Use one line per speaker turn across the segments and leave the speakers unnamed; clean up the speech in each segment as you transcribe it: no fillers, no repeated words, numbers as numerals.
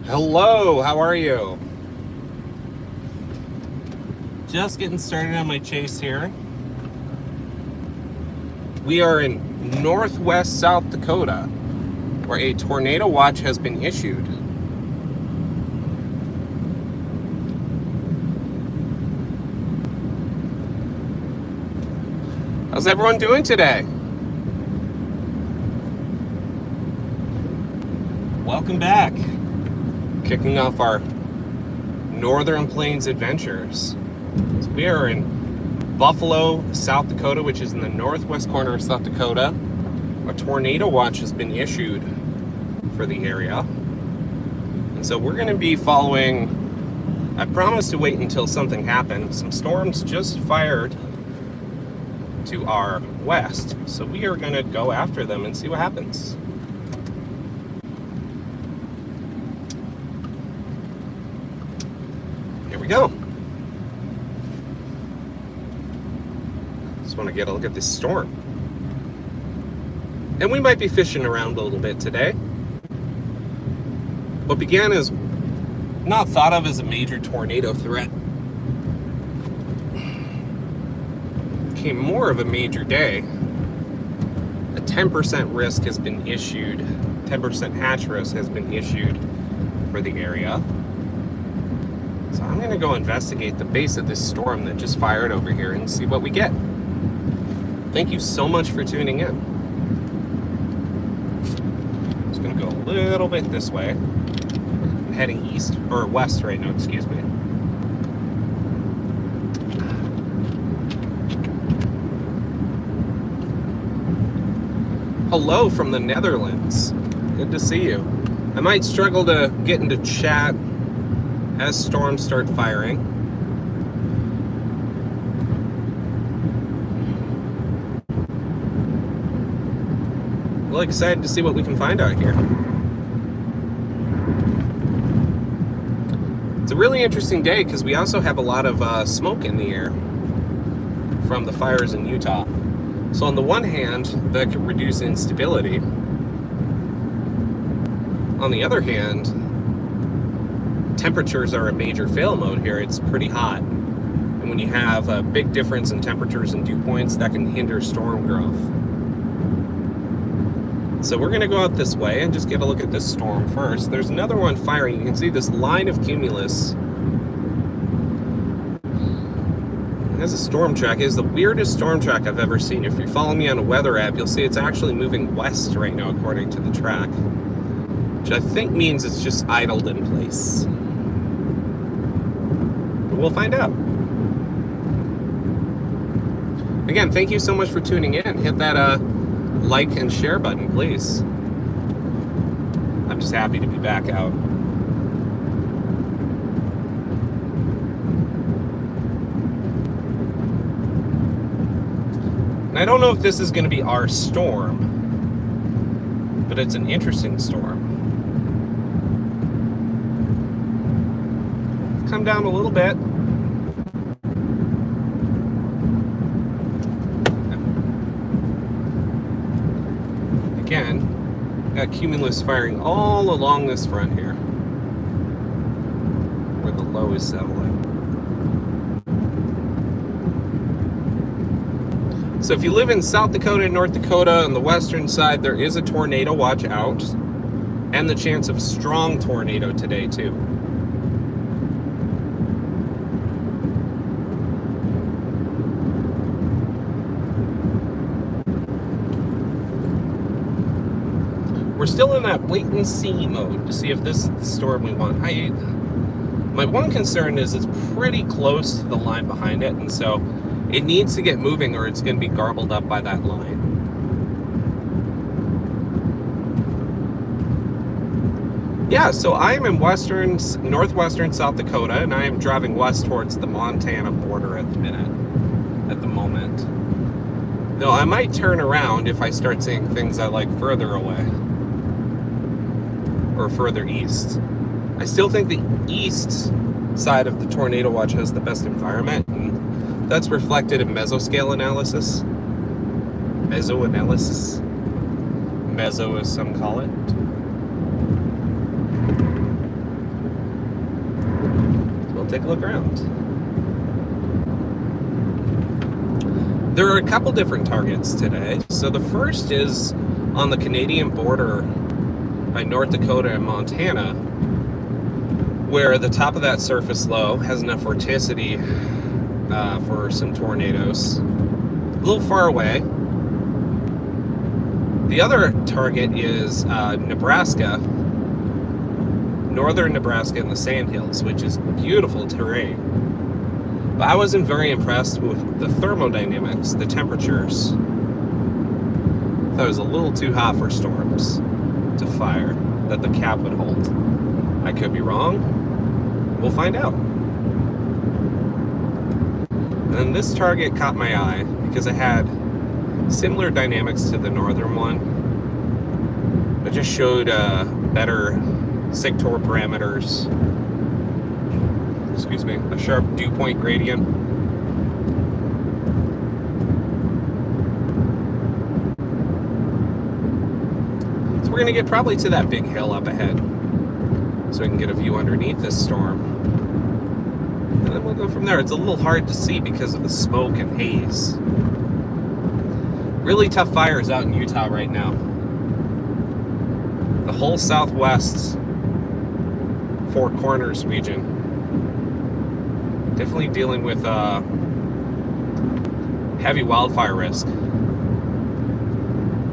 Hello, how are you? Just getting started on my chase here. We are in northwest South Dakota, where a tornado watch has been issued. How's everyone doing today? Welcome back. Kicking off our Northern Plains adventures. So we are in Buffalo, South Dakota, which is in the northwest corner of South Dakota. A tornado watch has been issued for the area. And so we're going to be following, I promised to wait until something happened. Some storms just fired to our west. So we are going to go after them and see what happens. Here we go. Just want to get a look at this storm. And we might be fishing around a little bit today. What began as not thought of as a major tornado threat became more of a major day. A 10% risk has been issued, 10% hatch risk has been issued for the area. So I'm going to go investigate the base of this storm that just fired over here and see what we get. Thank you so much for tuning in. Just going to go a little bit this way. I'm heading east, or west right now, excuse me. Hello from the Netherlands. Good to see you. I might struggle to get into chat as storms start firing. Really excited to see what we can find out here. It's a really interesting day because we also have a lot of smoke in the air from the fires in Utah. So on the one hand, that could reduce instability. On the other hand, temperatures are a major fail mode here. It's pretty hot. And when you have a big difference in temperatures and dew points, that can hinder storm growth. So we're going to go out this way and just get a look at this storm first. There's another one firing. You can see this line of cumulus. It has a storm track. It is the weirdest storm track I've ever seen. If you're following me on a weather app, you'll see it's actually moving west right now according to the track, which I think means it's just idled in place. We'll find out. Again, thank you so much for tuning in. Hit that like and share button, please. I'm just happy to be back out. And I don't know if this is going to be our storm, but it's an interesting storm. Come down a little bit. Again, got cumulus firing all along this front here, where the low is settling. So if you live in South Dakota and North Dakota on the western side, there is a tornado watch out, and the chance of a strong tornado today too. We're still in that wait and see mode to see if this is the storm we want. My one concern is it's pretty close to the line behind it, and so it needs to get moving or it's going to be garbled up by that line. Yeah, so I am in northwestern South Dakota, and I am driving west towards the Montana border at the moment. Though I might turn around if I start seeing things I like further away. Or further east. I still think the east side of the tornado watch has the best environment, and that's reflected in mesoscale analysis. Mesoanalysis. Meso as some call it. take a look around. There are a couple different targets today. So the first is on the Canadian border by North Dakota and Montana, where the top of that surface low has enough vorticity for some tornadoes. A little far away. The other target is Nebraska, northern Nebraska in the Sandhills, which is beautiful terrain. But I wasn't very impressed with the thermodynamics, the temperatures. I thought it was a little too hot for storms to fire, that the cap would hold. I could be wrong. We'll find out. And this target caught my eye because it had similar dynamics to the northern one. It just showed better sector parameters. Excuse me, a sharp dew point gradient. So we're gonna get probably to that big hill up ahead, so we can get a view underneath this storm. And then we'll go from there. It's a little hard to see because of the smoke and haze. Really tough fires out in Utah right now. The whole southwest Four Corners region. Definitely dealing with heavy wildfire risk.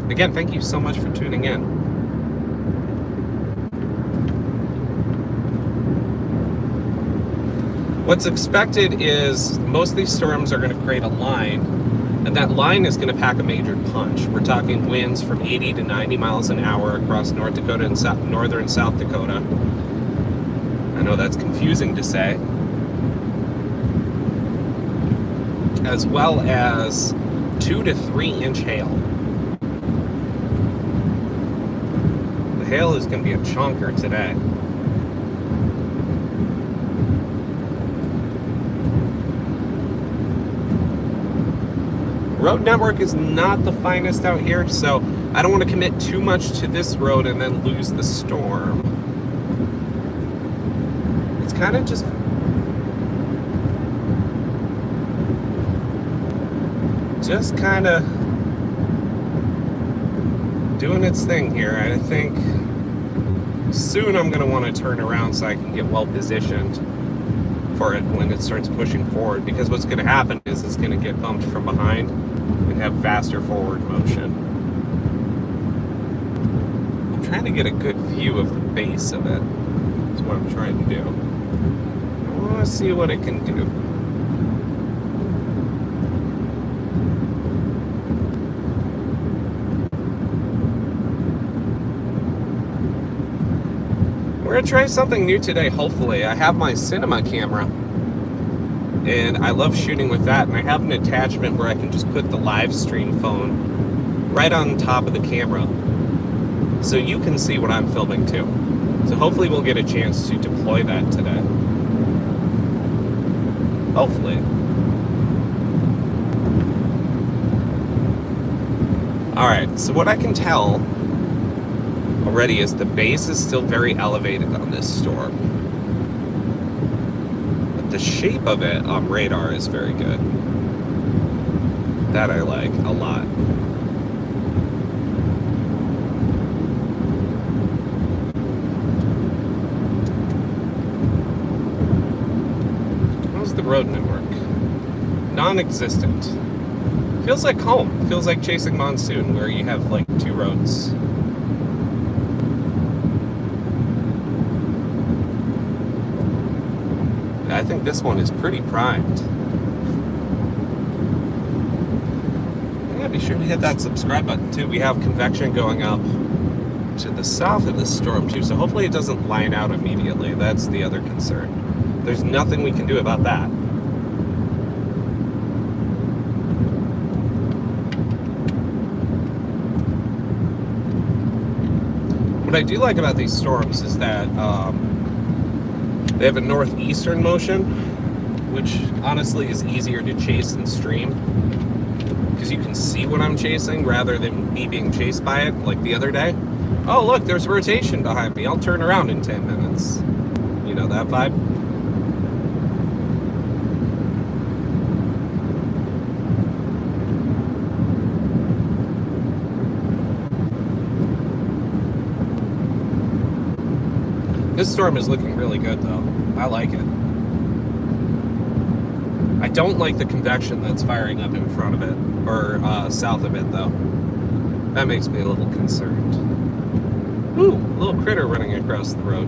Again, thank you so much for tuning in. What's expected is most of these storms are going to create a line, and that line is going to pack a major punch. We're talking winds from 80 to 90 miles an hour across North Dakota and northern South Dakota. I know that's confusing to say. As well as 2 to 3 inch hail. The hail is going to be a chonker today. Road network is not the finest out here, so I don't want to commit too much to this road and then lose the storm. It's kind of just kind of doing its thing here. I think soon I'm going to want to turn around so I can get well positioned for it when it starts pushing forward, because what's going to happen is it's going to get bumped from behind and have faster forward motion. I'm trying to get a good view of the base of it. That's what I'm trying to do. I want to see what it can do. We're going to try something new today, hopefully. I have my cinema camera, and I love shooting with that, and I have an attachment where I can just put the live stream phone right on top of the camera, so you can see what I'm filming too. So hopefully we'll get a chance to deploy that today. Hopefully. Alright, so what I can tell already is the base is still very elevated on this storm. But the shape of it on radar is very good. That I like a lot. How's the road network? Non-existent. Feels like home. Feels like chasing monsoon, where you have like 2 roads. I think this one is pretty primed. Yeah, be sure to hit that subscribe button too. We have convection going up to the south of this storm too, so hopefully it doesn't line out immediately. That's the other concern. There's nothing we can do about that. What I do like about these storms is that they have a northeastern motion, which honestly is easier to chase and stream, because you can see what I'm chasing rather than me being chased by it, like the other day. Oh look, there's rotation behind me, I'll turn around in 10 minutes. You know that vibe? This storm is looking really good, though. I like it. I don't like the convection that's firing up in front of it, or south of it, though. That makes me a little concerned. Ooh, a little critter running across the road.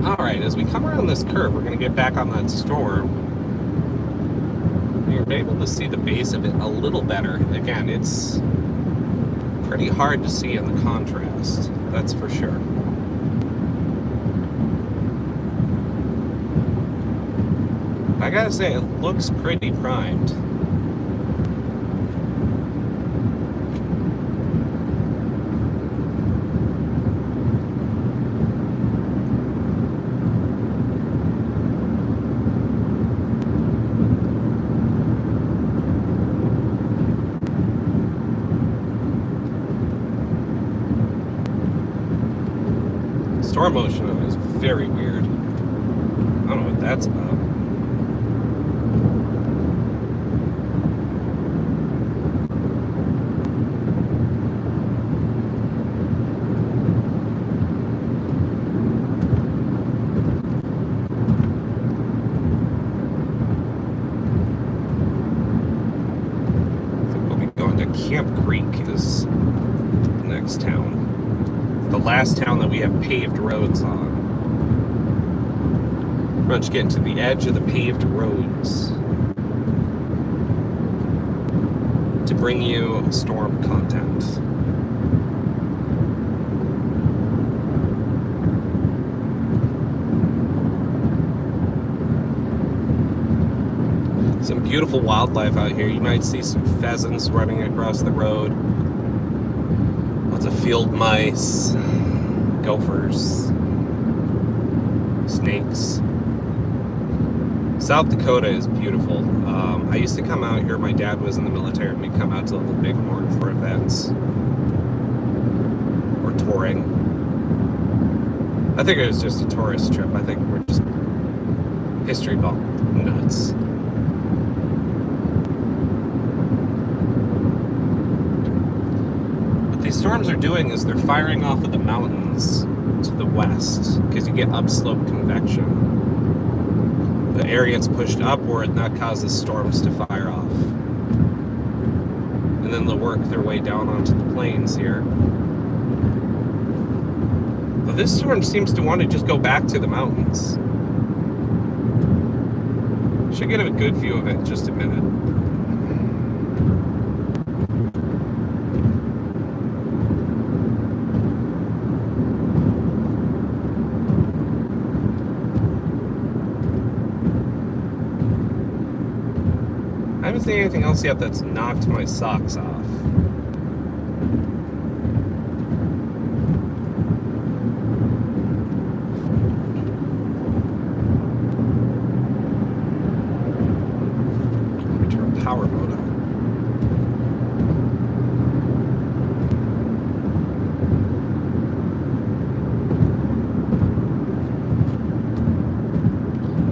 Alright, as we come around this curve, we're going to get back on that storm. You're able to see the base of it a little better. Again, it's pretty hard to see in the contrast, that's for sure. I gotta say, it looks pretty primed. Storm motion is very weird. I don't know what that's about. I think we'll be going to Camp Creek is the next town. The last town that we have paved roads on. We're just getting to the edge of the paved roads to bring you storm content. Some beautiful wildlife out here. You might see some pheasants running across the road. Lots of field mice, gophers, snakes. South Dakota is beautiful. I used to come out here. My dad was in the military, and we'd come out to Little Bighorn for events or touring. I think it was just a tourist trip. I think we're just history buff nuts. Storms are doing is they're firing off of the mountains to the west because you get upslope convection. The air gets pushed upward and that causes storms to fire off. And then they'll work their way down onto the plains here. But this storm seems to want to just go back to the mountains. Should get a good view of it in just a minute. I haven't seen anything else yet that's knocked my socks off. Let me turn power mode on.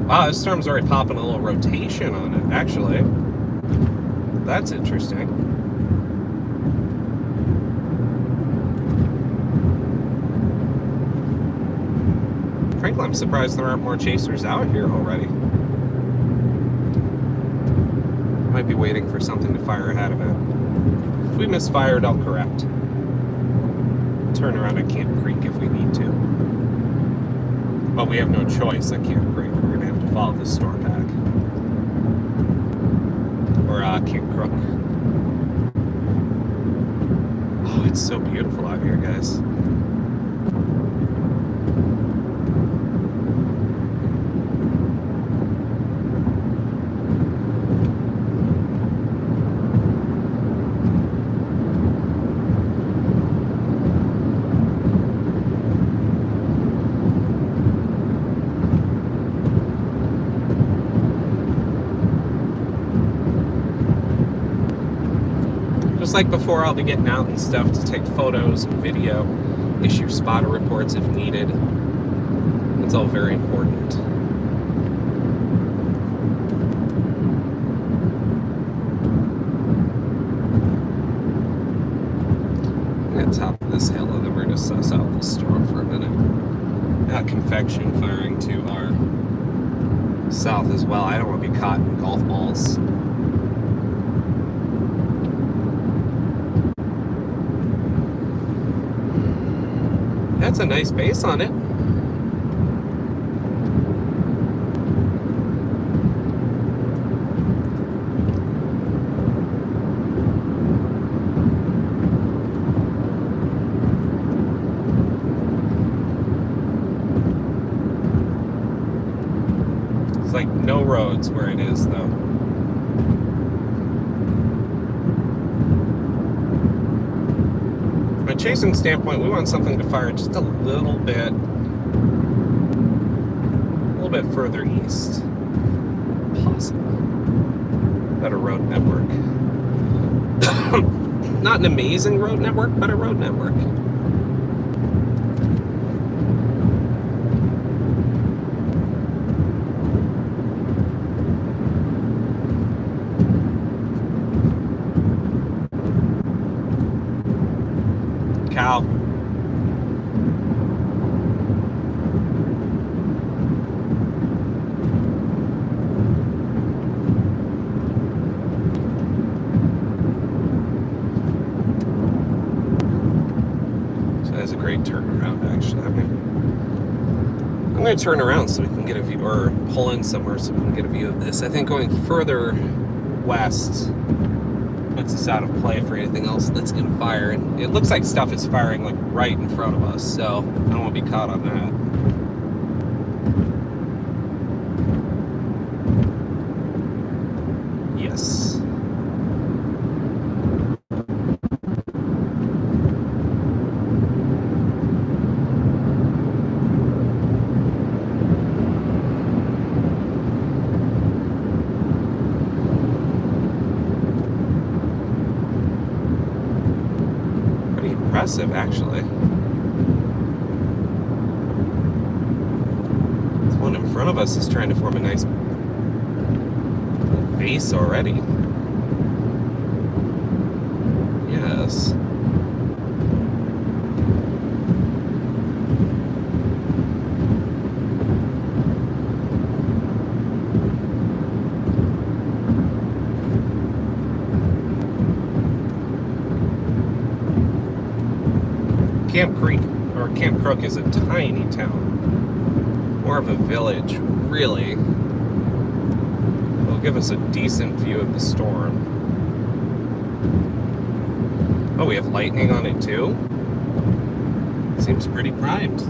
Wow, this storm's already popping a little rotation on it, actually. That's interesting. Frankly, I'm surprised there aren't more chasers out here already. Might be waiting for something to fire ahead of it. If we misfired, I'll correct. Turn around at Camp Creek if we need to. But we have no choice at Camp Creek. We're going to have to follow this storm pack. Or Camp Crook. Oh, it's so beautiful out here, guys. just like before, I'll be getting out and stuff to take photos and video, issue spotter reports if needed. It's all very important. At the top of this hill, and then we're going to suss out the storm for a minute. Got convection firing to our south as well. I don't want to be caught in golf balls. That's a nice base on it. It's like no roads where it is, though. From a chasing standpoint, we want something to fire just a little bit further east. Possible. Better road network. Not an amazing road network, but a road network. Cow. So that's a great turnaround, actually. I'm going to turn around so we can get a view, or pull in somewhere so we can get a view of this. I think going further west puts us out of play for anything else that's going to fire. And it looks like stuff is firing like right in front of us, so I don't want to be caught on that. Yes. Impressive, actually. This one in front of us is trying to form a nice base already. Yes. Camp Creek, or Camp Crook, is a tiny town. More of a village, really. It'll give us a decent view of the storm. Oh, we have lightning on it too? Seems pretty primed.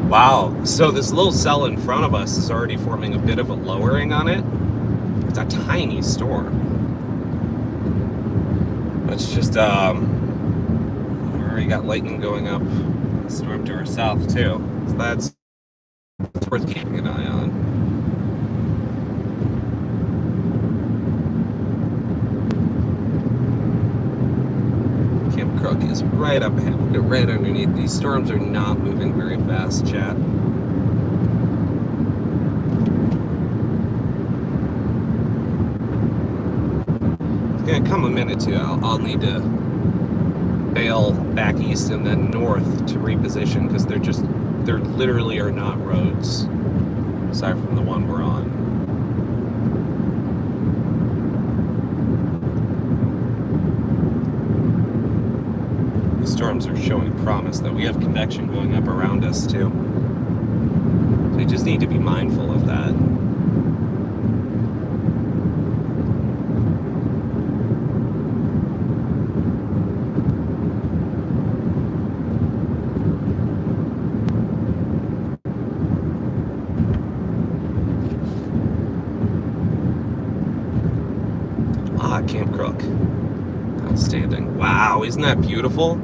Wow, so this little cell in front of us is already forming a bit of a lowering on it. It's a tiny storm. That's just, we already got lightning going up. Storm to our south, too. So that's worth keeping an eye on. Camp Crook is right up ahead. We'll get right underneath. These storms are not moving very fast, chat. It's gonna come a minute too. I'll need to bail back east and then north to reposition because there literally are not roads aside from the one we're on. Storms are showing promise that we have convection going up around us too. So we just need to be mindful of that. Camp Crook. Outstanding. Wow, isn't that beautiful?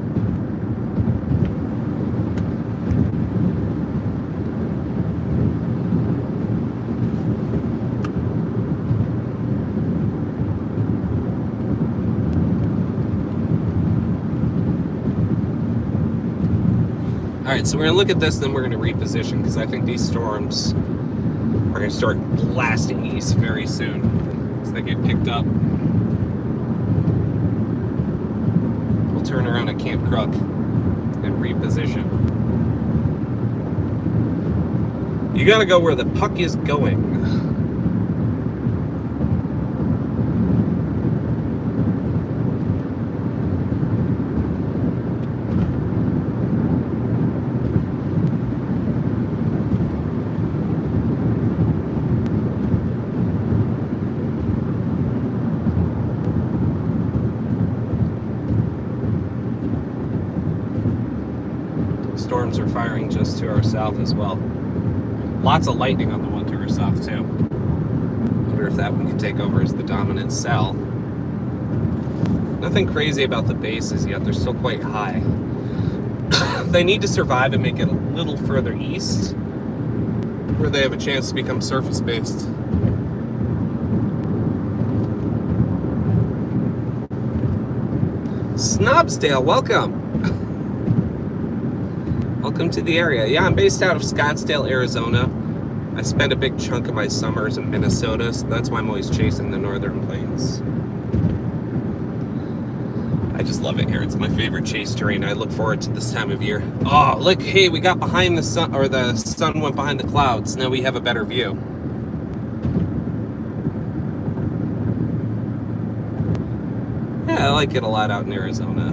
All right, so we're gonna look at this, then we're gonna reposition, because I think these storms are gonna start blasting east very soon as they get picked up. We'll turn around at Camp Crook and reposition. You gotta go where the puck is going. Storms are firing just to our south as well. Lots of lightning on the one to our south too. Wonder if that one can take over as the dominant cell. Nothing crazy about the bases yet, they're still quite high. They need to survive and make it a little further east, where they have a chance to become surface based. Snobsdale, welcome. Welcome to the area. Yeah, I'm based out of Scottsdale, Arizona. I spend a big chunk of my summers in Minnesota, so that's why I'm always chasing the northern plains. I just love it here. It's my favorite chase terrain. I look forward to this time of year. Oh, look, hey, we got behind the sun, or the sun went behind the clouds. Now we have a better view. Yeah, I like it a lot out in Arizona.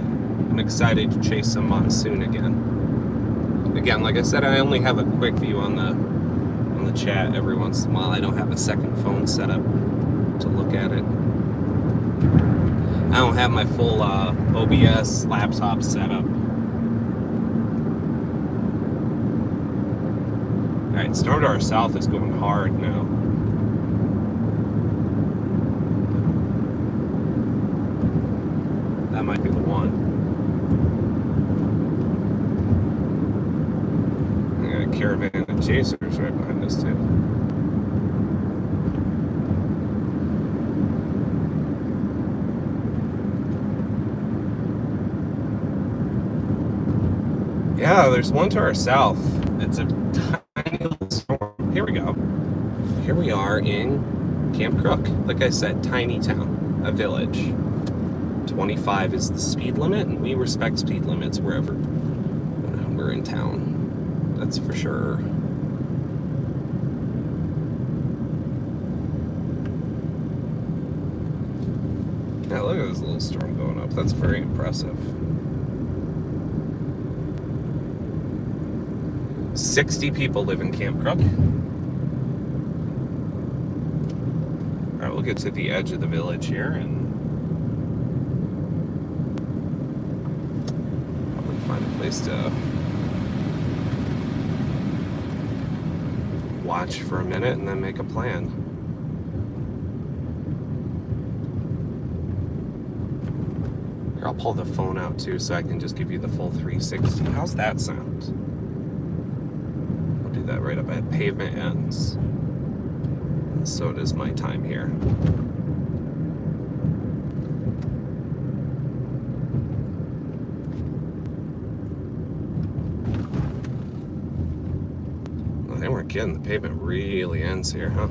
I'm excited to chase some monsoon again. Again, like I said, I only have a quick view on the chat every once in a while. I don't have a second phone set up to look at it. I don't have my full OBS laptop set up. Alright, storm to our south is going hard now. That might be the one. Caravan of chasers right behind us too. Yeah, there's one to our south. It's a tiny little storm. Here we go. Here we are in Camp Crook. Like I said, tiny town, a village. 25 is the speed limit, and we respect speed limits wherever we're in town. That's for sure. Yeah, look at this little storm going up. That's very impressive. 60 people live in Camp Crook. Alright, we'll get to the edge of the village here and probably find a place to watch for a minute and then make a plan. Here, I'll pull the phone out too so I can just give you the full 360. How's that sound? I'll do that right up at pavement ends. And so does my time here. Again, the pavement really ends here, huh?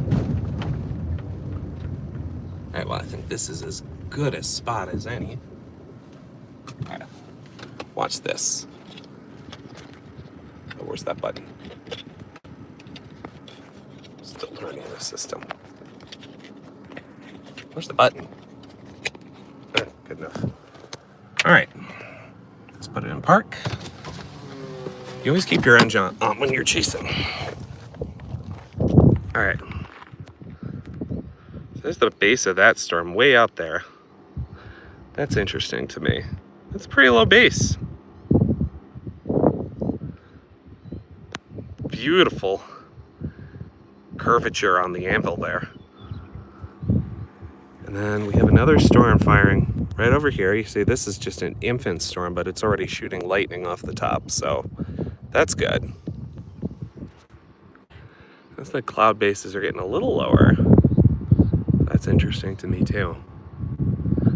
Alright, well, I think this is as good a spot as any. Alright, watch this. Oh, where's that button? Still learning the system. Where's the button? Good enough. Alright, let's put it in park. You always keep your engine on when you're chasing. Alright, there's the base of that storm way out there. That's interesting to me. That's a pretty low base. Beautiful curvature on the anvil there. And And then we have another storm firing right over here. You see this is just an infant storm, but it's already shooting lightning off the top, so that's good. As the cloud bases are getting a little lower, that's interesting to me too.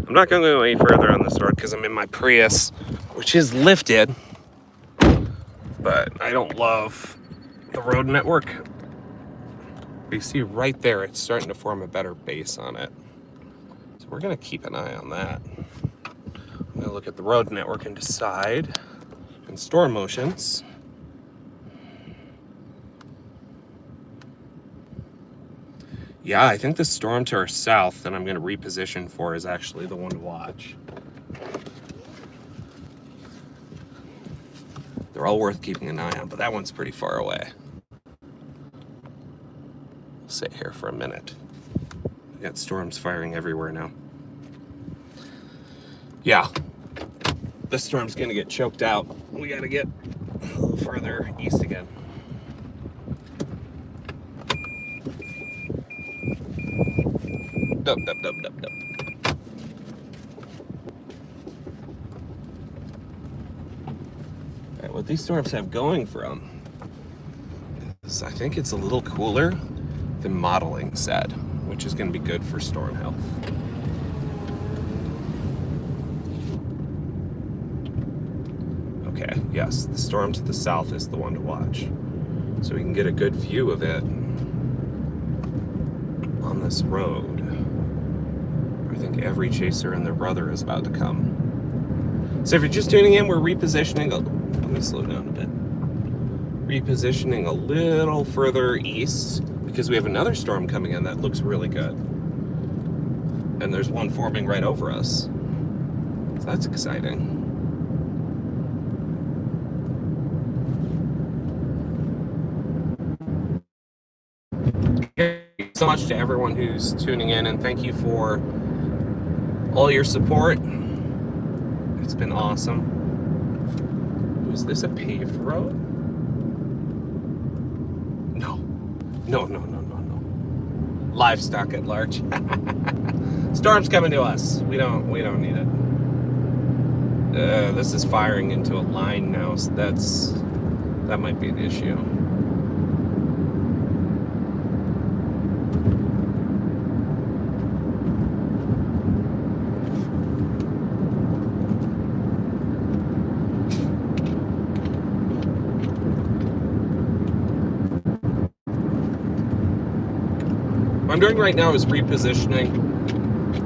I'm not going to go any further on this road because I'm in my Prius, which is lifted, but I don't love the road network. You see right there, it's starting to form a better base on it. So we're going to keep an eye on that. I'm going to look at the road network and decide, and storm motions. Yeah, I think the storm to our south that I'm going to reposition for is actually the one to watch. They're all worth keeping an eye on, but that one's pretty far away. We'll sit here for a minute. We got storms firing everywhere now. Yeah, this storm's going to get choked out. We got to get a little further east again. Dub, dub, dub, dub, dub. All right, what these storms have going for them is I think it's a little cooler than modeling said, which is going to be good for storm health. Okay, yes, the storm to the south is the one to watch. So we can get a good view of it on this road. I think every chaser and their brother is about to come. So if you're just tuning in, we're repositioning. Let me slow down a bit. Repositioning a little further east because we have another storm coming in that looks really good. And there's one forming right over us. So that's exciting. Thank you so much to everyone who's tuning in, and thank you for all your support. It's been awesome. Is this a paved road? No. No. Livestock at large. Storm's coming to us. We don't need it. This is firing into a line now, so that might be an issue. What I'm doing right now is repositioning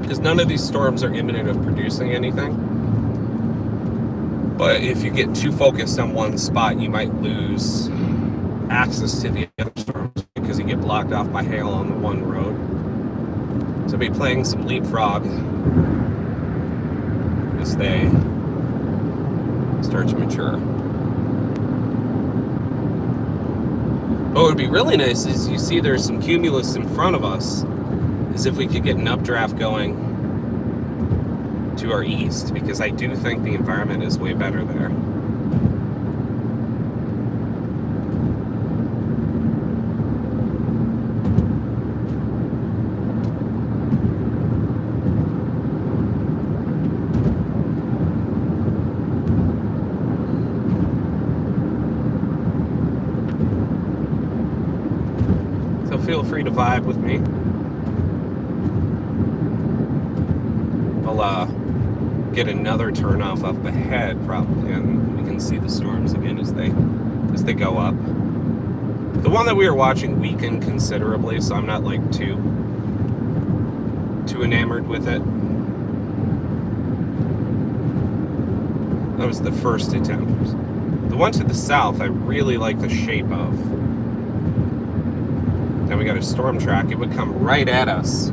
because none of these storms are imminent of producing anything. But if you get too focused on one spot, you might lose access to the other storms because you get blocked off by hail on the one road. So I'll be playing some leapfrog as they start to mature. What would be really nice is you see there's some cumulus in front of us, is if we could get an updraft going to our east, because I do think the environment is way better there. Feel free to vibe with me. I'll get another turn off the head probably, and we can see the storms again as they go up. The one that we were watching weakened considerably, so I'm not like too enamored with it. That was the first attempt. The one to the south I really like the shape of. Now we got a storm track, it would come right at us.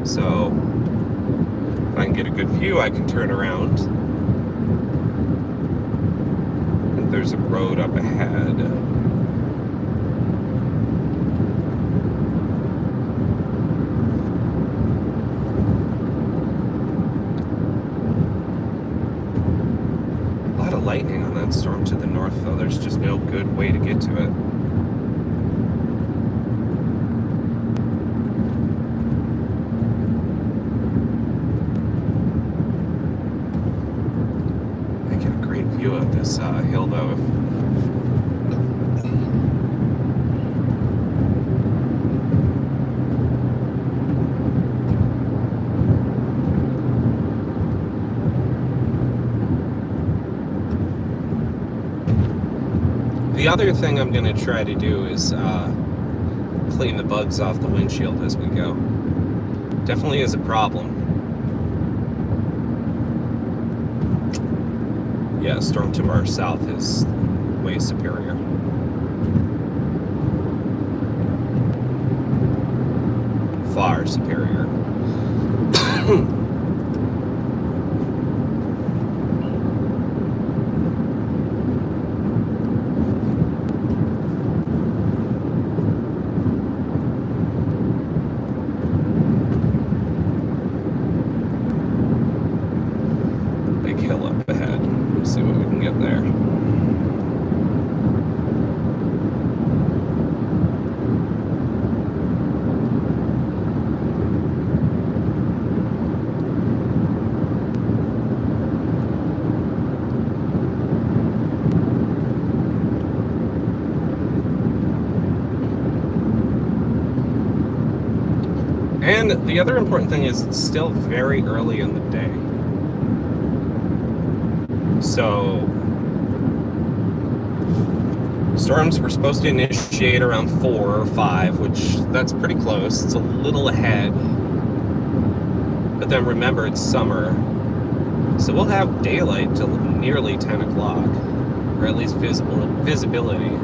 So if I can get a good view, I can turn around. And there's a road up ahead. A lot of lightning on that storm to the north, though. There's just no good way to get to it. view of this hill, though. The other thing I'm going to try to do is clean the bugs off the windshield as we go. Definitely is a problem. Yeah, storm to our south is way superior. Far superior. Big hill up ahead. Let's see what we can get there. And the other important thing is it's still very early in the day. So storms were supposed to initiate around 4 or 5, which that's pretty close. It's a little ahead. But then remember, it's summer. So we'll have daylight till nearly 10 o'clock, or at least visibility.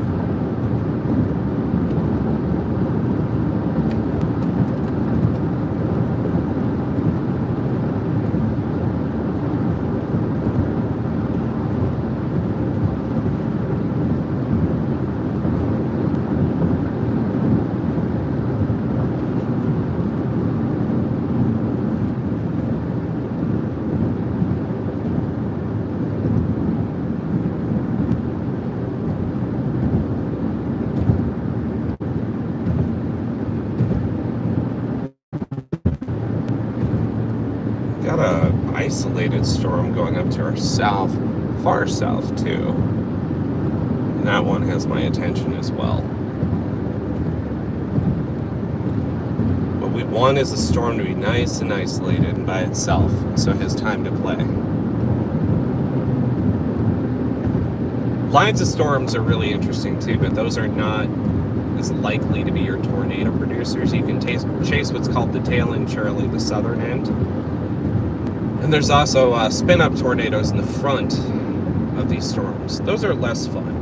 Got a isolated storm going up to our south, far south too. And that one has my attention as well. What we want is a storm to be nice and isolated and by itself, so it has time to play. Lines of storms are really interesting too, but those are not as likely to be your tornado producers. You can chase what's called the tail end Charlie, the southern end. And there's also spin-up tornadoes in the front of these storms. Those are less fun.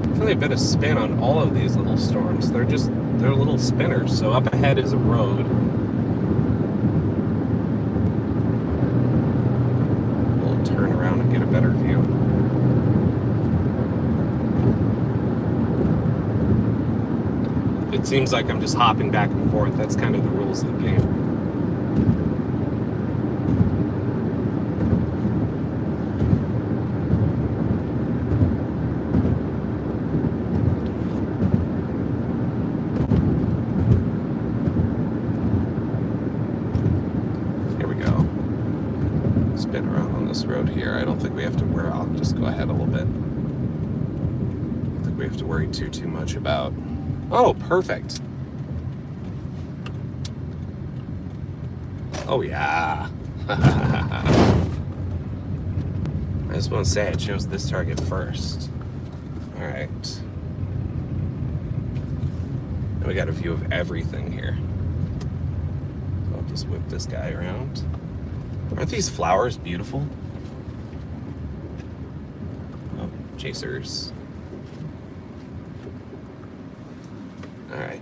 Definitely a bit of spin on all of these little storms. They're little spinners. So up ahead is a road. Turn around and get a better view. It seems like I'm just hopping back and forth. That's kind of the rules of the game. Here we go. Spin around on this road here. I don't think we have to worry. I'll just go ahead a little bit. I don't think we have to worry too much about. Oh, perfect. Oh yeah. I just want to say I chose this target first. All right. Now we got a view of everything here. So I'll just whip this guy around. Aren't these flowers beautiful? Oh, chasers. All right.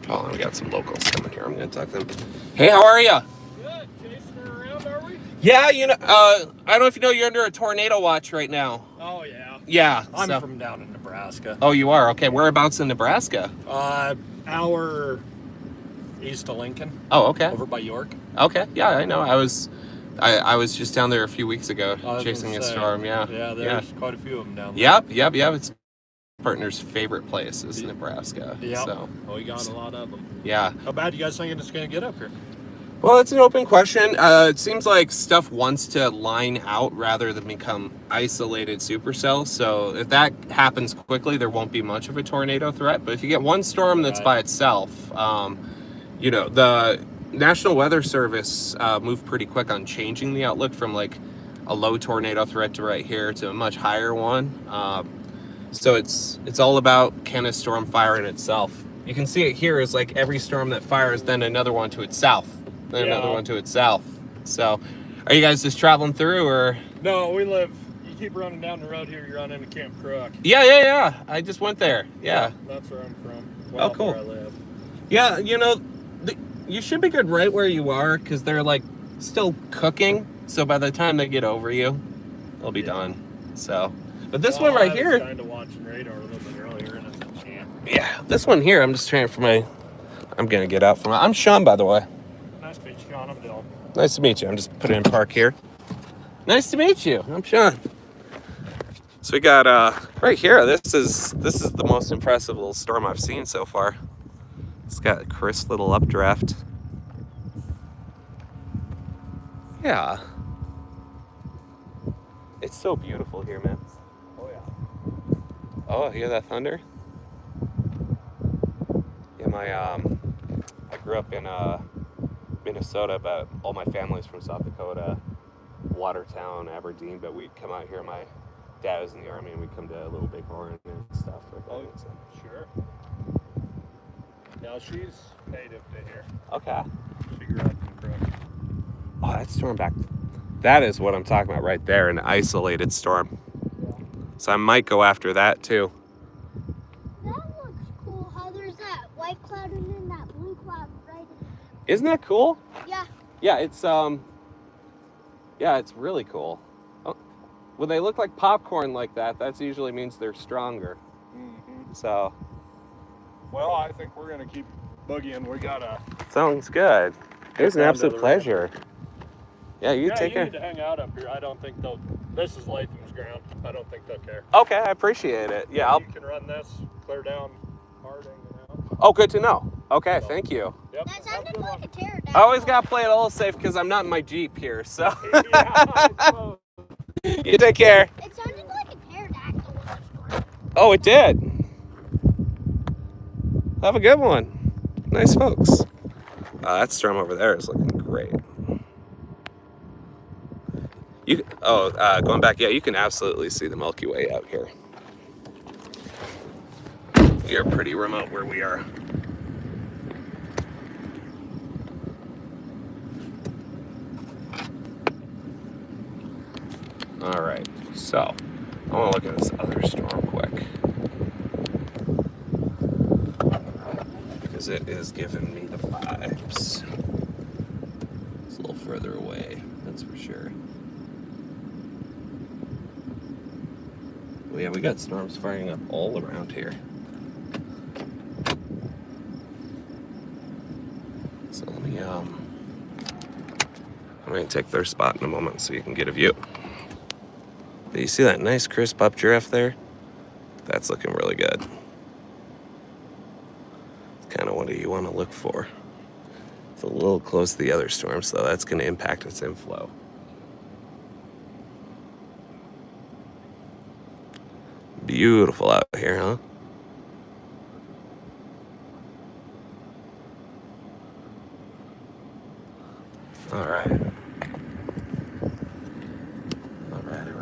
Oh, we got some locals coming here. I'm going to talk to them. Hey, how are you?
Good. Chasing her around, are we?
Yeah, I don't know if you know, you're under a tornado watch right now.
Oh, yeah.
Yeah.
I'm from down in Nebraska.
Oh, you are? Okay. Whereabouts in Nebraska?
Hour east of Lincoln.
Oh, okay.
Over by York.
Okay. Yeah, I know. I was just down there a few weeks ago chasing a storm. Yeah.
Yeah, there's quite a few of them down there.
Yep. It's partner's favorite place is Nebraska.
Yeah.
So.
Oh, we got a lot of them.
Yeah.
How bad you guys thinking it's going to get up here?
Well, it's an open question. It seems like stuff wants to line out rather than become isolated supercells. So if that happens quickly, there won't be much of a tornado threat. But if you get one storm that's by itself, the National Weather Service moved pretty quick on changing the outlook from like a low tornado threat to right here to a much higher one. So it's all about, can a storm fire in itself? You can see it here is like every storm that fires, then another one to its south. Then another one to its south. So, are you guys just traveling through, or?
No, we live. You keep running down the road here, you run into Camp Crook.
Yeah. I just went there. Yeah.
That's where I'm from.
Well, cool.
Where I live.
Yeah, you should be good right where you are because they're like still cooking. So by the time they get over you, they'll be done. So, but this one right here.
I was kind of watching radar a little bit earlier, and I said, can't.
Yeah, this one here. I'm just trying for my. I'm gonna get out from. I'm Sean, by the way.
Nice to meet you, Sean. I'm Dylan.
Nice to meet you. I'm just putting in park here. Nice to meet you. I'm Sean. So we got right here. This is the most impressive little storm I've seen so far. It's got a crisp little updraft. Yeah. It's so beautiful here, man.
Oh yeah.
Oh, hear that thunder? Yeah, I grew up in Minnesota, but all my family's from South Dakota, Watertown, Aberdeen, but we'd come out here. My dad was in the Army, and we'd come to Little Bighorn and stuff like that. So.
Sure. Yeah, she's native to here.
Okay.
She grew up in Crook.
Oh, that storm back. That is what I'm talking about right there, an isolated storm.
Yeah.
So I might go after that too.
That looks cool, how there's that white cloud and then that blue cloud right in.
Isn't that cool?
Yeah.
Yeah, it's really cool. Oh, when they look like popcorn like that, that usually means they're stronger.
Mm-hmm.
So.
Well, I think we're going to keep boogieing. We got to...
Sounds good. It was an absolute pleasure. Yeah, you take care.
You need to hang out up here. I don't think they'll... This is Latham's ground. I don't think they'll care.
Okay, I appreciate it. Yeah,
You can run this, clear down Harding and out.
Oh, good to know. Okay, thank you.
Yep.
That sounded like a pterodactyl.
I always got to play it a little safe because I'm not in my Jeep here, so.
Yeah, I suppose.
You take care.
It sounded like a pterodactyl.
Oh, it did. Have a good one. Nice folks. That storm over there is looking great. Going back, yeah, you can absolutely see the Milky Way out here. You're pretty remote where we are. All right, so I want to look at this other storm quick. Because it is giving me the vibes. It's a little further away, that's for sure. Well, yeah, we got storms firing up all around here. So let me, I'm going to take their spot in a moment so you can get a view. But you see that nice crisp updraft there? That's looking really good. It's kind of what you want to look for. It's a little close to the other storm, so that's going to impact its inflow. Beautiful out here, huh? All right. All right.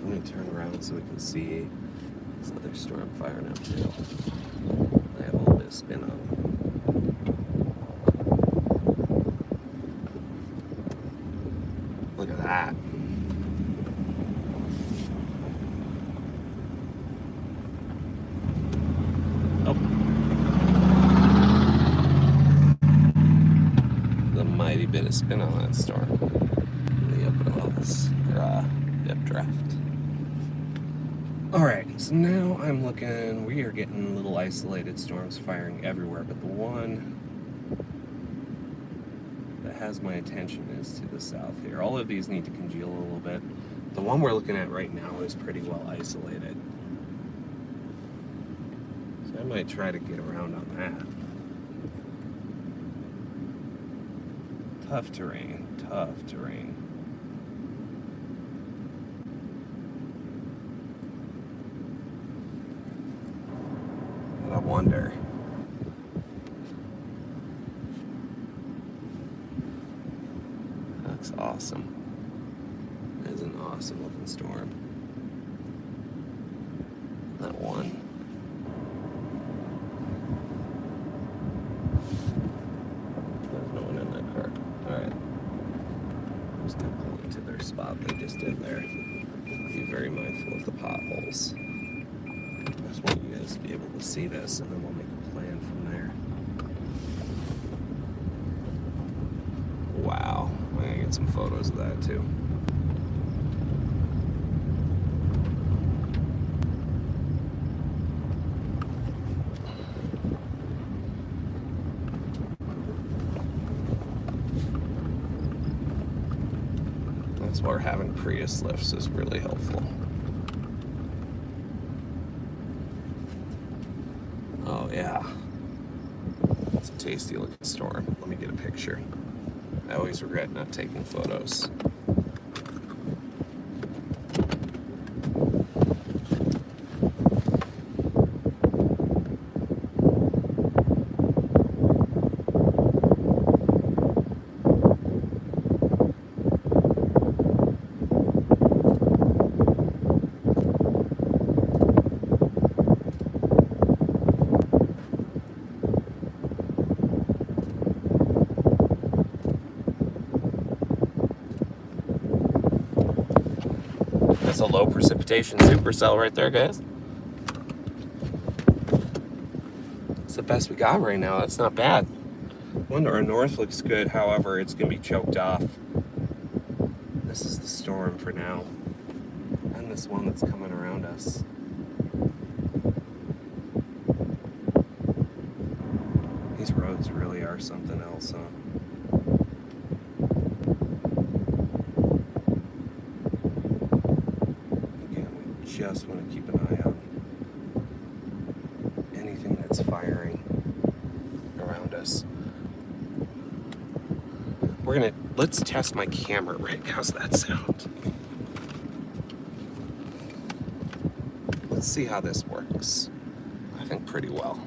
Let me turn around so we can see this other storm firing up too. I have a little bit of spin on them. Look at that. a spin on that storm. The open wells, or dip draft. Alright, so now I'm looking, we are getting little isolated storms firing everywhere, but the one that has my attention is to the south here. All of these need to congeal a little bit. The one we're looking at right now is pretty well isolated. So I might try to get around on that. Tough terrain, tough terrain. But I wonder. That's awesome. That is an awesome looking storm. That one. There's no one in that car. Alright. I'm just gonna pull into their spot they just did there. Be very mindful of the potholes. I just want you guys to be able to see this, and then we'll make a plan from there. Wow. I'm gonna get some photos of that too. That's where having Prius lifts is really helpful. Oh yeah. It's a tasty looking storm. Let me get a picture. I always regret not taking photos. That's a low precipitation supercell right there, guys. It's the best we got right now. That's not bad. One to our north looks good, however, it's gonna be choked off. This is the storm for now. And this one that's coming around us. These roads really are something else, huh? Just want to keep an eye on anything that's firing around us. Let's test my camera rig. How's that sound? Let's see how this works. I think pretty well.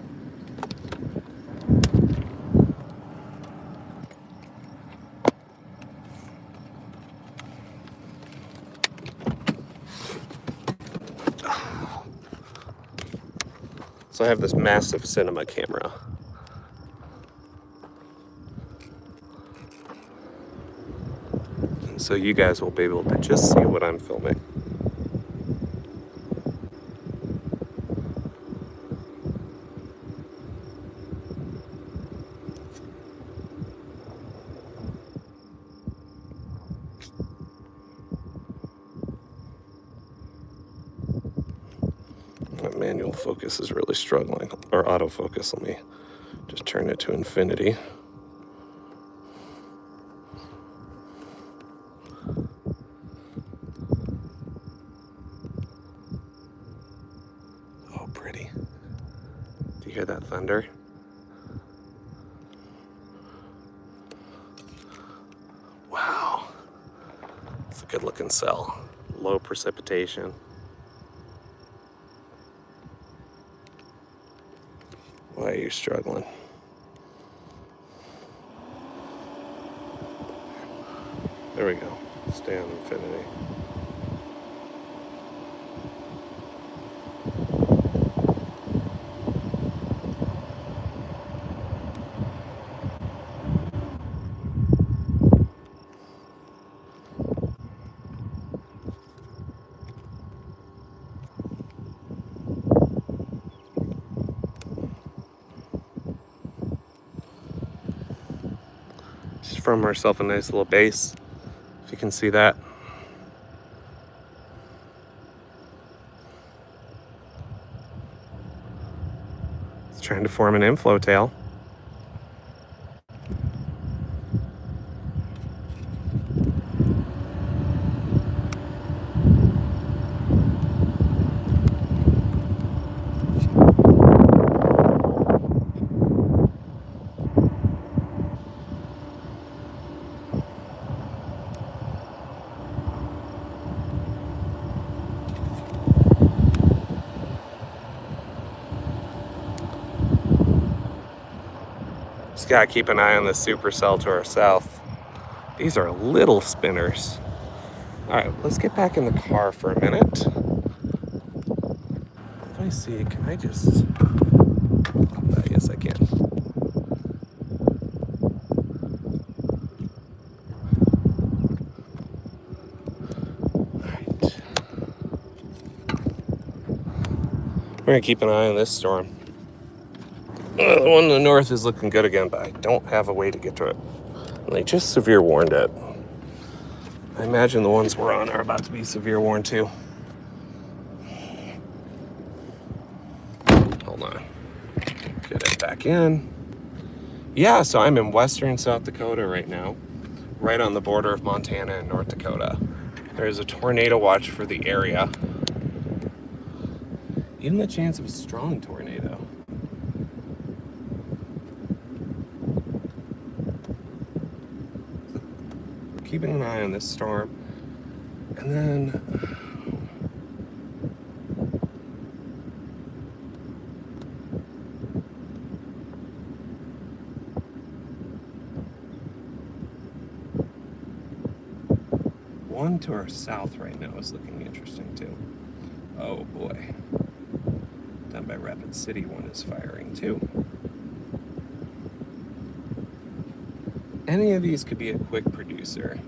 So I have this massive cinema camera. And so you guys will be able to just see what I'm filming. That manual focus is really struggling, or autofocus. Let me just turn it to infinity. Oh, pretty. Do you hear that thunder? Wow. It's a good looking cell. Low precipitation. Why are you struggling? There we go. Stay on infinity. form ourselves a nice little base, if you can see that. It's trying to form an inflow tail. Just gotta keep an eye on the supercell to our south. These are little spinners. All right, let's get back in the car for a minute. Let me see, can I just, yes I can. All right. We're gonna keep an eye on this storm. The one in the north is looking good again, but I don't have a way to get to it. And they just severe warned it. I imagine the ones we're on are about to be severe warned too. Hold on. Get it back in. Yeah, so I'm in western South Dakota right now, right on the border of Montana and North Dakota. There's a tornado watch for the area. Even the chance of a strong tornado. Keeping an eye on this storm. And then one to our south right now is looking interesting too. Oh boy. Down by Rapid City, one is firing too. Any of these could be a quick producer.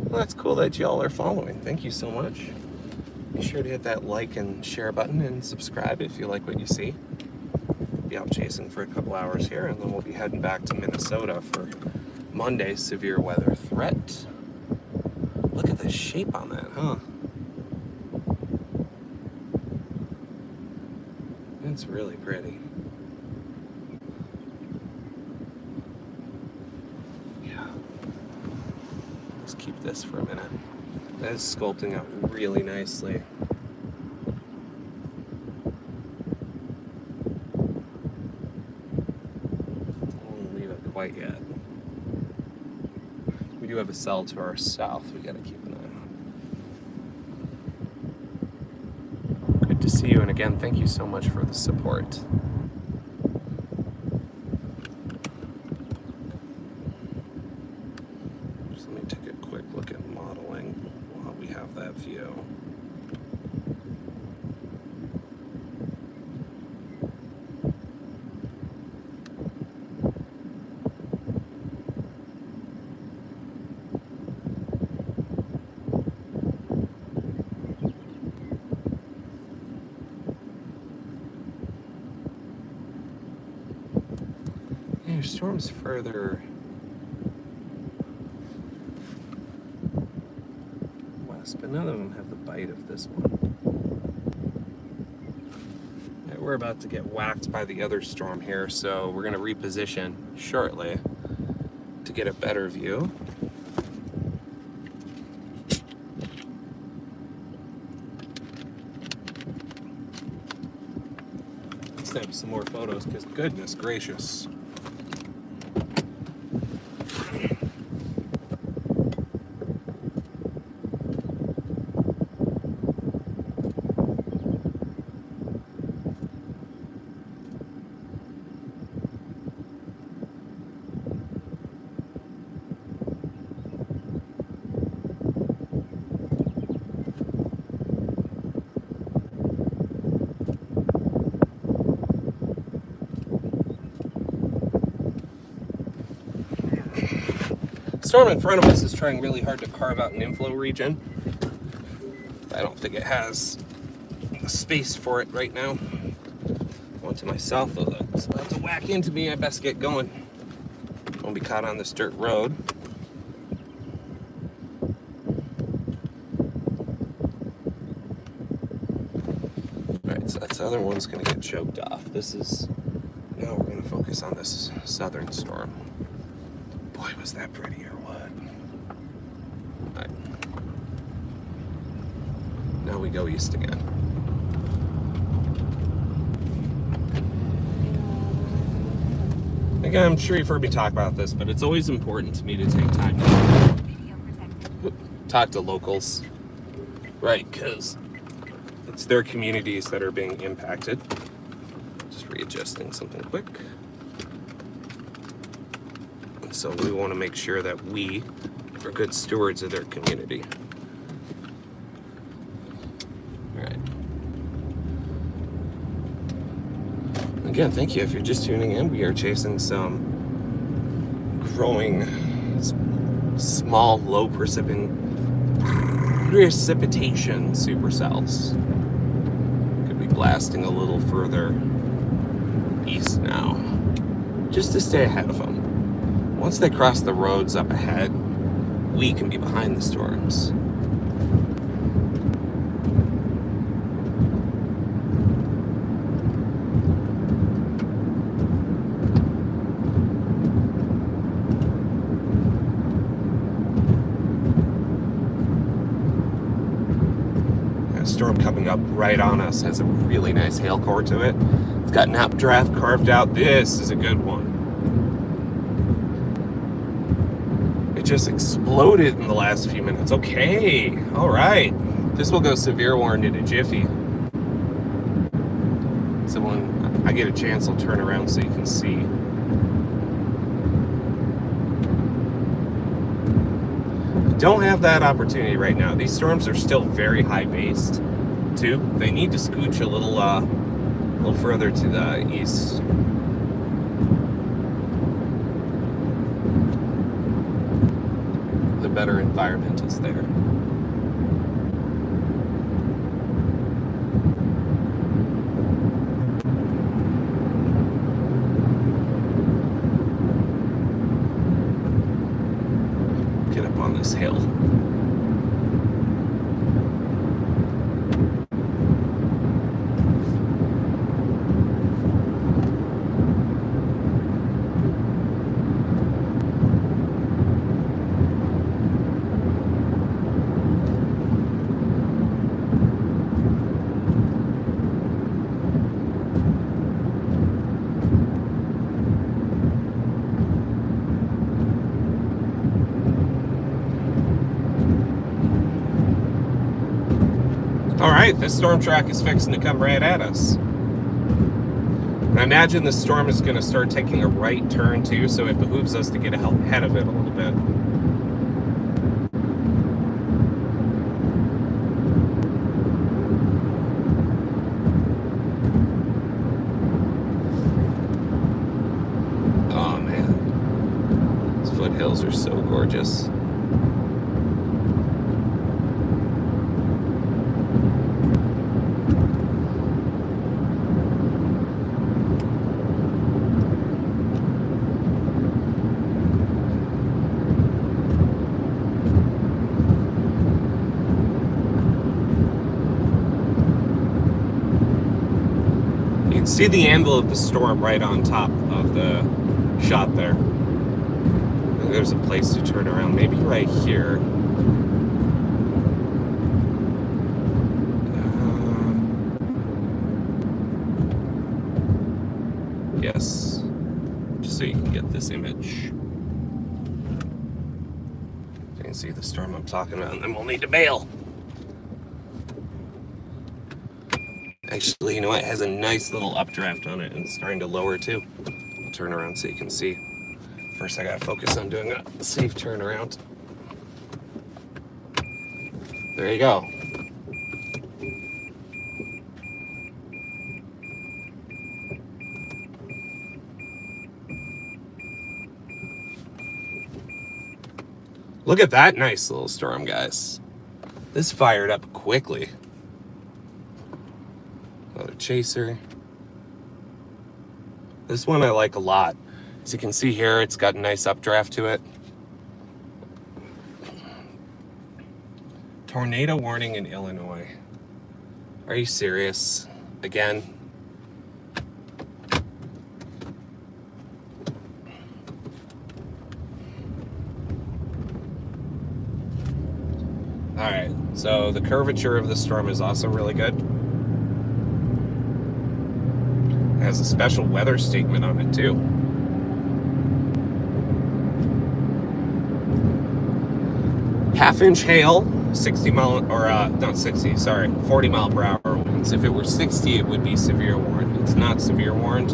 Well, that's cool that y'all are following. Thank you so much. Be sure to hit that like and share button and subscribe if you like what you see. Be out chasing for a couple hours here, and then we'll be heading back to Minnesota for Monday's severe weather threat. Look at the shape on that, huh? It's really pretty. Yeah. Let's keep this for a minute. That is sculpting out really nicely. Won't leave it quite yet. We do have a cell to our south we gotta keep an eye on. Good to see you, and again, thank you so much for the support. Just let me take a quick look at modeling while we have that view. Your storm's further west, but none of them have the bite of this one. Right, we're about to get whacked by the other storm here, so we're going to reposition shortly to get a better view. Let's snap some more photos, because goodness gracious. Storm in front of us is trying really hard to carve out an inflow region. I don't think it has space for it right now. One to myself, though. It's about to whack into me. I best get going. Won't be caught on this dirt road. Alright, so that other one's going to get choked off. Now we're going to focus on this southern storm. Boy, was that pretty or what? Alright. Now we go east again. Again, I'm sure you've heard me talk about this, but it's always important to me to take time to talk to locals, right? Because it's their communities that are being impacted. Just readjusting something quick. And so we want to make sure that we are good stewards of their community. All right. Again, thank you. If you're just tuning in, we are chasing some growing, small, low precipitation supercells. Could be blasting a little further east now, just to stay ahead of them. Once they cross the roads up ahead, we can be behind the storms. Storm coming up right on us has a really nice hail core to it. It's got an updraft carved out. This is a good one. It just exploded in the last few minutes. Okay, all right. This will go severe warned in a jiffy. So when I get a chance, I'll turn around so you can see. Don't have that opportunity right now. These storms are still very high based too. They need to scooch a little further to the east. The better environment is there. Get up on this hill. Alright, this storm track is fixing to come right at us. And I imagine the storm is going to start taking a right turn too, so it behooves us to get ahead of it a little bit. Oh man, these foothills are so gorgeous. See the angle of the storm right on top of the shot there. There's a place to turn around, maybe right here. Yes, just so you can get this image. You can see the storm I'm talking about, and then we'll need to bail. Actually, you know what? It has a nice little updraft on it, and it's starting to lower too. I'll turn around so you can see. First, I gotta focus on doing a safe turnaround. There you go. Look at that nice little storm, guys. This fired up quickly. chaser. This one I like a lot. As you can see here, it's got a nice updraft to it. Tornado warning in Illinois. Are you serious? Again? Alright, so the curvature of the storm is also really good. It has a special weather statement on it too. Half-inch hail, 40 mile per hour winds. If it were 60, it would be severe warned. It's not severe warned.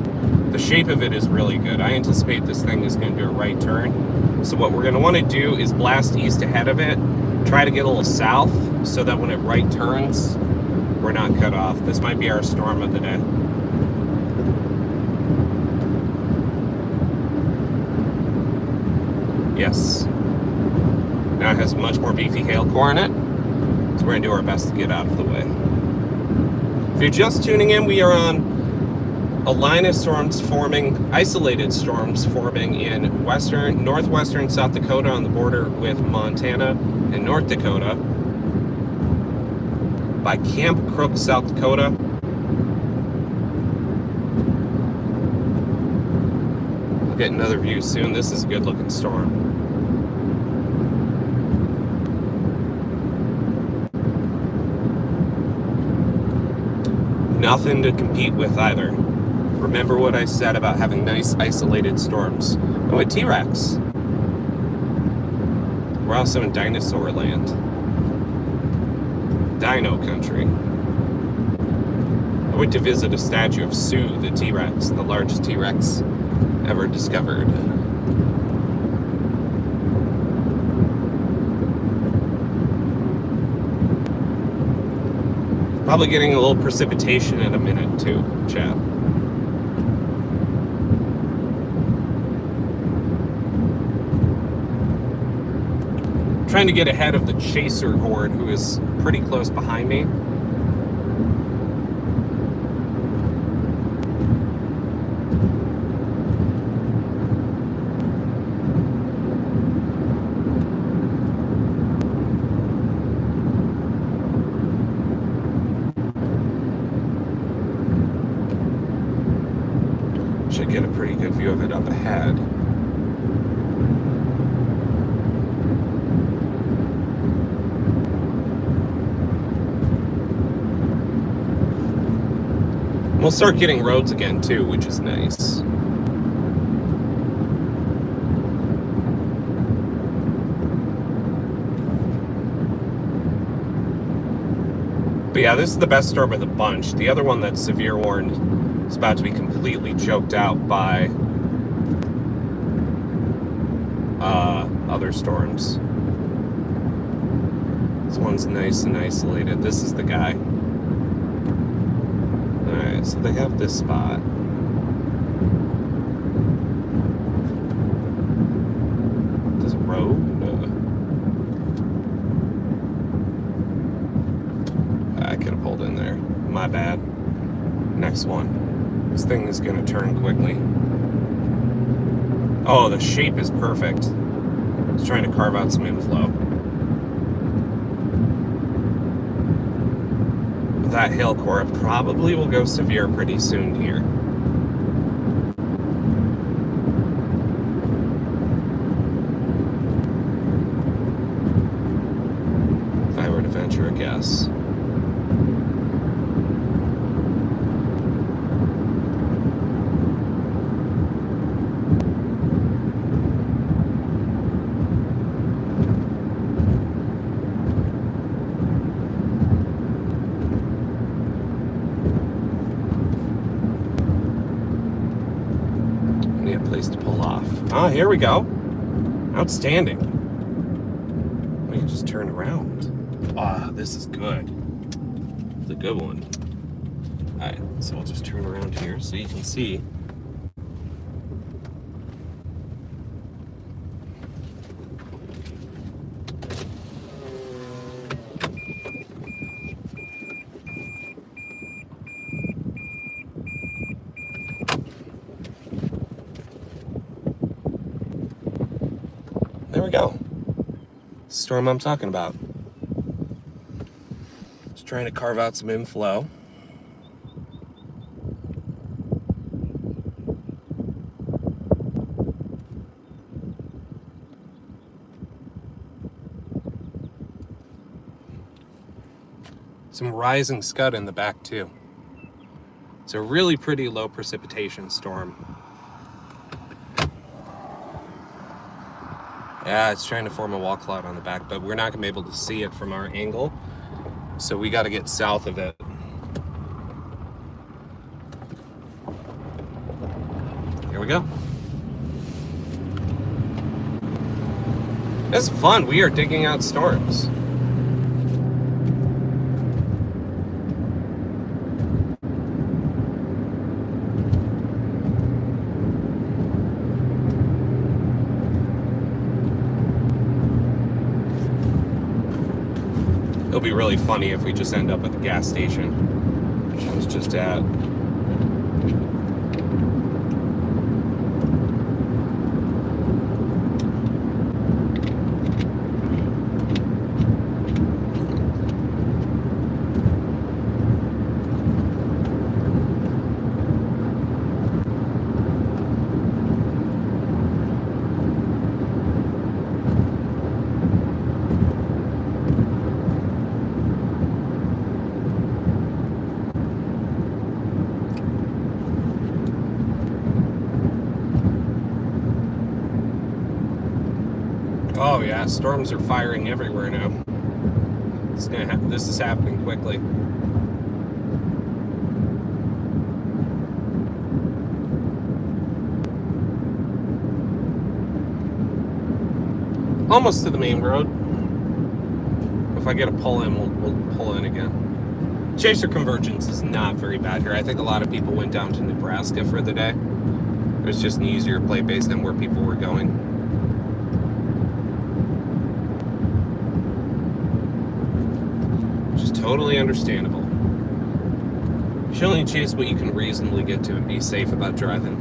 The shape of it is really good. I anticipate this thing is going to do a right turn. So what we're going to want to do is blast east ahead of it, try to get a little south so that when it right turns, we're not cut off. This might be our storm of the day. Yes. Now it has much more beefy hail core in it, so we're going to do our best to get out of the way. If you're just tuning in, we are on a line of storms forming, isolated storms forming in northwestern South Dakota on the border with Montana and North Dakota, by Camp Crook, South Dakota. We'll get another view soon. This is a good looking storm. Nothing to compete with either. Remember what I said about having nice isolated storms. Oh, a T-Rex. We're also in dinosaur land. Dino country. I went to visit a statue of Sue, the T-Rex, the largest T-Rex ever discovered. Probably getting a little precipitation in a minute too, chat. Trying to get ahead of the chaser horde, who is pretty close behind me. Should get a pretty good view of it up ahead. We'll start getting roads again too, which is nice. But yeah, this is the best storm of the bunch. The other one that's severe warned is about to be completely choked out by other storms. This one's nice and isolated. This is the guy. Alright, so they have this spot. This road? I could have pulled in there. My bad. Next one. This thing is going to turn quickly. Oh, the shape is perfect. It's trying to carve out some inflow. That hail core probably will go severe pretty soon here. If I were to venture a guess. To pull off. Ah, here we go. Outstanding. We can just turn around. Ah, this is good. It's a good one. Alright, so I'll just turn around here so you can see. There we go. Storm I'm talking about. Just trying to carve out some inflow. Some rising scud in the back too. It's a really pretty low precipitation storm. Yeah, it's trying to form a wall cloud on the back, but we're not gonna be able to see it from our angle. So we gotta get south of it. Here we go. It's fun. We are digging out storms. It'll be really funny if we just end up at the gas station, which I was just at. Oh yeah, storms are firing everywhere now. This is happening quickly. Almost to the main road. If I get a pull in, we'll pull in again. Chaser convergence is not very bad here. I think a lot of people went down to Nebraska for the day. It was just an easier play based on where people were going. Totally understandable. You should only chase what you can reasonably get to and be safe about driving.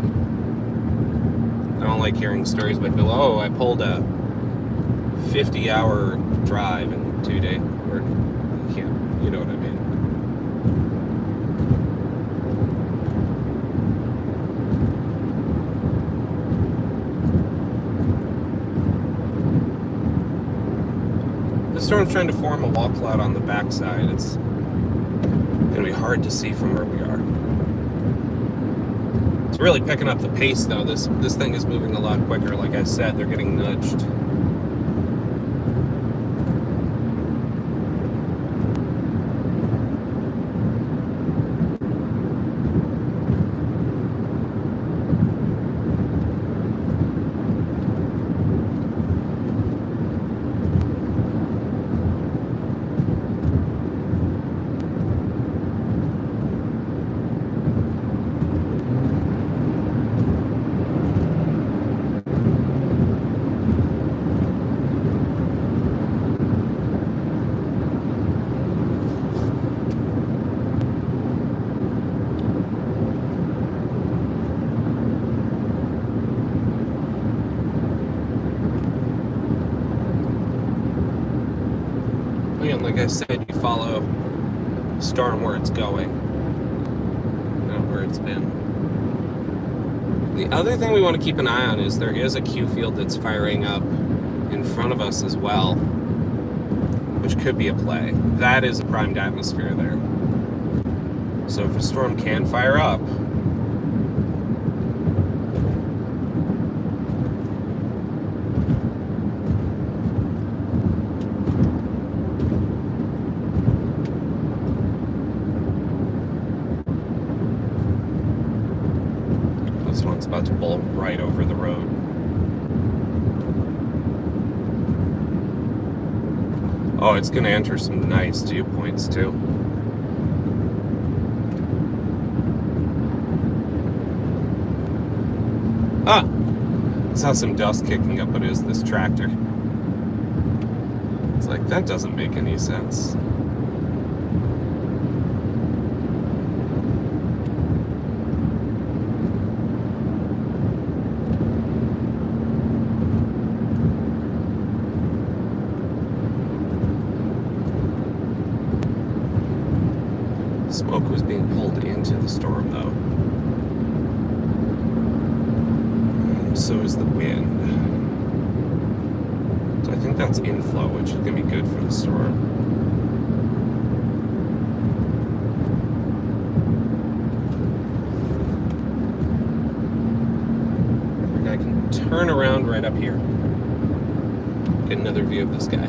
I don't like hearing stories about people, oh, I pulled a 50-hour drive in 2 days. Or you can't, you know what I mean. The storm's trying to form a wall cloud on the backside. It's going to be hard to see from where we are. It's really picking up the pace, though. This thing is moving a lot quicker. Like I said, they're getting nudged. Again, like I said, you follow storm where it's going, not where it's been. The other thing we want to keep an eye on is there is a Q field that's firing up in front of us as well, which could be a play. That is a primed atmosphere there. So if a storm can fire up, this one's about to blow right over the road. Oh, it's going to enter some nice dew points too. Ah! I saw some dust kicking up, but it is this tractor. It's like, that doesn't make any sense. Smoke was being pulled into the storm, though. And so is the wind. So I think that's inflow, which is going to be good for the storm. I can turn around right up here. Get another view of this guy.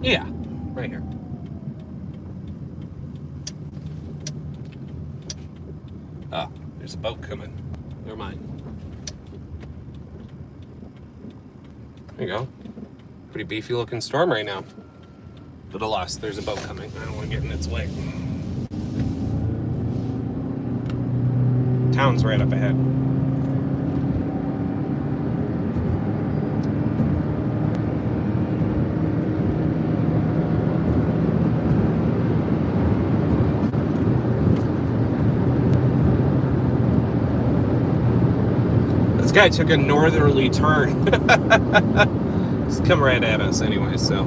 Yeah, right here. Ah, there's a boat coming. Never mind. There you go. Pretty beefy looking storm right now. But alas, there's a boat coming. I don't want to get in its way. Town's right up ahead. This guy took a northerly turn. Just come right at us anyway, so.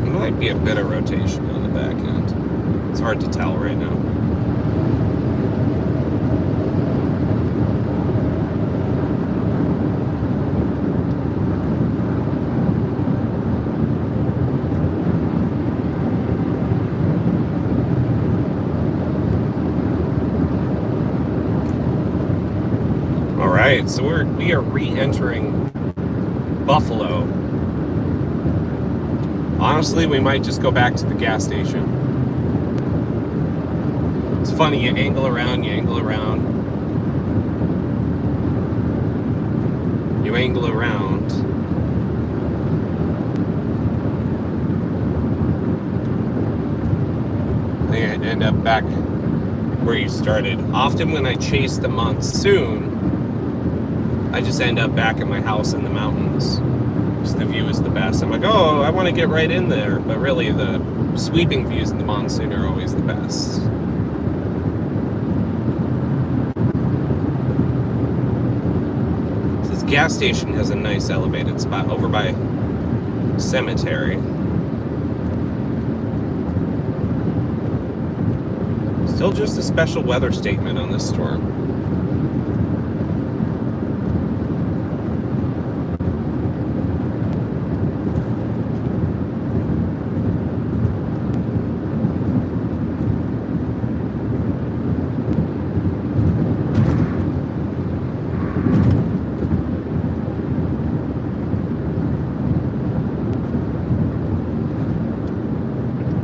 There might be a bit of rotation on the back end. It's hard to tell right now. Alright, so we are re-entering Buffalo. Honestly, we might just go back to the gas station. It's funny, you angle around, you angle around. You angle around. And end up back where you started. Often when I chase the monsoon, I just end up back at my house in the mountains. Just the view is the best. I'm like, oh, I want to get right in there. But really, the sweeping views in the monsoon are always the best. This gas station has a nice elevated spot over by cemetery. Still just a special weather statement on this storm.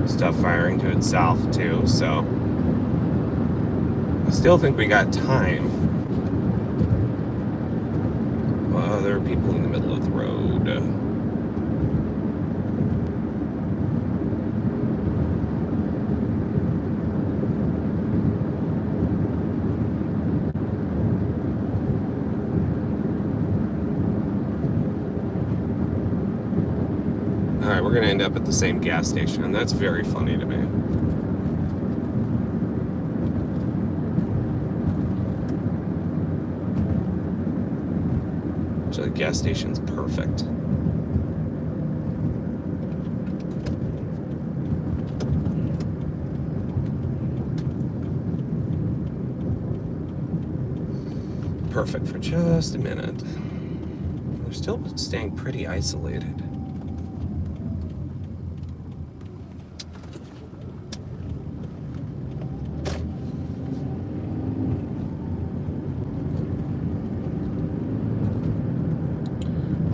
Stuff firing to its south too, so I still think we got time. Well, there are people in the middle of the road. Alright, we're gonna end up at the same gas station, and that's very funny to me. So the gas station's perfect. Perfect for just a minute. They're still staying pretty isolated.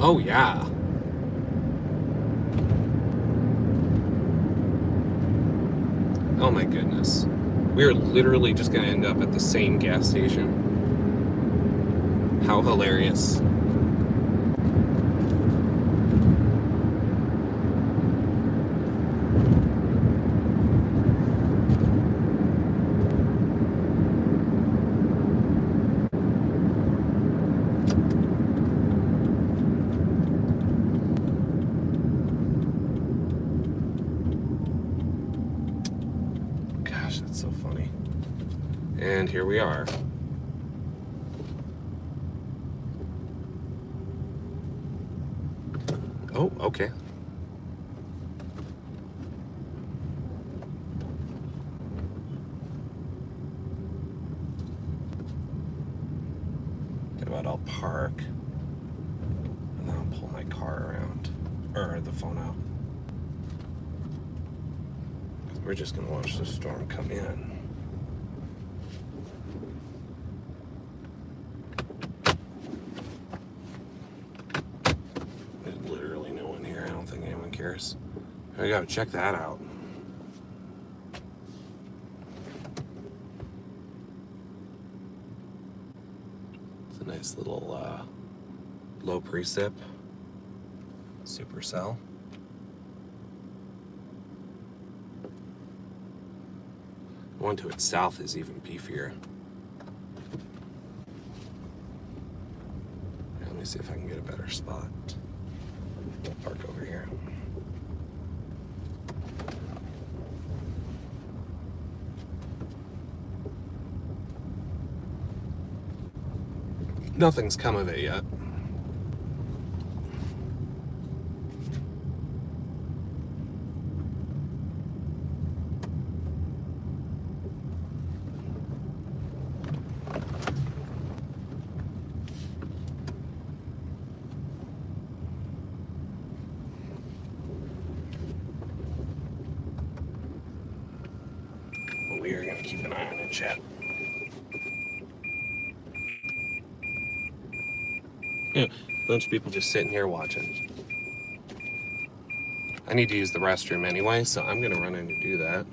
Oh, yeah. Oh, my goodness. We are literally just going to end up at the same gas station. How hilarious. And here we are. Oh, okay. Get about I'll park. And then I'll pull my car around. Or the phone out. We're just gonna watch the storm come in. There's literally no one here. I don't think anyone cares. I gotta check that out. It's a nice little low precip supercell. The one to its south is even beefier. Let me see if I can get a better spot. I'll park over here. Nothing's come of it yet. We are going to keep an eye on it, chat. Yeah, a bunch of people just sitting here watching. I need to use the restroom anyway, so I'm going to run in to do that.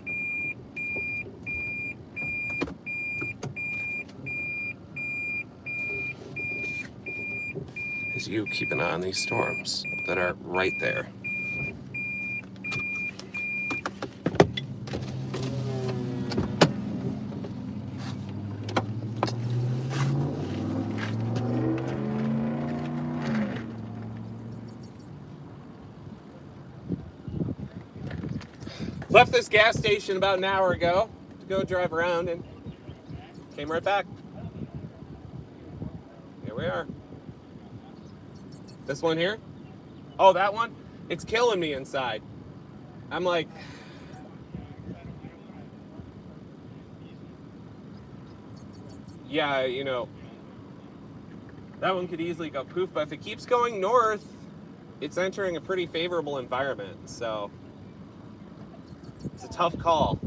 As you keep an eye on these storms that are right there. Left this gas station about an hour ago to go drive around and came right back. Here we are. This one here? Oh, that one? It's killing me inside. I'm like... Yeah, you know, that one could easily go poof, but if it keeps going north, it's entering a pretty favorable environment, so... It's a tough call.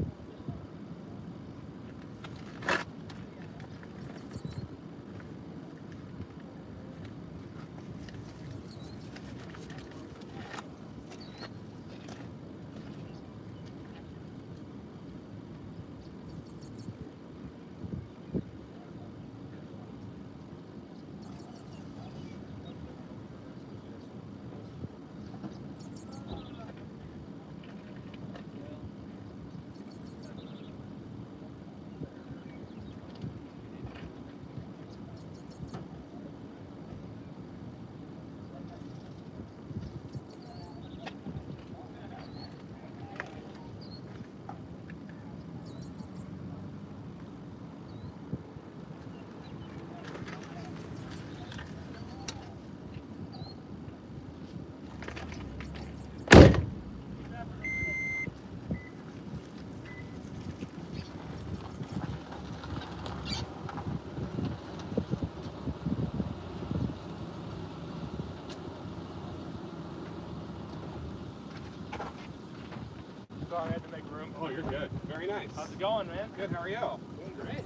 Sorry, I had to make room.
Oh, you're good. Very nice.
How's it going, man?
Good, how are you?
Doing great.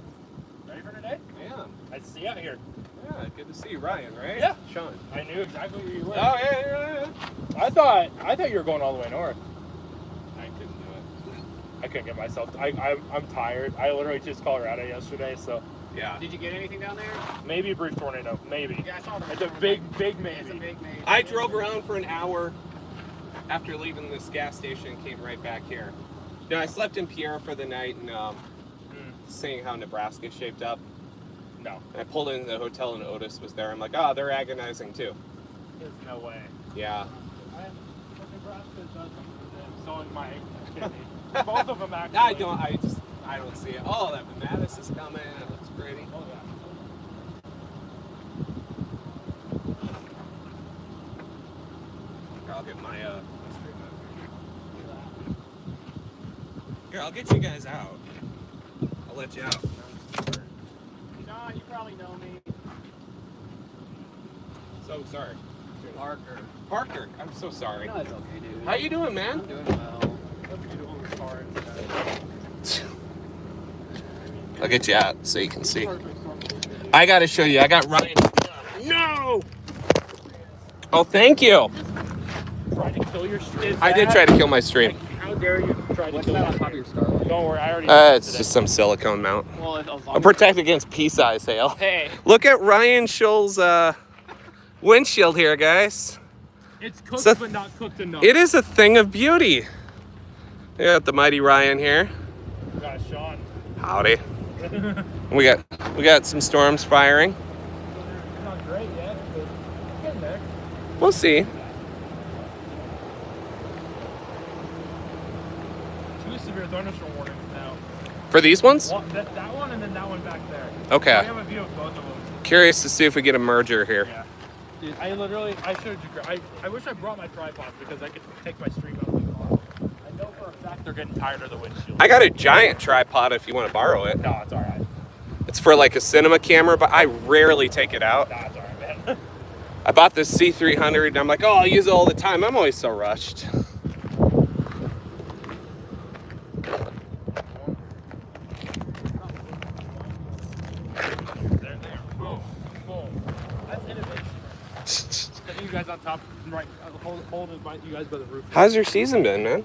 Ready for today?
I am.
Nice to see you out here.
Yeah, good to see you. Ryan, right?
Yeah.
Sean.
I knew exactly where you were.
Oh, yeah.
I thought you were going all the way north.
I couldn't do it.
I couldn't get myself. I'm tired. I literally just Colorado yesterday, so
Yeah.
Did you get anything down there?
maybe a brief tornado. Maybe.
Yeah, I saw the
It's a big maybe.
It's a big maybe.
I drove around for an hour after leaving this gas station and came right back here. No, I slept in Pierre for the night and seeing how Nebraska shaped up.
No.
And I pulled into the hotel and Otis was there. I'm like, oh, they're agonizing too.
There's no way.
Yeah.
Nebraska does something to them, so in my kidney. Both of them actually.
I I don't see it. Oh, that Mattis is coming. It looks pretty.
Oh, yeah.
Here, I'll get my stream out. Here, I'll get you guys out. I'll let you out.
Nah, you probably know me.
So sorry.
Parker.
Parker, I'm so sorry.
No, it's okay, dude.
How you doing, man?
I'm doing well.
What are you doing with cars?
I'll get you out so you can see. I gotta show you. I got Ryan. No! Oh, thank you.
Tried to kill your stream.
I did try to kill my stream.
How dare you try to
What's
kill
that
your
on top of your Starlight?
Don't worry, I already
It's just some silicone mount.
Well, as long
I'll protect against pea-size hail.
Hey.
Look at Ryan Schull's windshield here, guys.
It's cooked,
So-
but not cooked enough.
It is a thing of beauty. We got the mighty Ryan here.
Got Sean.
Howdy. We got some storms firing.
It's not great yet, but it's getting there.
We'll see.
2 severe thunderstorm warnings now.
For these ones?
That one and then that one back there.
Okay.
I have a view of both of them.
Curious to see if we get a merger here.
Yeah. Dude, I showed you. I wish I brought my tripod because I could take my stream out of the car. I know for a fact they're getting tired of the windshield.
I got a giant tripod if you want to borrow it.
No, it's alright.
It's for like a cinema camera, but I rarely take it out.
No, it's alright, man.
I bought this C300 and I'm like, oh, I'll use it all the time. I'm always so rushed.
There. Boom. Boom. That's innovation. Getting you guys on top, right? Holding you guys by the roof.
How's your season been, man?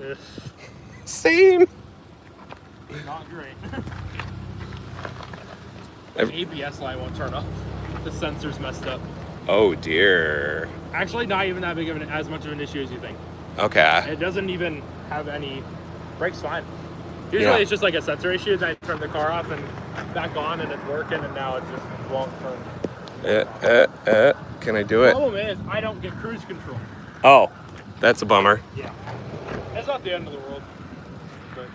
Ugh,
Same.
not great.
Ev-
The ABS light won't turn off. The sensor's messed up.
Oh dear.
Actually, not even that big of as much of an issue as you think.
Okay.
It doesn't even have any. Brakes fine. Usually
Yeah.
it's just like a sensor issue. Then I turn the car off and back on, and it's working, and now it just won't turn.
Can I do
The
it?
problem is I don't get cruise control.
Oh, that's a bummer.
Yeah. It's not the end of the world. But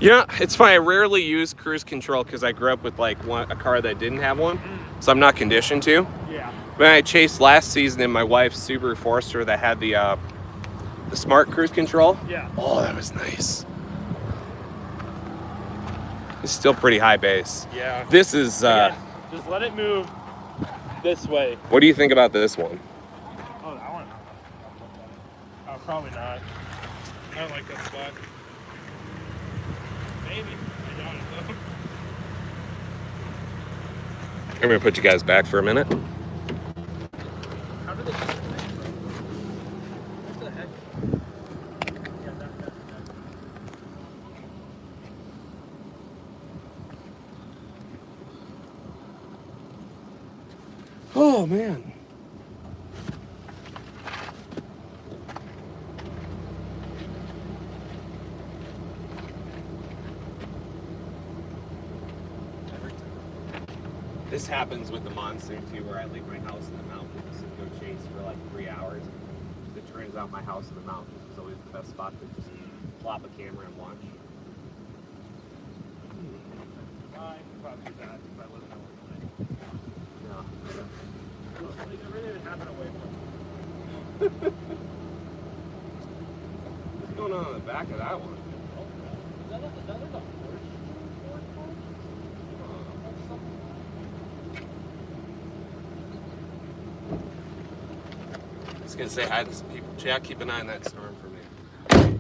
Yeah, it's fine. I rarely use cruise control because I grew up with like a car that didn't have one, so I'm not conditioned to.
yeah.
When I chased last season in my wife's Subaru Forester that had the smart cruise control.
Yeah.
Oh, that was nice. It's still pretty high base.
Yeah.
This is.
Again, just let it move this way.
What do you think about this one?
Oh, that one. Oh, probably not. I don't like that spot. Maybe. I doubt it though.
I'm gonna put you guys back for a minute.
How do they get the thing? What the heck? Yeah, that.
Oh man. This happens with the monsoon too, where I leave my house in the mountains and go chase for like 3 hours. It turns out my house in the mountains is always the best spot to just plop a camera and watch.
I could probably do that if I lived in Illinois.
Yeah.
Like, it really didn't happen away from
What's going on in the back of that one?
Is that like a porch?
I was gonna say hi to some people. Jack, keep an eye on that storm for me.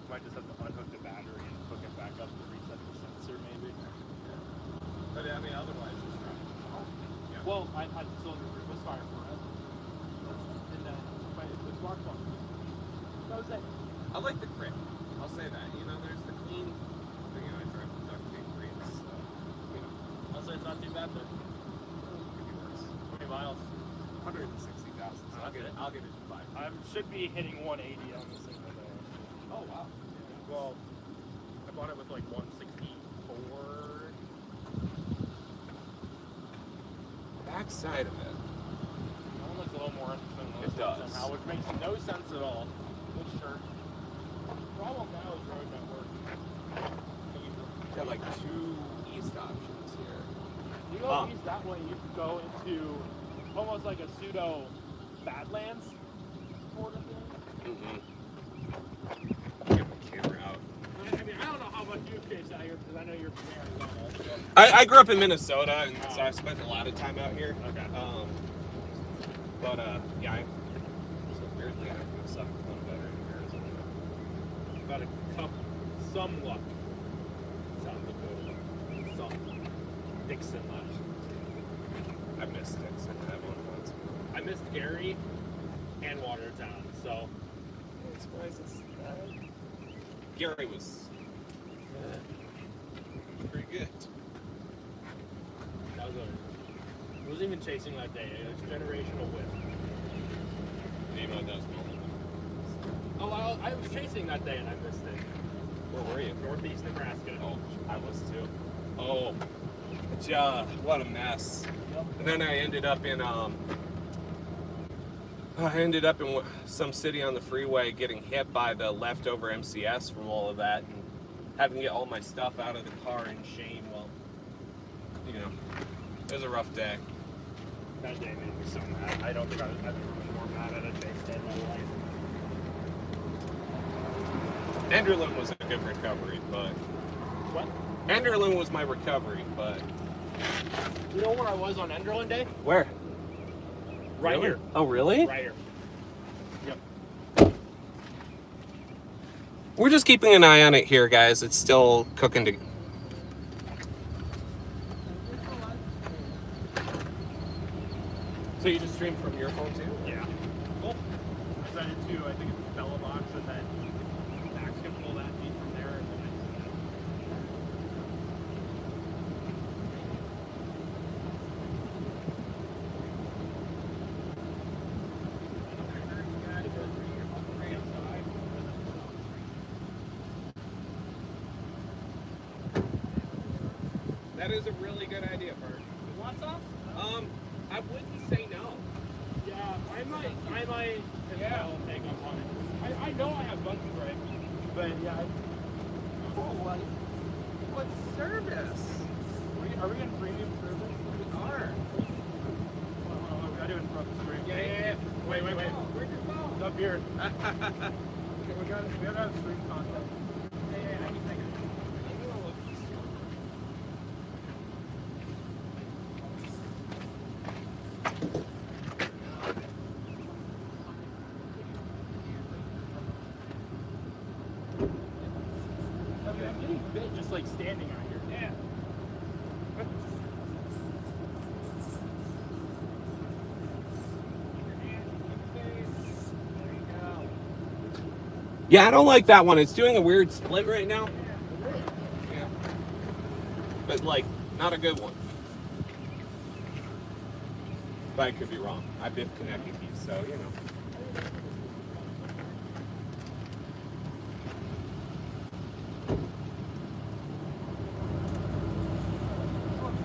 Might just have to unhook the battery and hook it back up to reset the sensor, maybe.
But I mean, otherwise it's fine. Yeah.
Well, I had the cylinder was fired forever. And then the spark plug. That was it.
I like the grip. I'll say that. You know, there's the clean. You know, I drive with duct tape grips. So, you know,
I'll say it's not too bad then.
maybe worse.
20 miles.
160,000. So I'll get it to 5.
I should be hitting 180 on this thing today.
Oh wow.
Well, I bought it with like 164.
Back side of it.
That one looks a little more than
It does.
somehow, which makes no sense at all. Good shirt. Problem now is road network.
Got like 2 east options here.
You go east that way, you can go into almost like a pseudo Badlands sort of thing.
Get my camera out.
I mean, I don't know how much you've chased out here because I know you're from Arizona. So.
I grew up in Minnesota, and so I spent a lot of time out here.
Okay.
But yeah, so weirdly, I'm from South Dakota better in Arizona.
Got a cup, some luck. South Dakota. Some. Dixon luck.
I missed Dixon. That one once.
I missed Gary and Watertown, so.
I'm surprised it's that. Gary was pretty good.
That was I wasn't even chasing that day. It was generational whip.
You know those moments.
Oh, I was chasing that day and I missed it.
Where were you?
Northeast Nebraska.
Oh, I was too. Oh, what a mess.
Yep.
And then I ended up in some city on the freeway getting hit by the leftover MCS from all of that and having to get all my stuff out of the car in shame. Well, you know, it was a rough day.
That day made me so mad. I don't think I've ever been more mad at a chase day in my life.
Enderlin was a good recovery, but...
What?
Enderlin was my recovery, but...
You know where I was on Enderlin Day?
Where?
Right
Really?
here.
Oh, really?
Right here. Yep.
We're just keeping an eye on it here, guys. It's still cooking to... So you just stream from your phone, too?
Yeah. Cool. I did too. I think it's Bella Box, and then Max can pull that feed from there. And then
That is a really good idea, Bert.
you want some?
I wouldn't say no.
Yeah, I might as well take up on it. I know I have buttons right, but yeah.
What service?
Are we getting premium service?
We are.
Hold on, we gotta do it in front of the screen.
Yeah.
Wait.
Where'd your phone?
It's up here. We gotta have screen content.
Yeah, I can take it.
I'm getting bit just like standing out here.
Yeah. Yeah, I don't like that one. It's doing a weird split right now. Yeah. But like, not a good one. But I could be wrong. I biff connected these, so you know.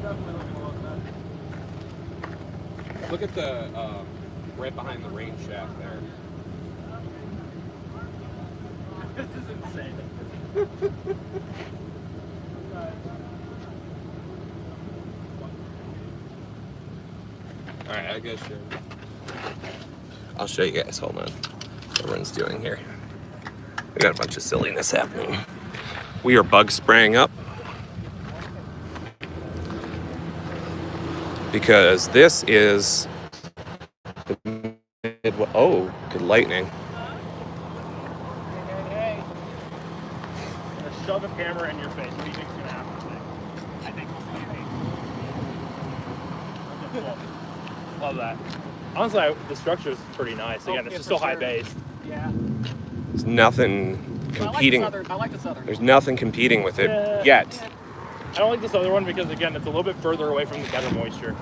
Definitely looking a lot better.
Look at the right behind the rain shaft there.
This is insane.
All right, I guess I'll show you guys. Hold on. What everyone's doing here. We got a bunch of silliness happening. We are bug spraying up because this is oh, good lightning.
Hey. I'm gonna shove a camera in your face. What do you think's gonna happen today? I think we'll see you. Okay, cool. Love that. Honestly, the structure is pretty nice. Again, it's just so high based. Yeah.
There's nothing competing.
I like the southern.
There's nothing competing with it yet.
I don't like this other one because, again, it's a little bit further away from the better moisture.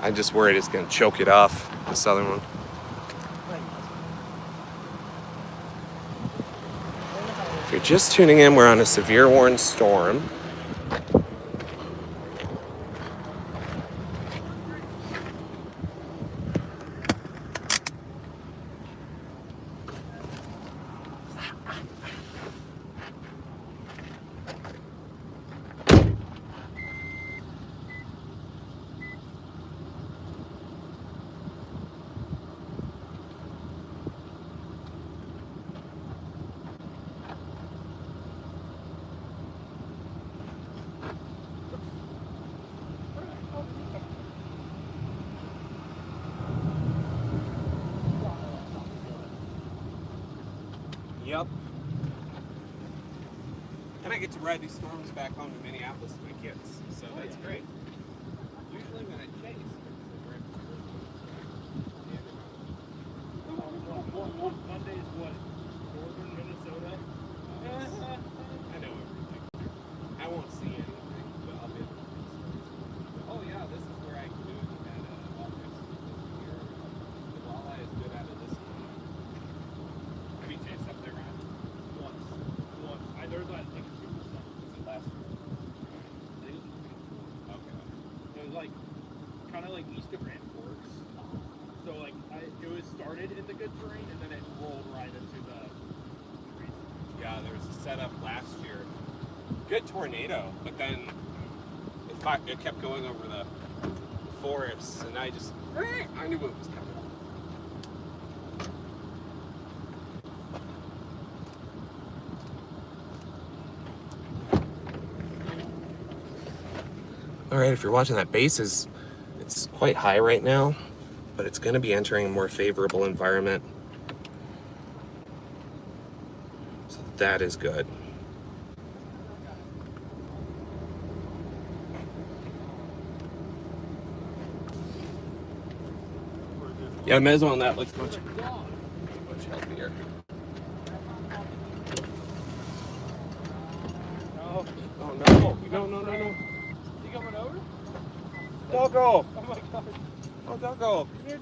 I'm just worried it's going to choke it off, the southern one. If you're just tuning in, we're on a severe warning storm. Yep. And I get to ride these storms back home to Minneapolis with my kids, so that's great. Usually when I chase,
Monday is what? Northern Minnesota?
I know everything. I won't see anything, but I'll be able to read stories. Oh yeah, this is where I canoed at Wildcat here. The walleye is good out of this one. Have you chased up there, Ryan?
Once. There was like a 2%.
Was it last year?
I think it was
Okay.
It was like kind of like east of Grand Forks. So like it was started in the good terrain and then it rolled right into the street.
Yeah, there was a setup last year. Good tornado, but then it kept going over the forests, and I knew it was coming. All right, if you're watching that base it's quite high right now, but it's going to be entering a more favorable environment. So that is good. Yeah, mezzo on that looks much healthier.
Oh,
Oh no. No.
you coming over?
Doggo!
Oh my god.
Oh, Doggo!
Come here.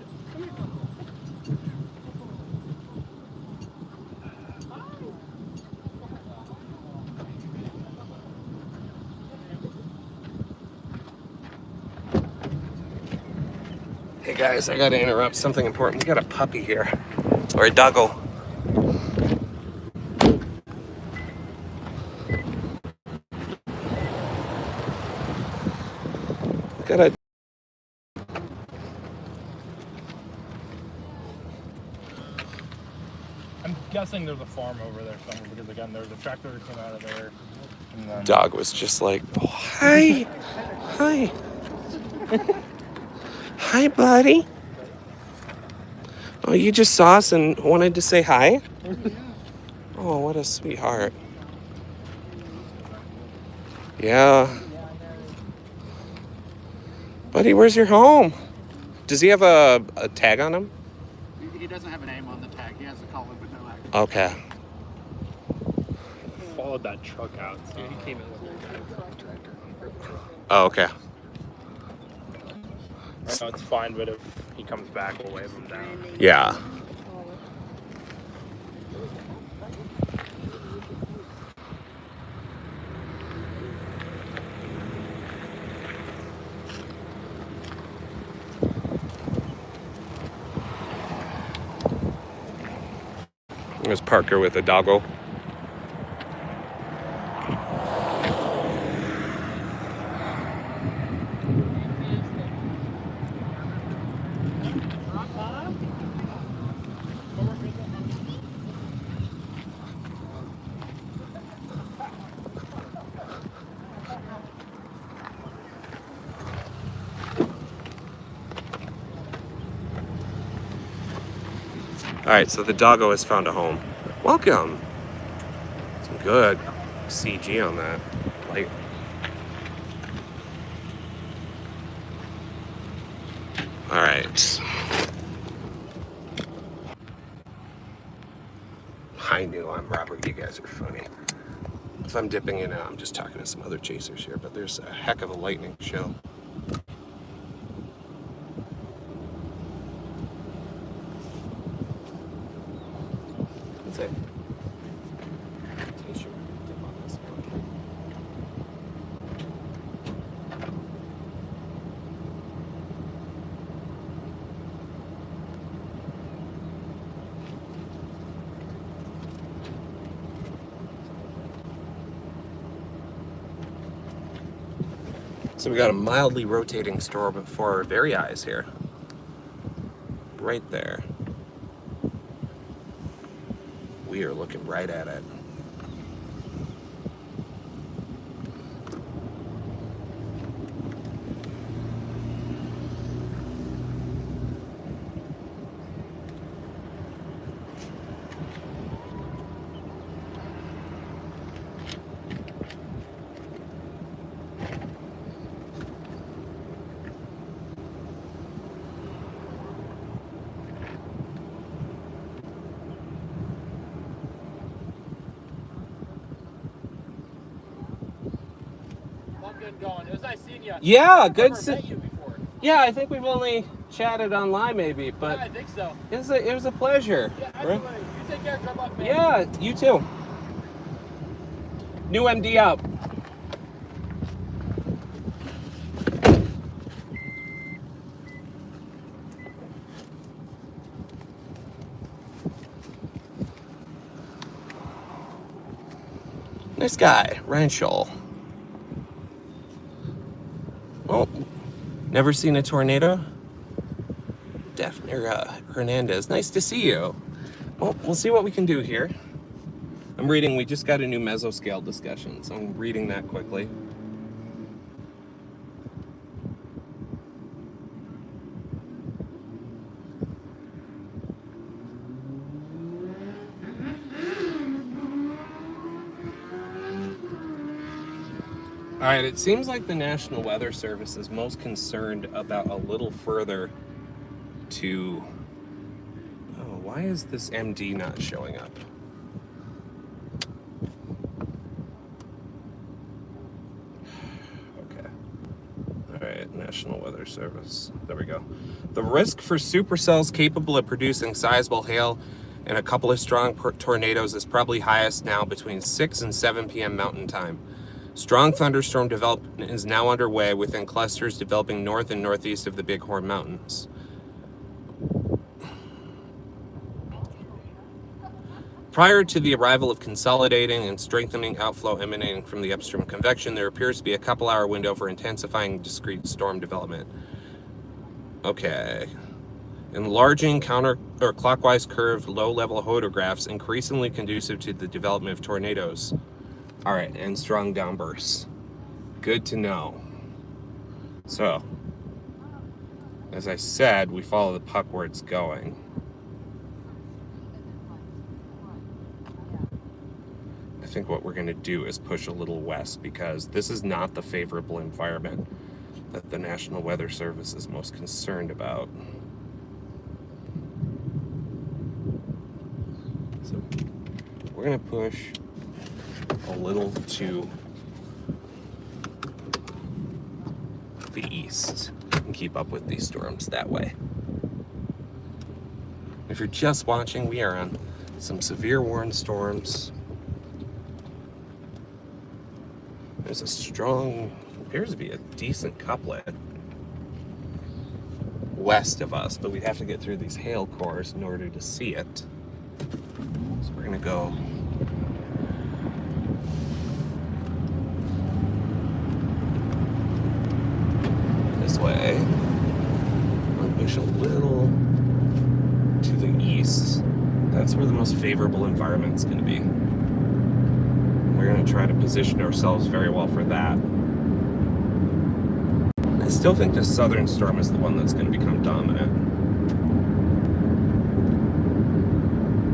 Hey guys, I gotta interrupt something important. We got a puppy here. Or a doggo. Got a
I'm guessing there's a farm over there somewhere because again there's a tractor that came out of there. And then
dog was just like, oh, hi. Hi. Hi, buddy. Oh, you just saw us and wanted to say hi? Oh, what a sweetheart. Yeah. Buddy, where's your home? Does he have a tag on him?
He doesn't have a name on the tag. He has a collar, but no act.
Okay.
followed that truck out. So he came in with a tractor.
Oh, okay.
Right now it's fine, but if he comes back, we'll wave him down.
Yeah. There's Parker with a doggo. All right, so the doggo has found a home. Welcome. Some good CG on that. Like, all right. I knew I'm Robert. You guys are funny. If I'm dipping in and out, I'm just talking to some other chasers here, but there's a heck of a lightning show. That's it. T-shirt. Dip on this one. So we got a mildly rotating store before our very eyes here. Right there. We are looking right at it.
been going? It was nice seeing you.
Yeah,
I've
good.
never met you before.
Yeah, I think we've only chatted online maybe, but
Yeah, I think so.
it was a pleasure.
Yeah,
Right?
absolutely. You take care. Good luck, man.
Yeah, you too. New MD out. Nice guy, Ryan Scholl. Oh, never seen a tornado? Daphne Hernandez, nice to see you. Well, we'll see what we can do here. I'm reading, we just got a new mesoscale discussion, so I'm reading that quickly. All right, it seems like the National Weather Service is most concerned about a little further to... Oh, why is this MD not showing up? Okay. All right, National Weather Service. There we go. The risk for supercells capable of producing sizable hail and a couple of strong tornadoes is probably highest now between 6 and 7 p.m. Mountain Time. Strong thunderstorm development is now underway within clusters developing north and northeast of the Bighorn Mountains. Prior to the arrival of consolidating and strengthening outflow emanating from the upstream convection, there appears to be a couple-hour window for intensifying discrete storm development. Okay. Enlarging clockwise curved low-level photographs increasingly conducive to the development of tornadoes. All right, and strong downbursts. Good to know. So, as I said, we follow the puck where it's going. I think what we're going to do is push a little west because this is not the favorable environment that the National Weather Service is most concerned about. So, we're going to push a little to the east and keep up with these storms that way. If you're just watching, we are on some severe warning storms. There's a strong, appears to be a decent couplet west of us, but we'd have to get through these hail cores in order to see it. So we're gonna go this way. I'll push a little to the east. That's where the most favorable environment is going to be. We're going to try to position ourselves very well for that. I still think the southern storm is the one that's going to become dominant.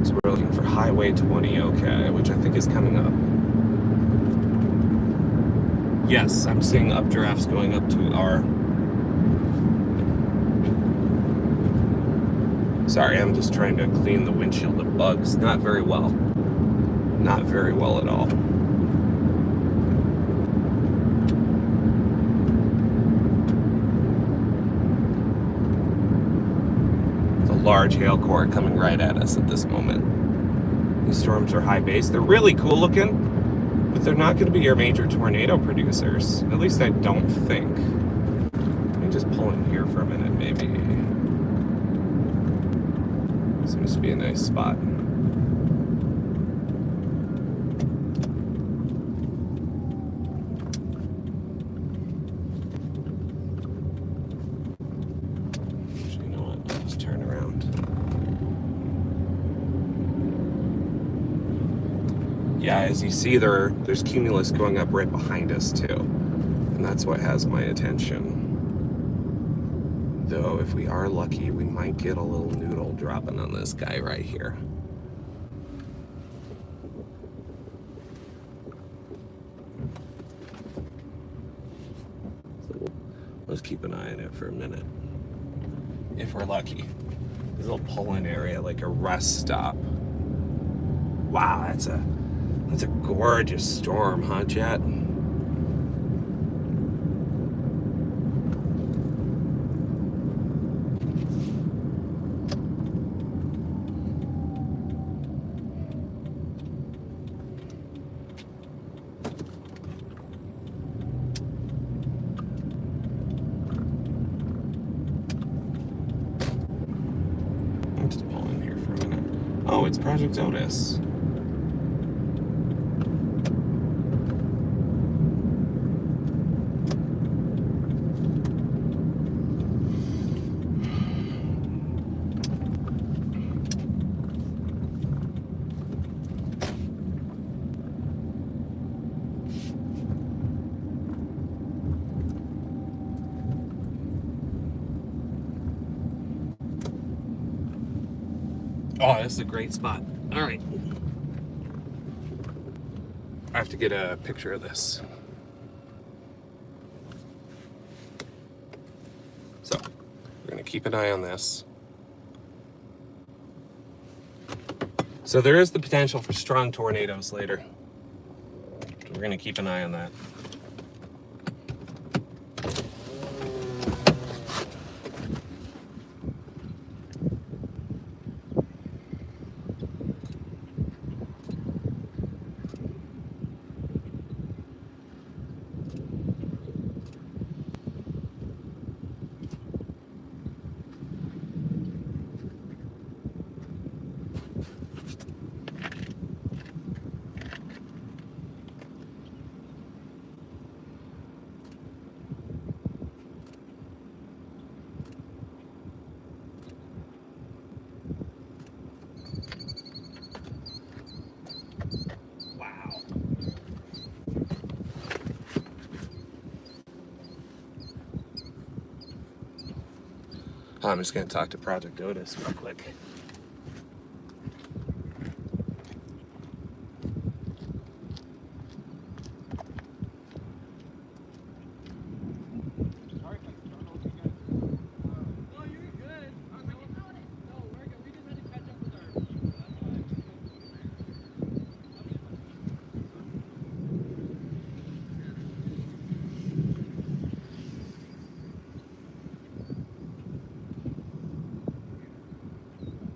So we're looking for Highway 20, okay, which I think is coming up. Yes, I'm seeing updrafts going up to our... Sorry, I'm just trying to clean the windshield of bugs. Not very well. Not very well at all. It's a large hail core coming right at us at this moment. These storms are high base. They're really cool looking, but they're not going to be your major tornado producers. At least I don't think. Let me just pull in here for a minute, maybe. Seems to be a nice spot. Actually, you know what? Let's turn around. Yeah, as you see, there's cumulus going up right behind us too, and that's what has my attention. Though, if we are lucky, we might get a little noodle dropping on this guy right here. So let's keep an eye on it for a minute. If we're lucky. This little pull-in area, like a rest stop. Wow, that's a gorgeous storm, huh, Jet? just pull in here for a minute. Oh, it's Project Otis. Oh, this is a great spot. All right. I have to get a picture of this. So, we're going to keep an eye on this. So there is the potential for strong tornadoes later. We're going to keep an eye on that.
Wow.
I'm just going to talk to Project Otis real quick.
Sorry if I startled you guys. No, you're good. I was like, no, we're good. We just had to catch up with our view. That's why.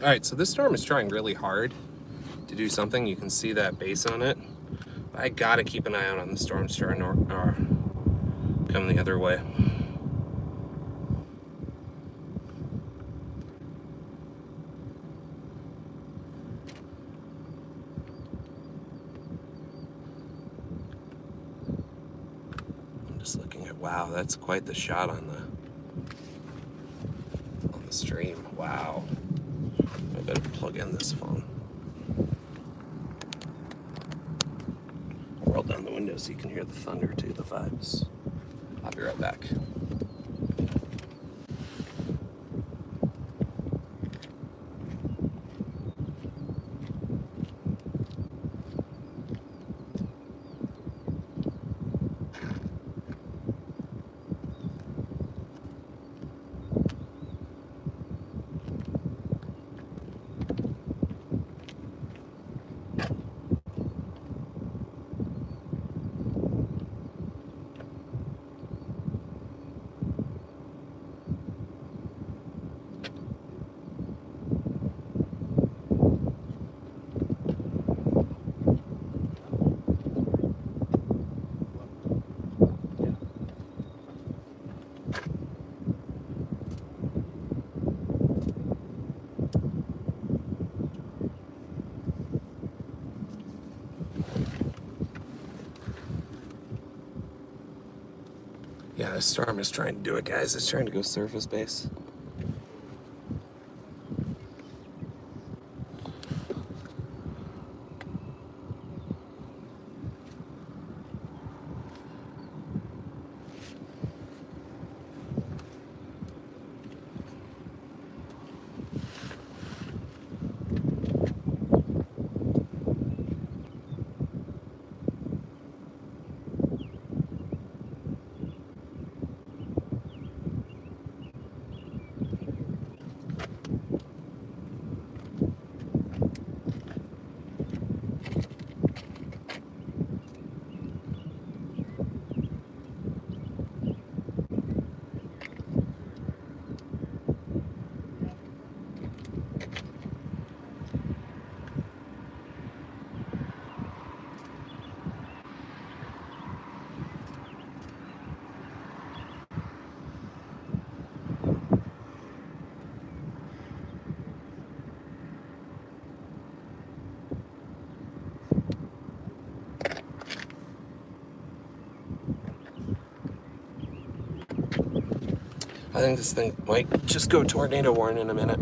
All right, so this storm is trying really hard to do something. You can see that base on it. But I gotta keep an eye out on the storm starting to come the other way. I'm just looking at, wow, that's quite the shot on the stream. Wow. I better plug in this phone. I'll roll down the window so you can hear the thunder too, the vibes. I'll be right back. Yeah, this storm is trying to do it, guys. It's trying to go surface base. I think this thing might just go tornado warning in a minute.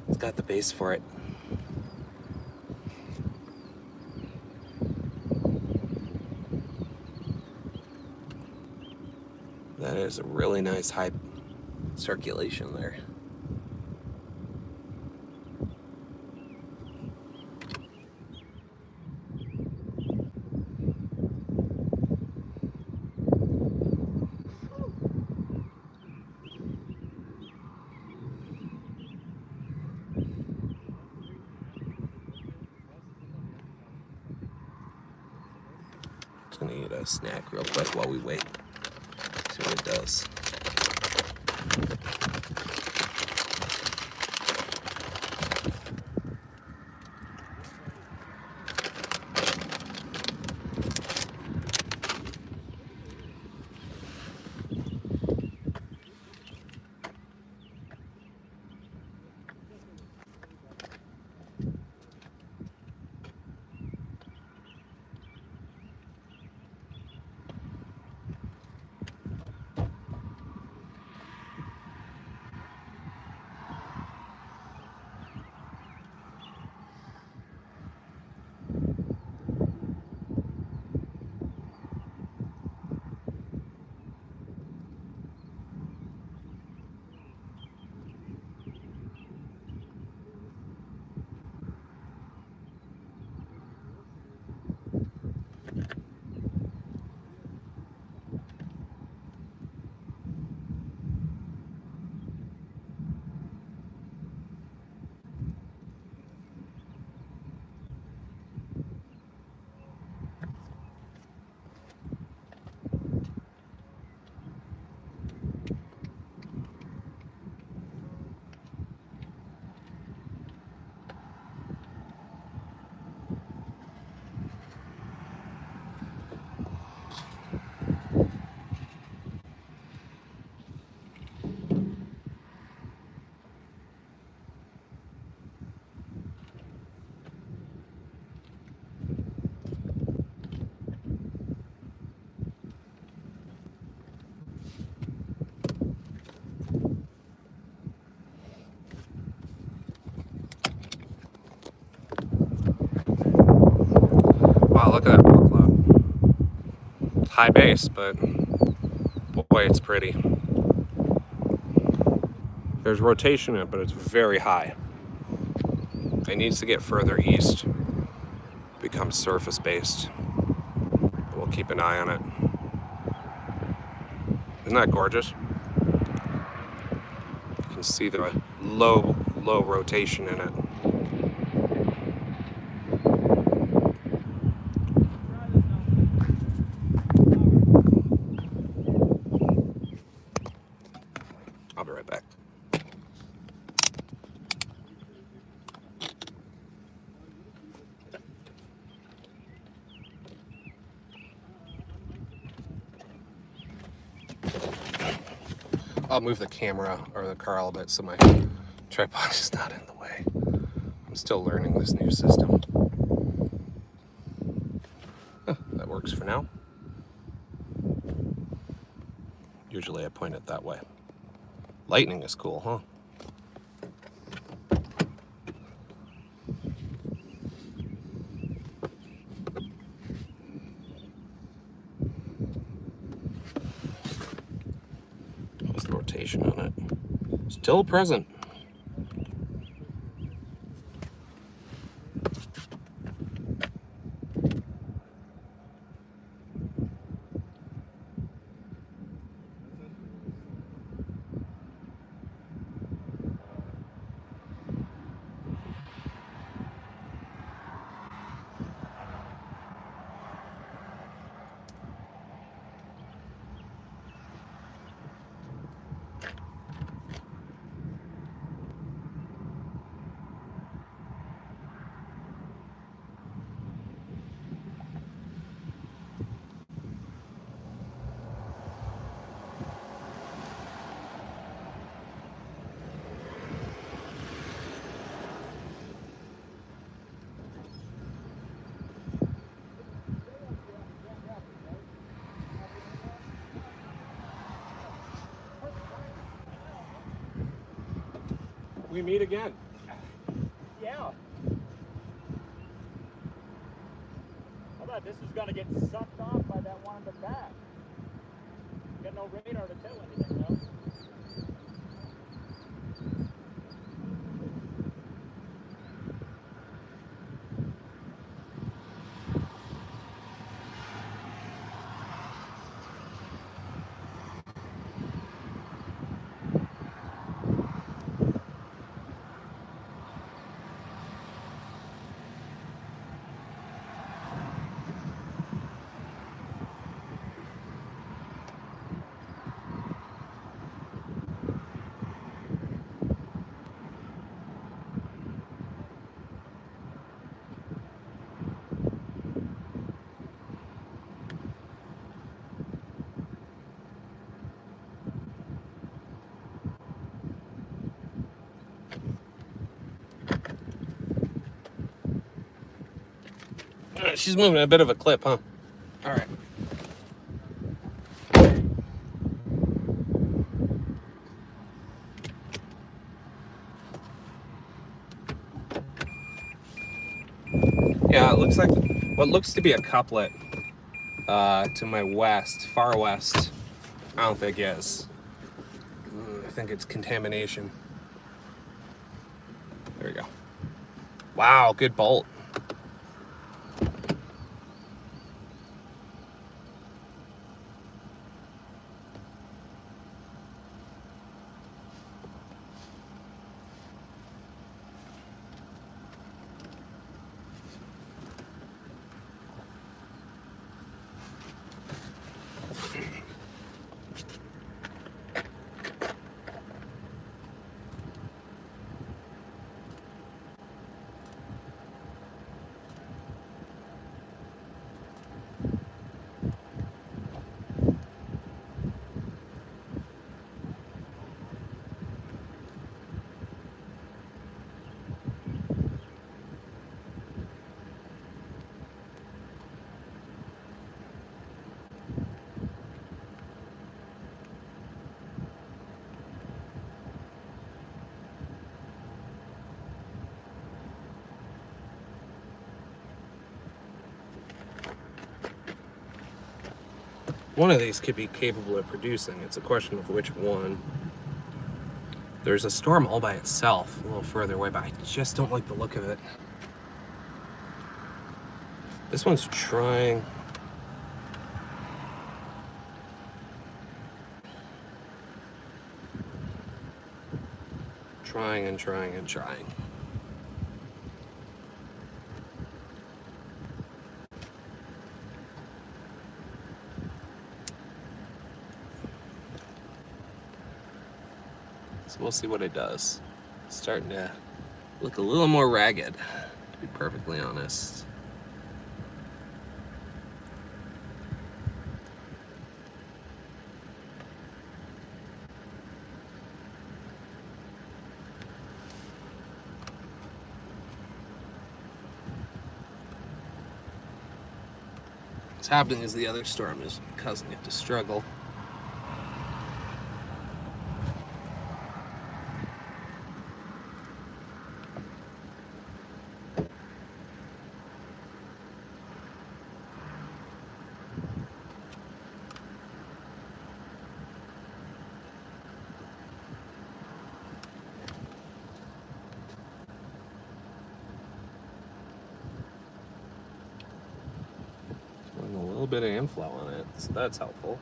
It's got the base for it. That is a really nice high circulation there. Just gonna eat a snack real quick while we wait. See what it does. high base, but boy, it's pretty. There's rotation in it, but it's very high. It needs to get further east, become surface based. We'll keep an eye on it. Isn't that gorgeous? You can see the low rotation in it. I'll be right back. I'll move the camera or the car a little bit so my tripod is not in the way. I'm still learning this new system. Huh, that works for now. Usually I point it that way. Lightning is cool, huh? What's the rotation on it? Still present. We meet again.
Yeah. I thought this was gonna get sucked off by that one in the back. Got no radar to tell anything though.
She's moving at a bit of a clip, huh? All right. Yeah, it looks like what looks to be a couplet to my west, far west. I don't think is. I think it's contamination. There we go. Wow, good bolt. one of these could be capable of producing. It's a question of which one. There's a storm all by itself a little further away, but I just don't like the look of it. This one's trying. Trying and trying and trying. So we'll see what it does. It's starting to look a little more ragged, to be perfectly honest. What's happening is the other storm is causing it to struggle. A little bit of inflow on it, so that's helpful.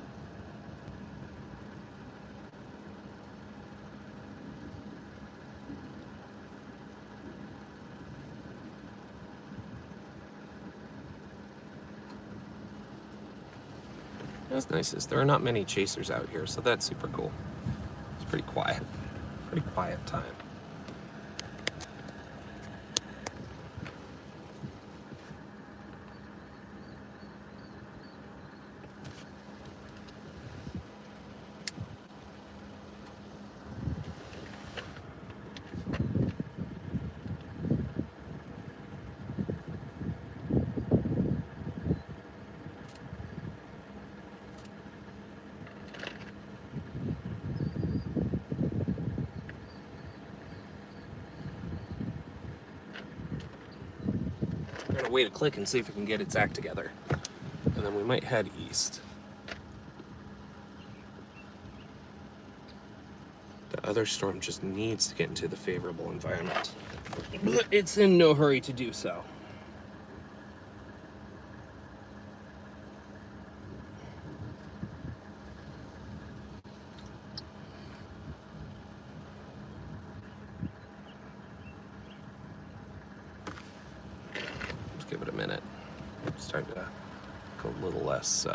What's nice is there are not many chasers out here, so that's super cool. It's pretty quiet time. We're gonna wait a click and see if it can get its act together. And then we might head east. The other storm just needs to get into the favorable environment. But it's in no hurry to do so. Give it a minute. Start to go a little less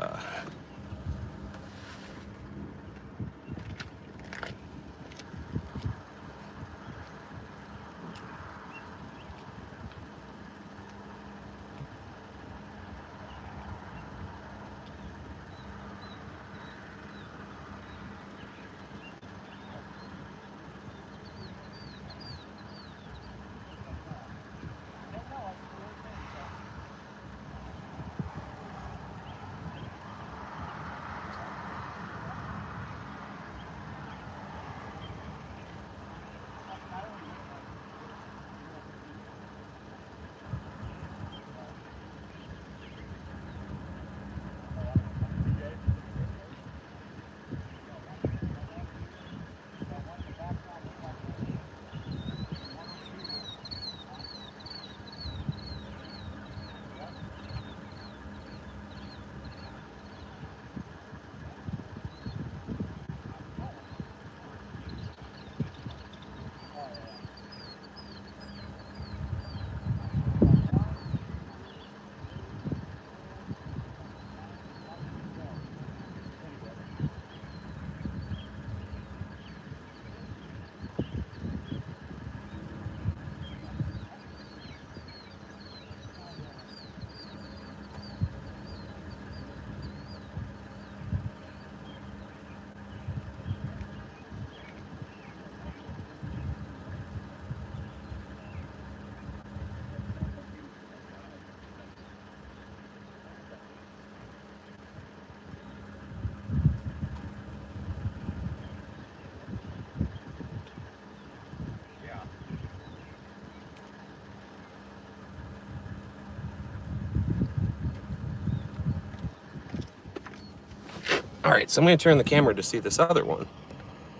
All right, so I'm going to turn the camera to see this other one.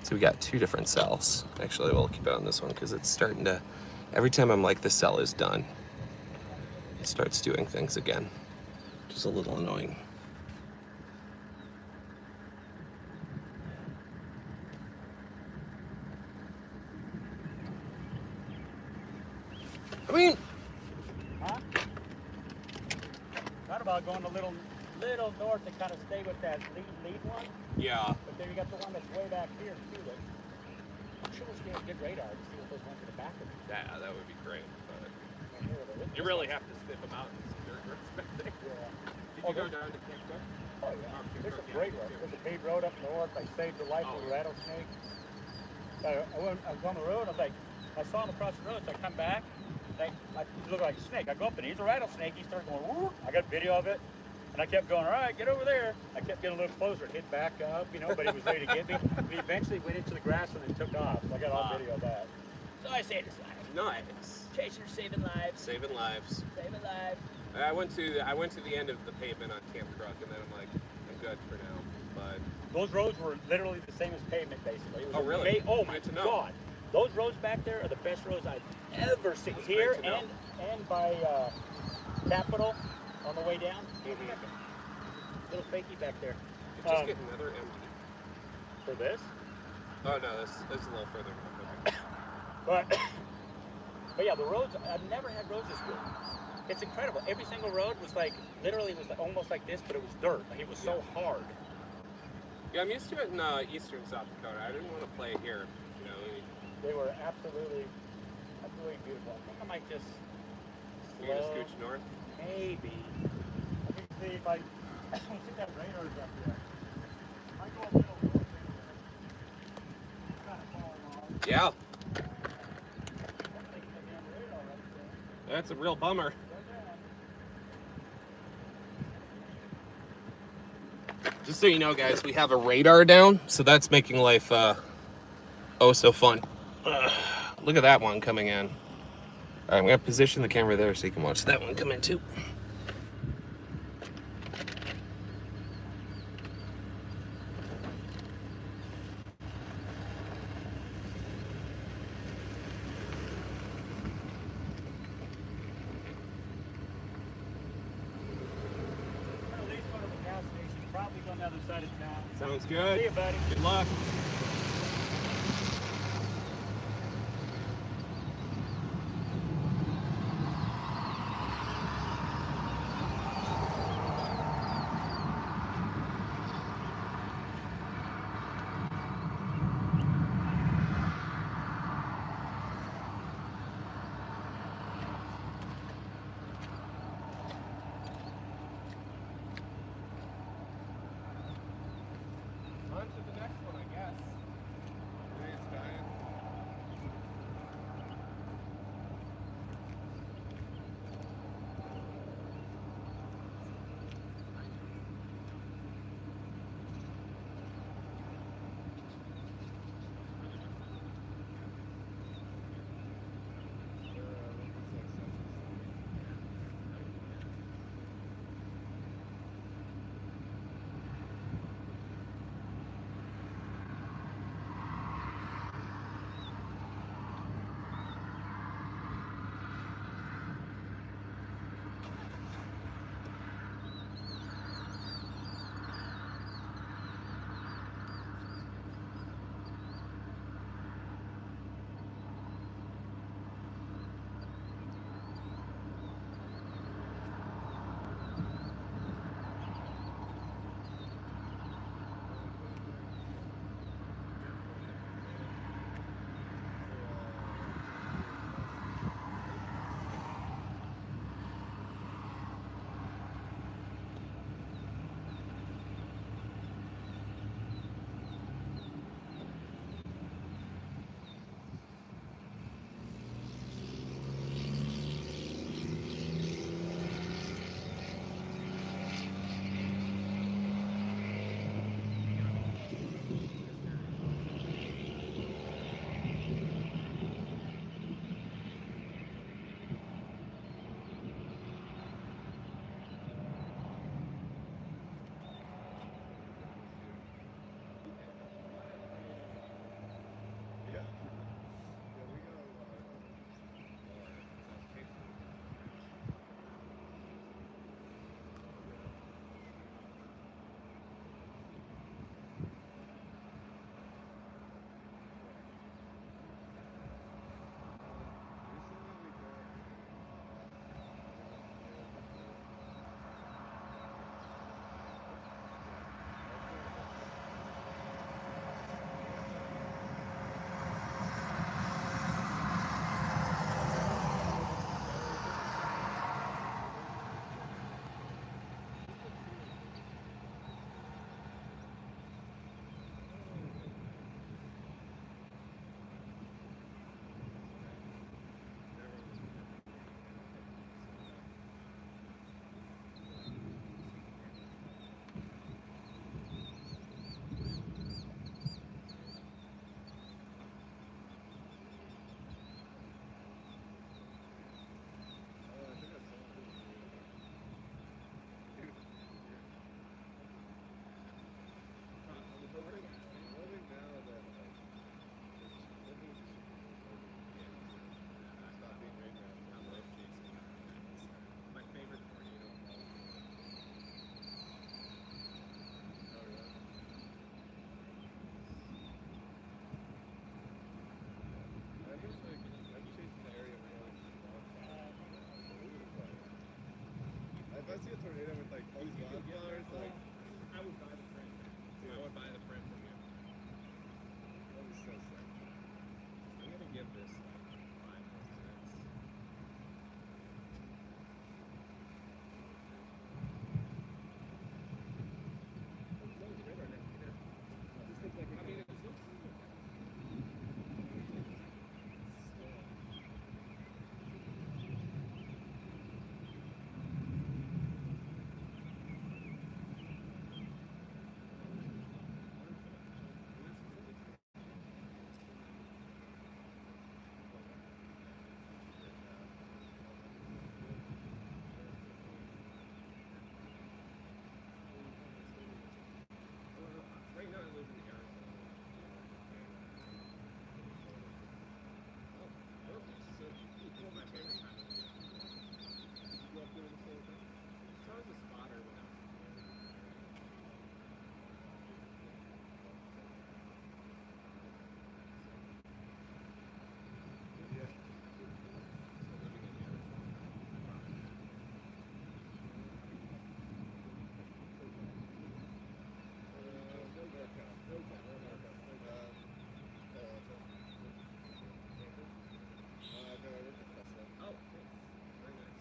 So we got 2 different cells. Actually, we'll keep it on this one because it's starting to, every time I'm like, the cell is done, it starts doing things again, which is a little annoying. I mean,
Huh? Thought about going a little north to kind of stay with that lead one,
yeah.
but then you got the one that's way back here too. That I'm sure we'll get a good radar to see what those ones in the back of.
Yeah, that would be great. But
Right
you really have to sniff them out and see their perspective.
Yeah.
Did you go down to Camp Cook?
Oh yeah. There's a great road. There's a paved road up north. I saved the life of a rattlesnake. I was on the road. I was like, I saw him across the road, so I come back. He looked like a snake. I go up and he's a rattlesnake. He started going, whoop. I got video of it. And I kept going, all right, get over there. I kept getting a little closer, hit back up, you know, but he was ready to get me. He eventually went into the grass and then took off. So I got all video of that. So I saved his life.
Nice.
Chaser saving lives.
Saving lives.
Saving lives.
I went to the end of the pavement on Camp Crook, and then I'm like, I'm good for now. But
Those roads were literally the same as pavement, basically. It was
Oh, really?
Oh my
Good to know.
God. Those roads back there are the best roads I've ever seen.
That's
Here
great to know.
and by Capitol on the way down. Little fakey back there.
just get another MD.
For this?
Oh no, this is a little further.
But yeah, the roads, I've never had roads this good. It's incredible. Every single road was like, literally was like, almost like this, but it was dirt. Like it was so hard.
Yeah, I'm used to it in eastern South Dakota. I didn't want to play here. You know,
They were absolutely beautiful. I think I might just
you're gonna scooch north.
Maybe. Let me see if I see that radar's up there. I go a little north. It's kind of falling off.
Yeah, that's a real bummer. Just so you know, guys, we have a radar down, so that's making life oh so fun. Look at that one coming in. All right, I'm gonna position the camera there so you can watch that one come in too.
At least go to the gas station. Probably go on the other side of town.
Sounds good.
See you, buddy.
Good luck. On to the next one, I guess. I would buy the print. I would buy the print from you. That is so sick. I'm gonna give this like 5 more minutes. I mean, it looks right now I live in Arizona. Oh, perfect. So it's my favorite time of the year. You up doing the same thing? So I was a spotter when I was yeah. So living in Arizona, I promise. Oh, thanks. Very nice.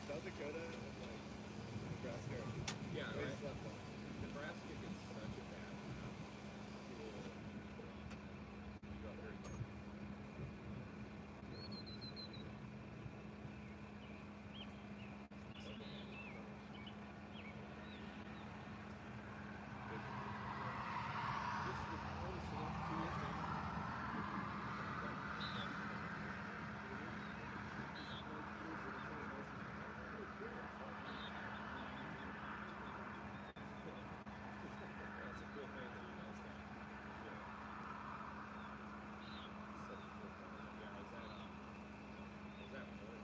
South Dakota and like Nebraska.
Yeah,
They
right.
slept on.
Nebraska gets such a bad rap. You got very good. That's a cool thing that he does that. Yeah. Such a cool thing. Yeah, is that more?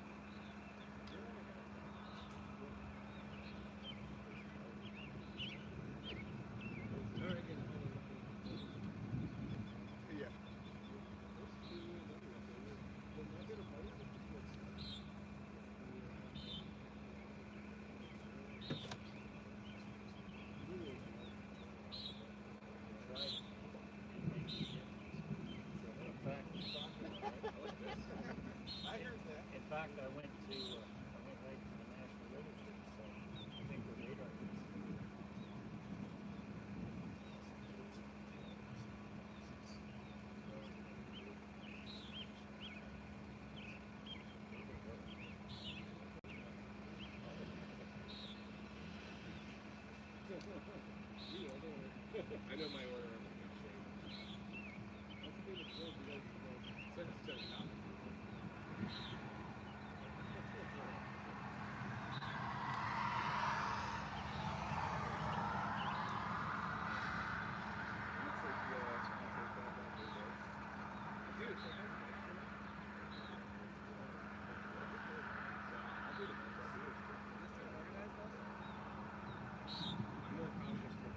Alright, good.
Yeah.
In fact,
I heard that.
in fact, I went right to the National Register, so I think the radar is.
I know my order on the good shape. Send us to the top. Dude, it's like I'll do the best I do. I'm more cautious with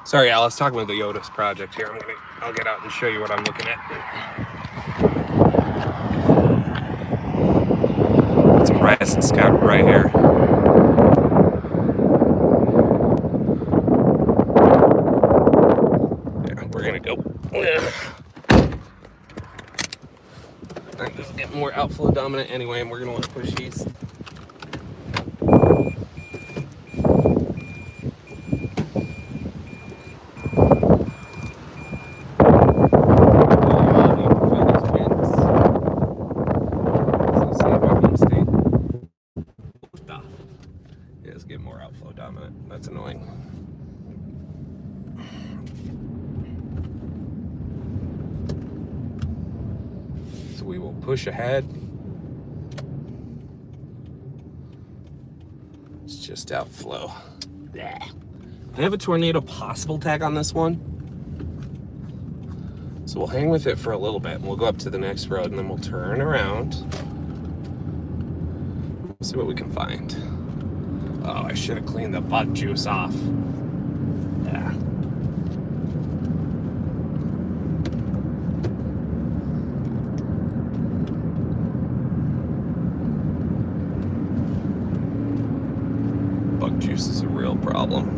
Sorry, Alice, talking about the Otis project here. I'll get out and show you what I'm looking at. Some Rising Scout right here. Yeah, we're gonna go. This will get more outflow dominant anyway, and we're gonna want to push east. Get more outflow dominant. That's annoying. So we will push ahead. It's just outflow. I have a tornado possible tag on this one. So we'll hang with it for a little bit and we'll go up to the next road and then we'll turn around. See what we can find. Oh, I should have cleaned the bug juice off. Yeah. Bug juice is a real problem.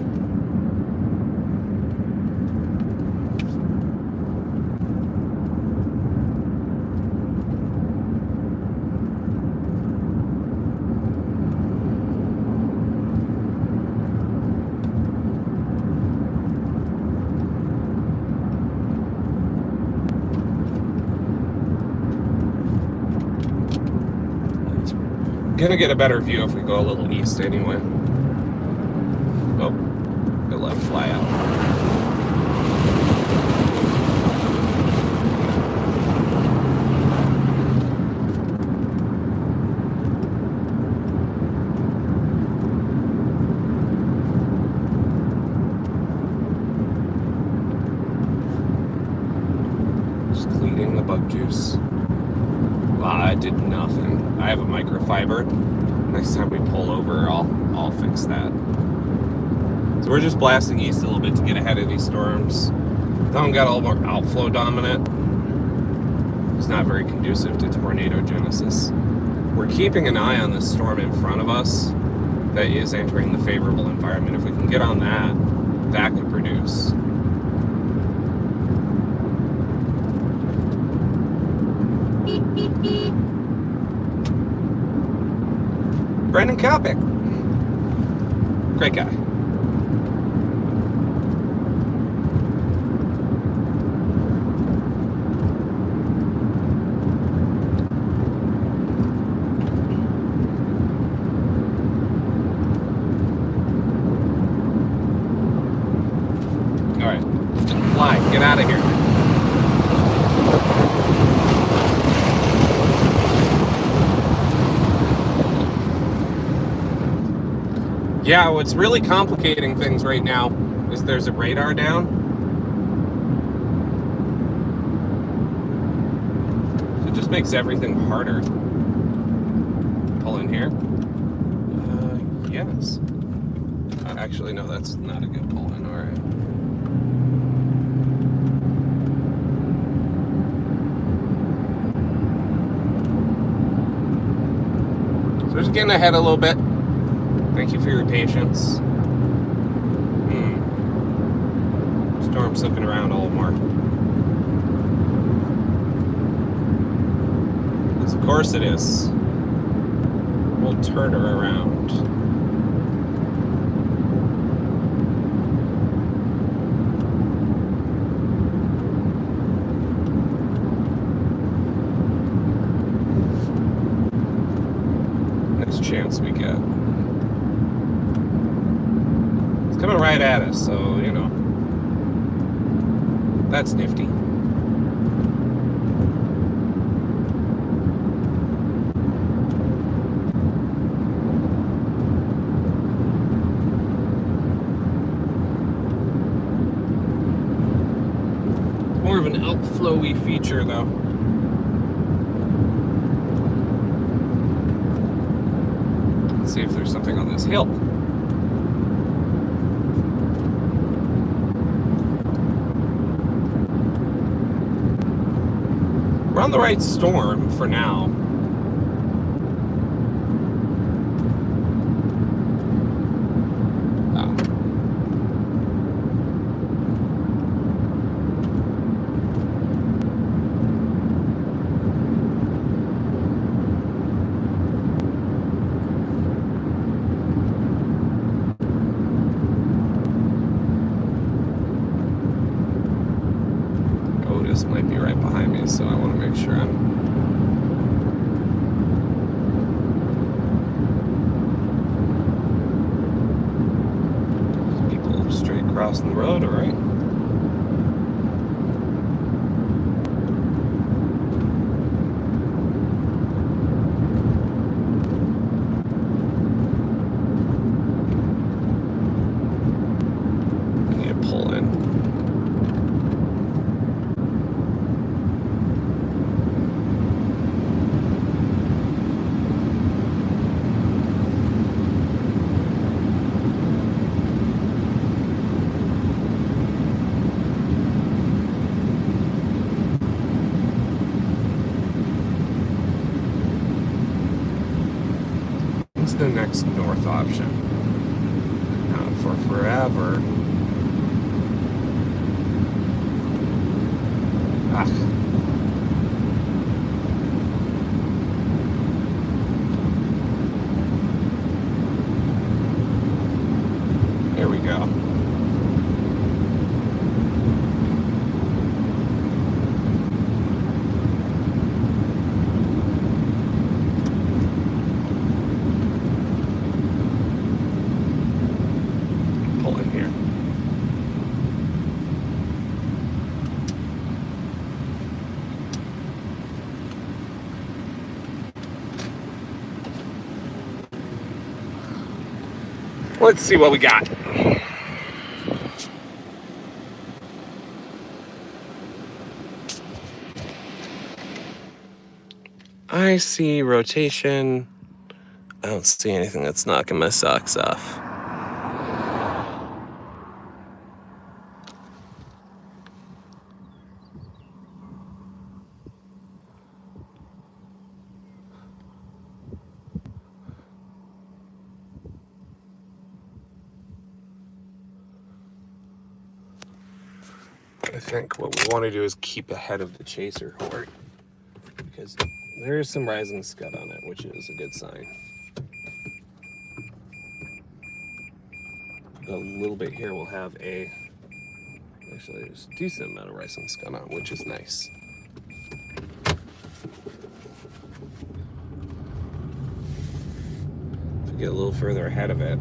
Gonna get a better view if we go a little east anyway. Oh, the left fly out. Just cleaning the bug juice. Wow, that did nothing. I have a microfiber. Next time we pull over, I'll fix that. So we're just blasting east a little bit to get ahead of these storms. That one got a little more outflow dominant. It's not very conducive to tornado genesis. We're keeping an eye on this storm in front of us that is entering the favorable environment. If we can get on that, that could produce. Brandon Kopic. Great guy. All right, fly, get out of here. Yeah, what's really complicating things right now is there's a radar down. So it just makes everything harder. Pull in here. Yes. Actually, no, that's not a good pull in. All right. So just getting ahead a little bit. Thank you for your patience. Storm's looking around a little more. Yes, of course it is. We'll turn her around. Next chance we get. Coming right at us, so, you know, that's nifty. More of an outflowy feature, though. Let's see if there's something on this hill. We're on the right storm for now. Otis might be right behind me, so I want to make sure people straight crossing the road, all right? I need to pull in. What's the next north option? Not for forever. Here we go. Pull in here. Let's see what we got. I see rotation. I don't see anything that's knocking my socks off. I think what we want to do is keep ahead of the chaser horde, because there is some rising scud on it, which is a good sign. A little bit here we'll have actually there's a decent amount of rising scud on, which is nice. To get a little further ahead of it.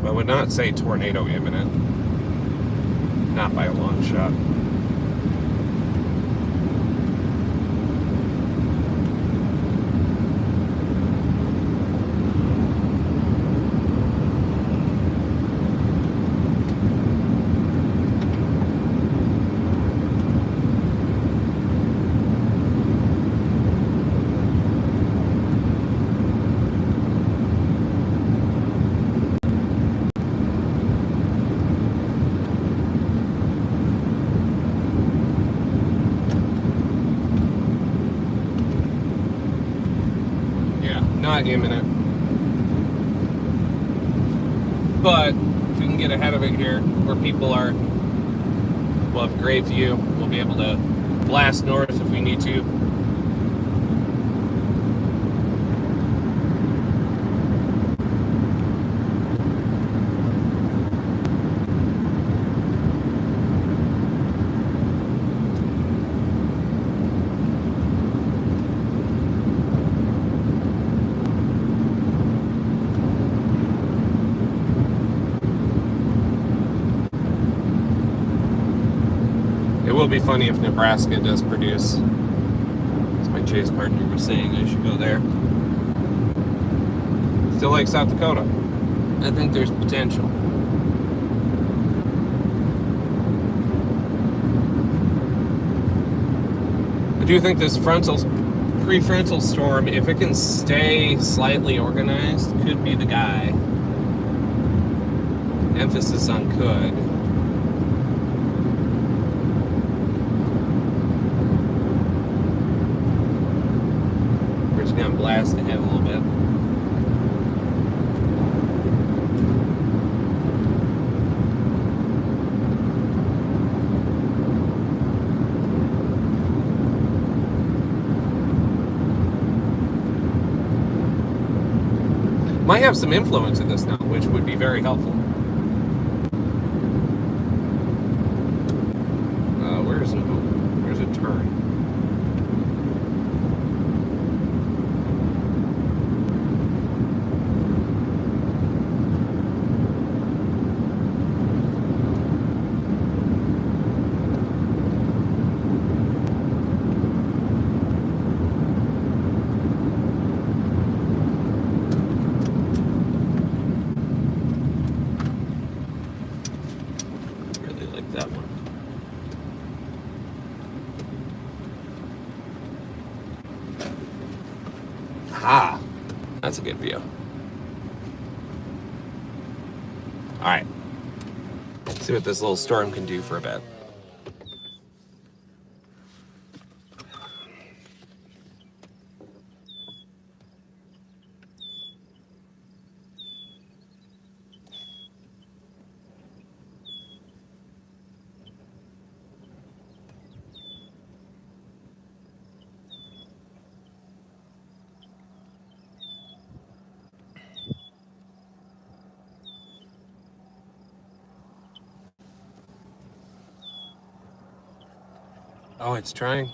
I would not say tornado imminent. Not by a long shot. Not imminent, but if we can get ahead of it here where people are, we'll have a great view. We'll be able to blast north if we need to. It will be funny if Nebraska does produce. As my chase partner was saying, I should go there. Still like South Dakota. I think there's potential. I do think this frontal's prefrontal storm, if it can stay slightly organized, could be the guy. Emphasis on could. We're just gonna blast ahead a little bit. Might have some influence in this now, which would be very helpful. Where's a turn? Really like that one. Ah, that's a good view. All right, let's see what this little storm can do for a bit. Oh, it's trying.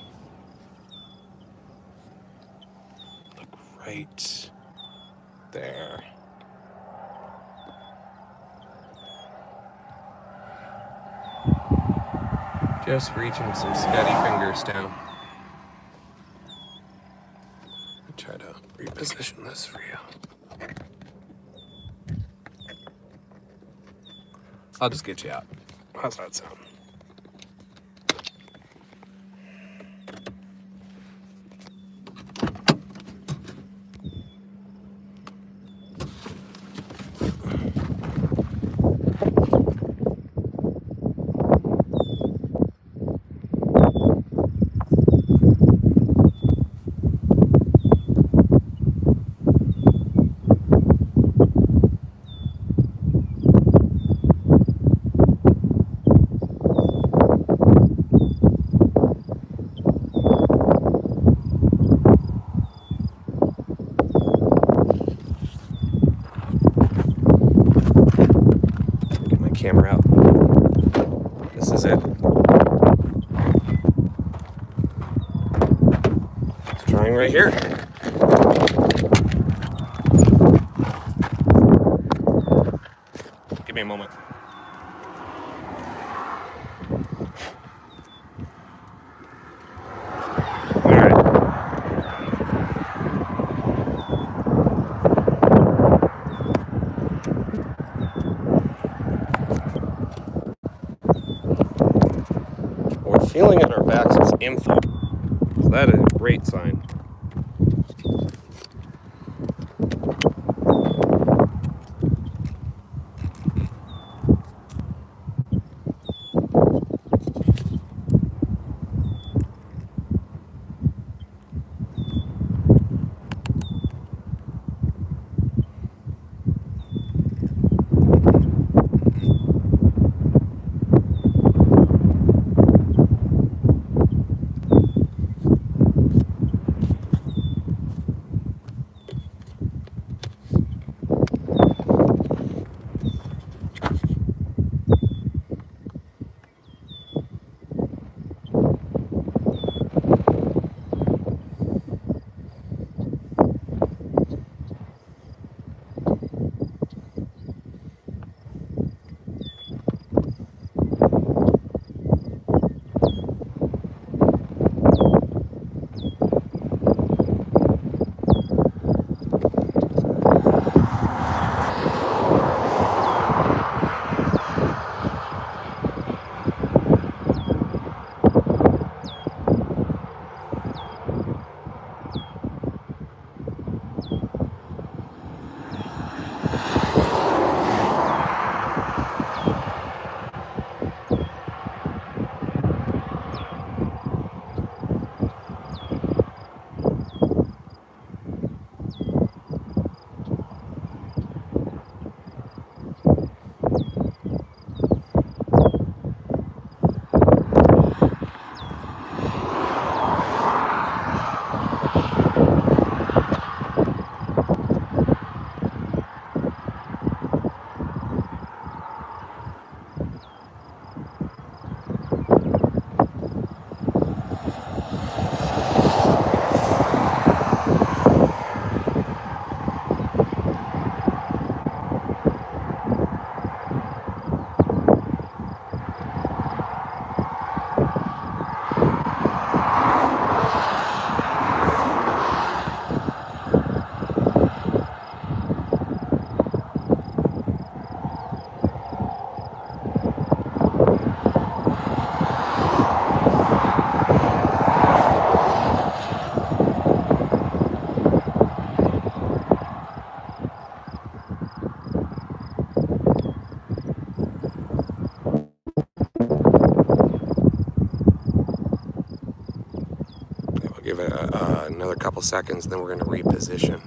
Look right there. Just reaching some steady fingers down. I'll try to reposition this for you. I'll just get you out. How's that sound? Camera out. This is it. It's trying right here. Give me a moment. All right. Feeling at our backs is info. So that is a great sign. another couple seconds, then we're going to reposition.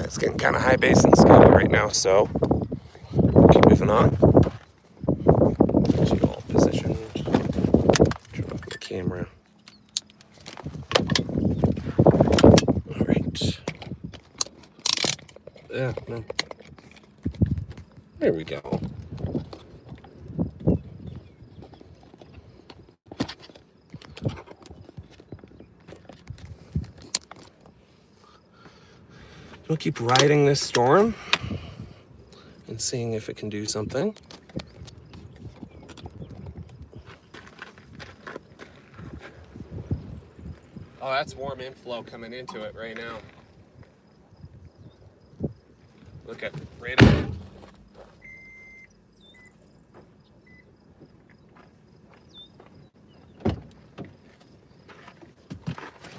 It's getting kind of high bass and scary right now, so keep moving on. Get you all positioned. Turn off the camera. All right. Yeah, no. There we go. We'll keep riding this storm and seeing if it can do something. Oh, that's warm inflow coming into it right now. Look at radar.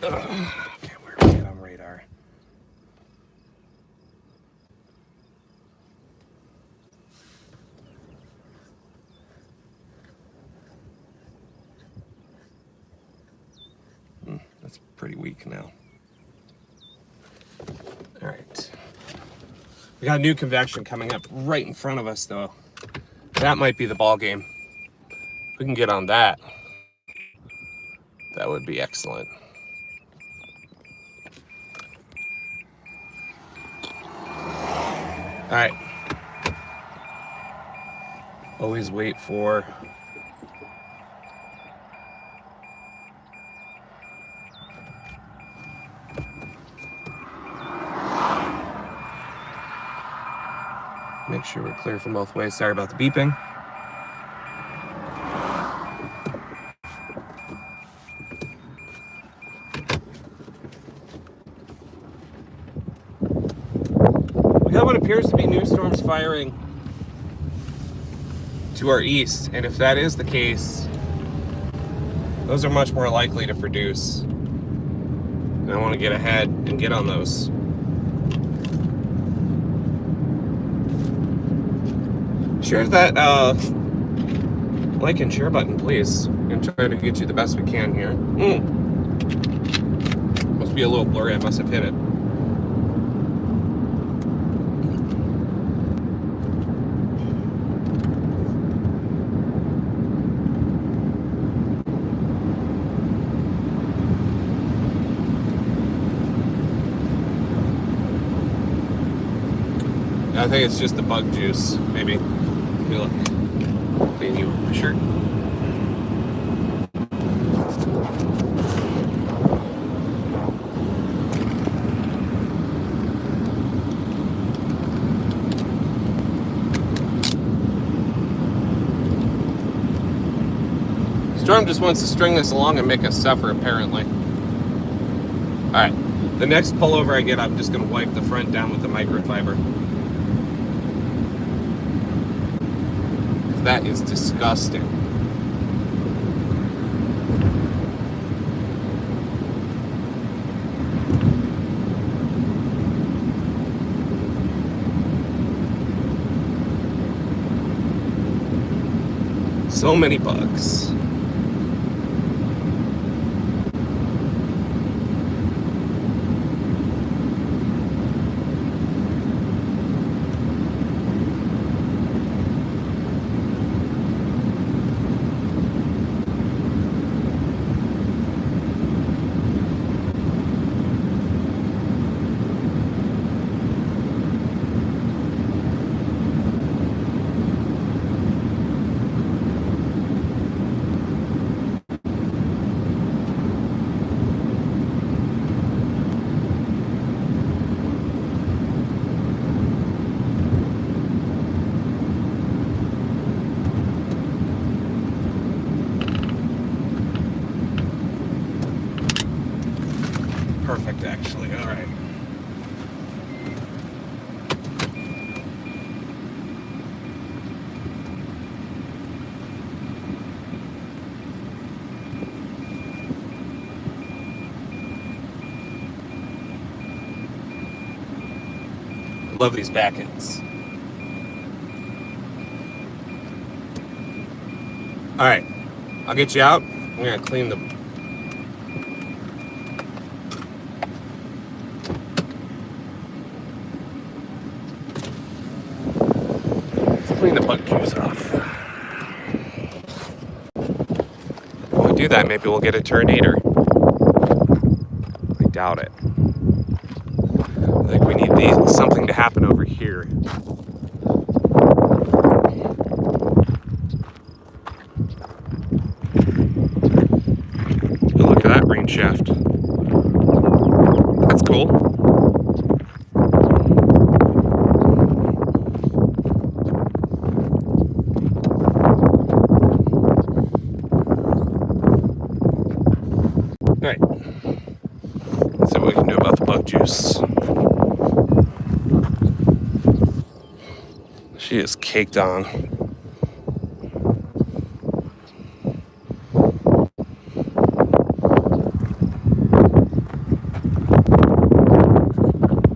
Okay, where are we at on radar? That's pretty weak now. All right. We got new convection coming up right in front of us, though. That might be the ball game. If we can get on that, that would be excellent. All right. Always wait for make sure we're clear from both ways. Sorry about the beeping. We got what appears to be new storms firing to our east, and if that is the case, those are much more likely to produce. And I want to get ahead and get on those. Share that like and share button, please. I'm going to try to get you the best we can here. Must be a little blurry. I must have hit it. I think it's just the bug juice, maybe. Hey, look. Clean you my shirt. Storm just wants to string this along and make us suffer, apparently. Alright. The next pullover I get, I'm just going to wipe the front down with the microfiber. That is disgusting. So many bugs. Perfect, actually. All right. Love these back ends. All right, I'll get you out. I'm gonna clean the. Let's clean the bug juice off. When we do that, maybe we'll get a tornado. I doubt it. I think we need something to happen over here. Oh, look at that rain shaft. That's cool. All right. Let's see what we can do about the bug juice. She is caked on.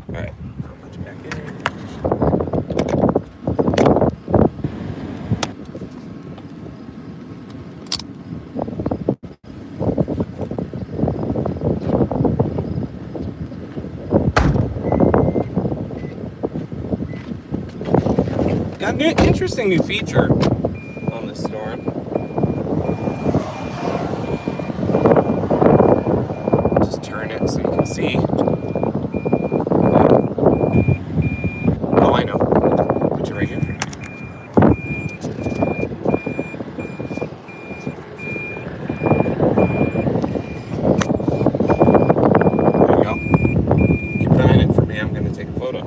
Alright, how much back in? Got an interesting new feature on this storm. Just turn it so you can see. Oh, I know. Put you right here. There you go. Keep an eye on it for me. I'm going to take a photo.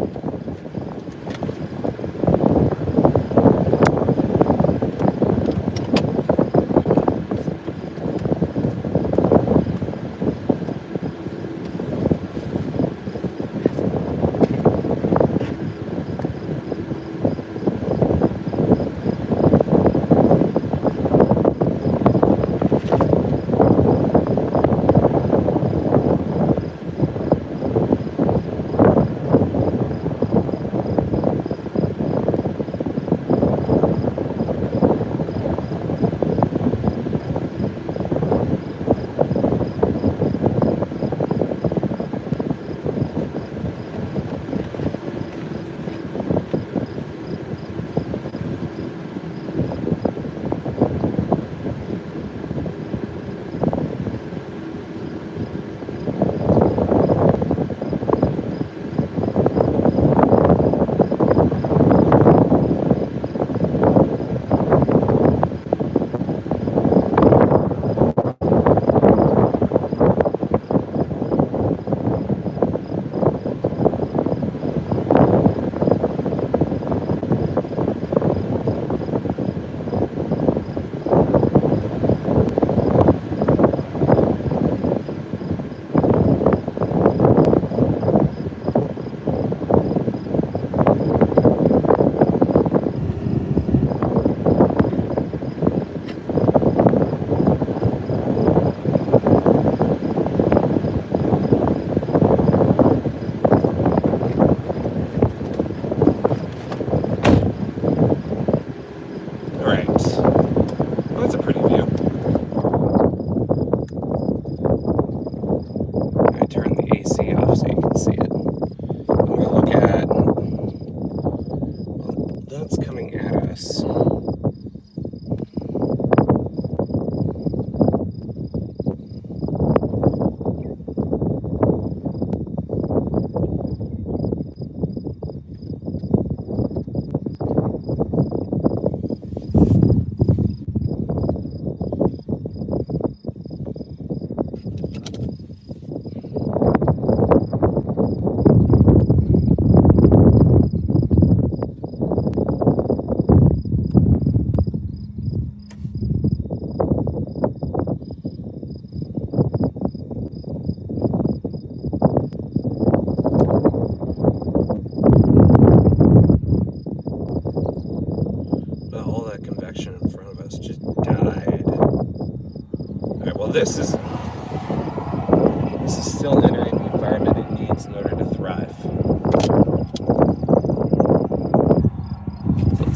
this is still entering the environment it needs in order to thrive.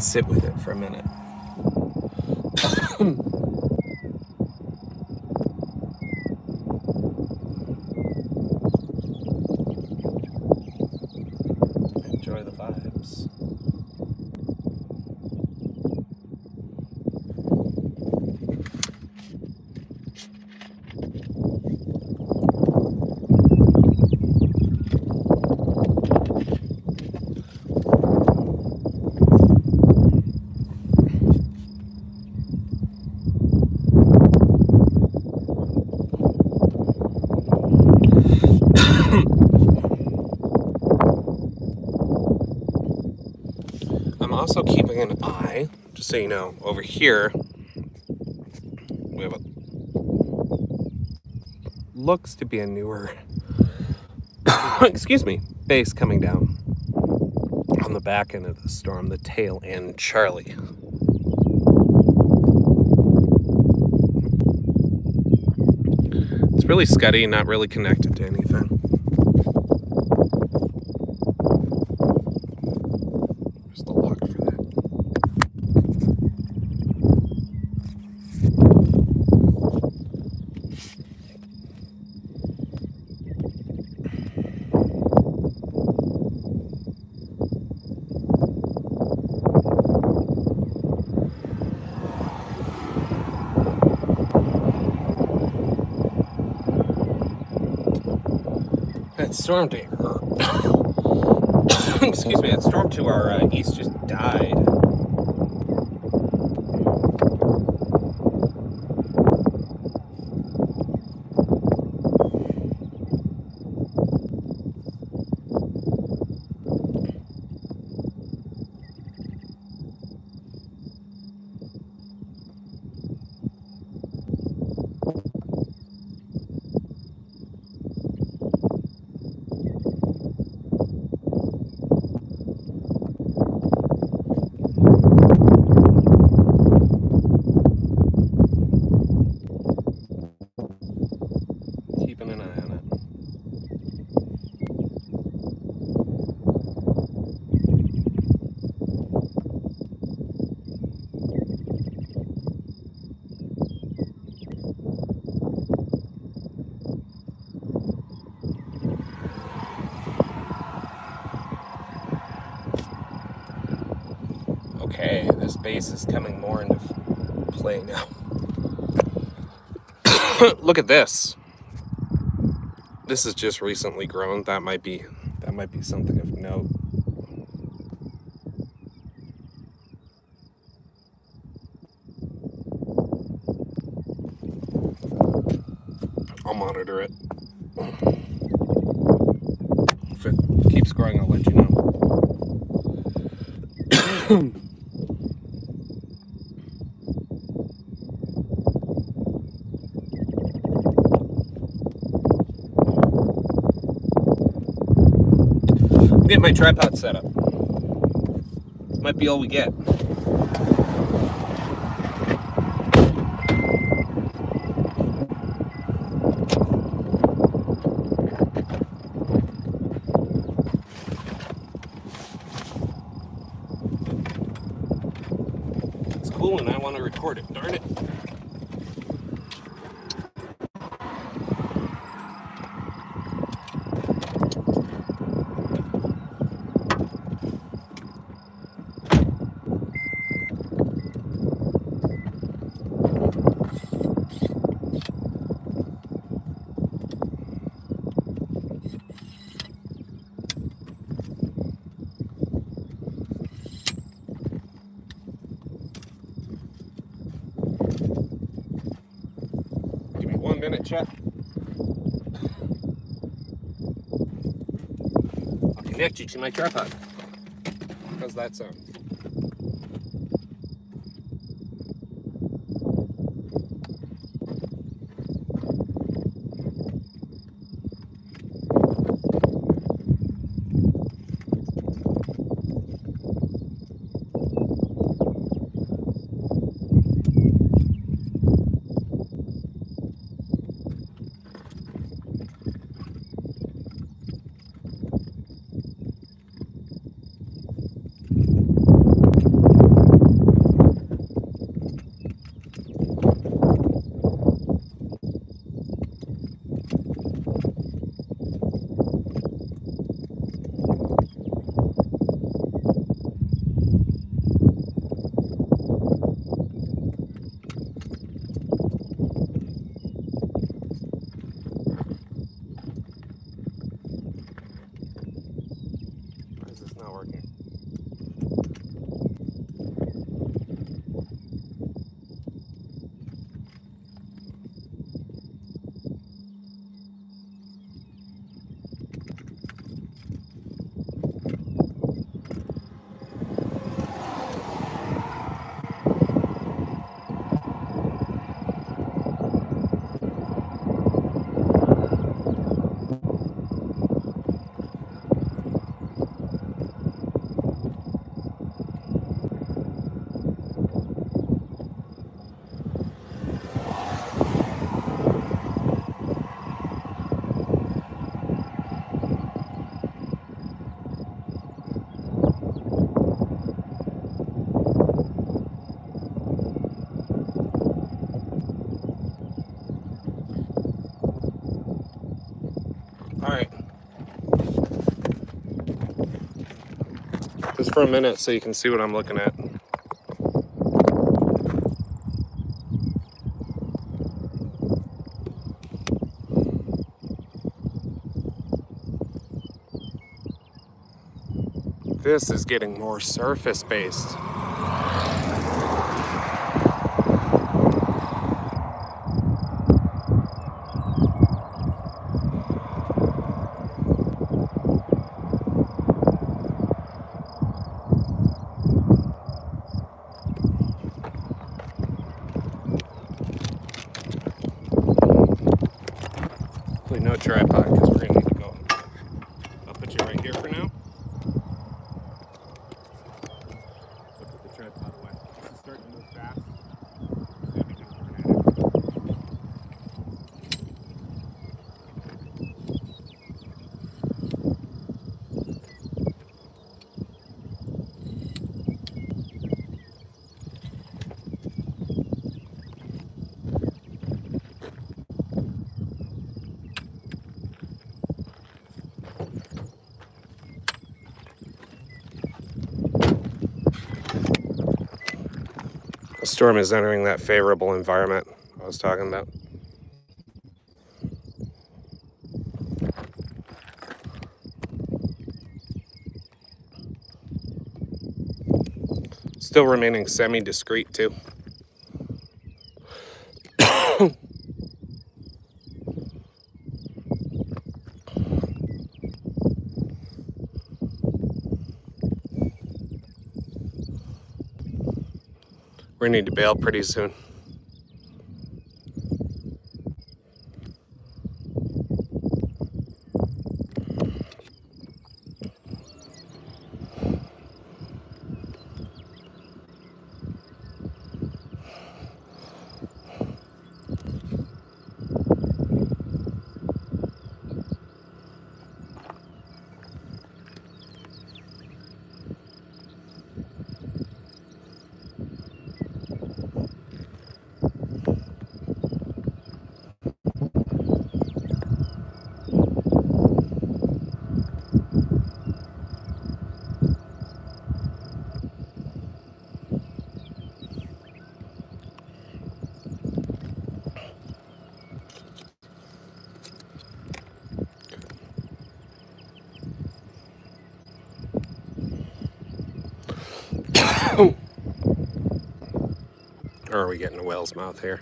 sit with it for a minute. Enjoy the vibes. I'm also keeping an eye, just so you know, over here we have a looks to be a newer excuse me, base coming down on the back end of the storm, the tail end Charlie. It's really scuddy, not really connected to anything. There's the lock for that. That storm to excuse me, that storm to our east just died. Keeping an eye on it. Okay, this base is coming more into play now. Look at this. This is just recently grown. That might be something of note. I'll monitor it. If it keeps growing, I'll let you know. Get my tripod set up. This might be all we get. It's cool and I want to record it, darn it. Give me 1 minute, Chet. I'll connect you to my tripod. How's that sound? All right. Just for a minute so you can see what I'm looking at. This is getting more surface based. Hopefully no tripod because we're gonna need to go. I'll put you right here for now. So put the tripod away. This is starting to move fast. It's gonna be good looking at it. The storm is entering that favorable environment I was talking about. Still remaining semi-discreet too. We're gonna need to bail pretty soon. Or are we getting a whale's mouth here?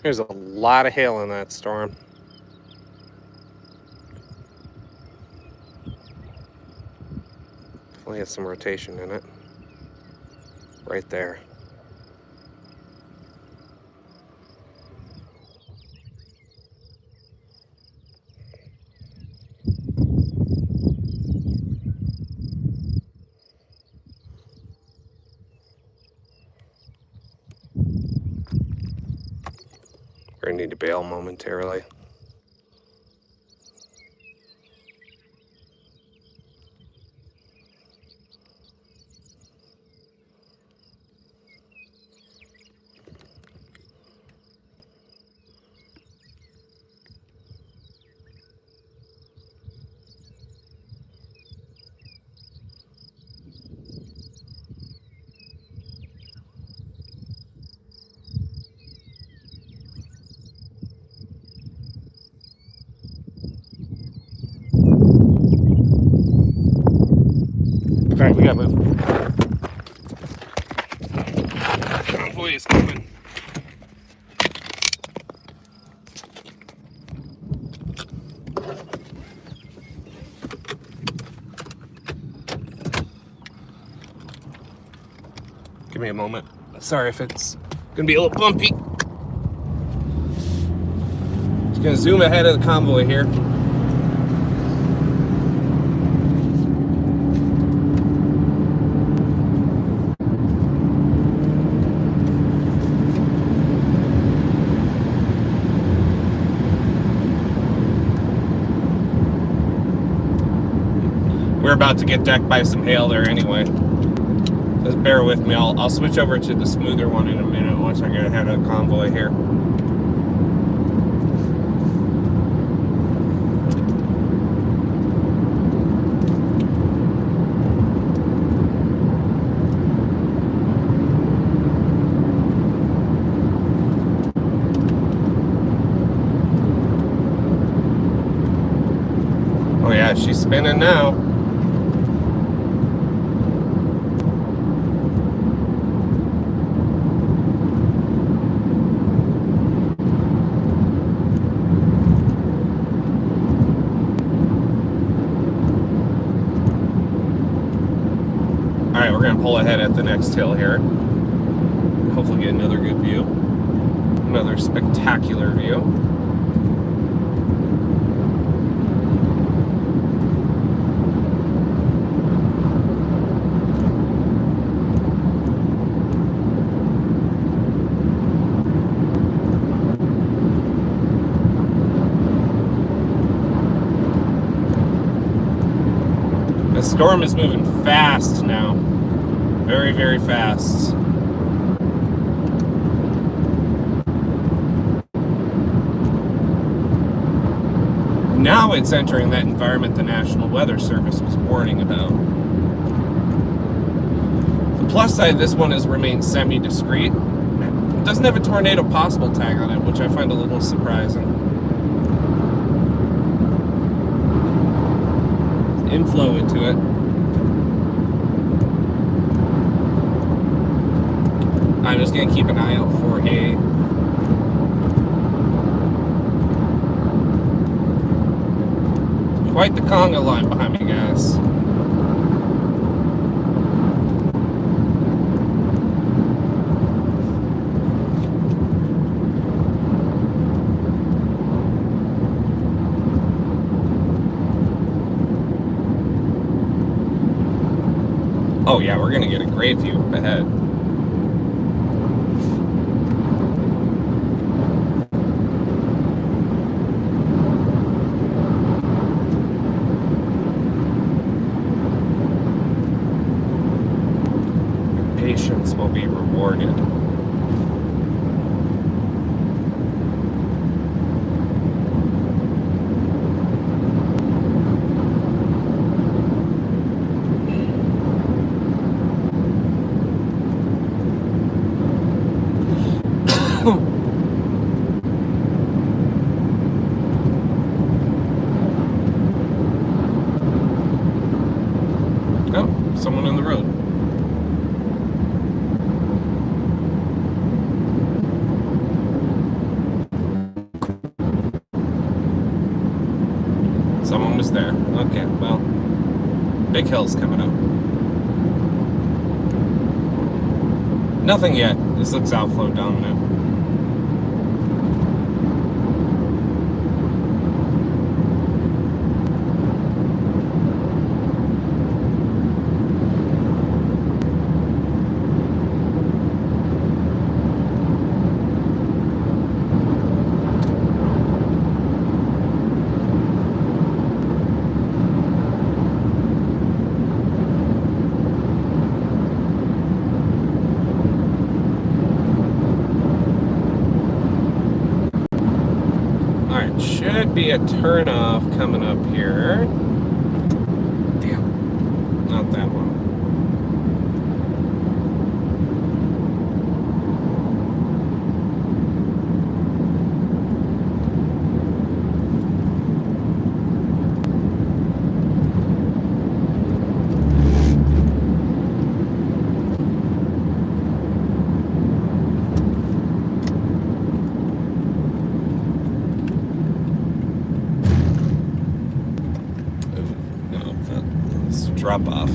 There's a lot of hail in that storm. Definitely has some rotation in it. Right there. We're gonna need to bail momentarily. right, we gotta move. Convoy is coming. Give me a moment. Sorry if it's gonna be a little bumpy. Just gonna zoom ahead of the convoy here. We're about to get decked by some hail there anyway. Just bear with me. I'll switch over to the smoother one in a minute once I get ahead of the convoy here. Oh yeah, she's spinning now. Alright, we're going to pull ahead at the next hill here. Hopefully get another good view. Another spectacular view. The storm is moving fast now. Very, very fast. Now it's entering that environment the National Weather Service was warning about. The plus side, this one has remained semi-discreet. It doesn't have a tornado possible tag on it, which I find a little surprising. Inflow into it. I'm just going to keep an eye out for quite the conga line behind me, guys. Oh yeah, we're going to get a great view up ahead. Patience will be rewarded. Oh, someone in the road. Someone was there. Okay, well, big hill's coming up. Nothing yet. This looks outflow dominant. Should be a turnoff coming up here. Damn, not that one. drop off.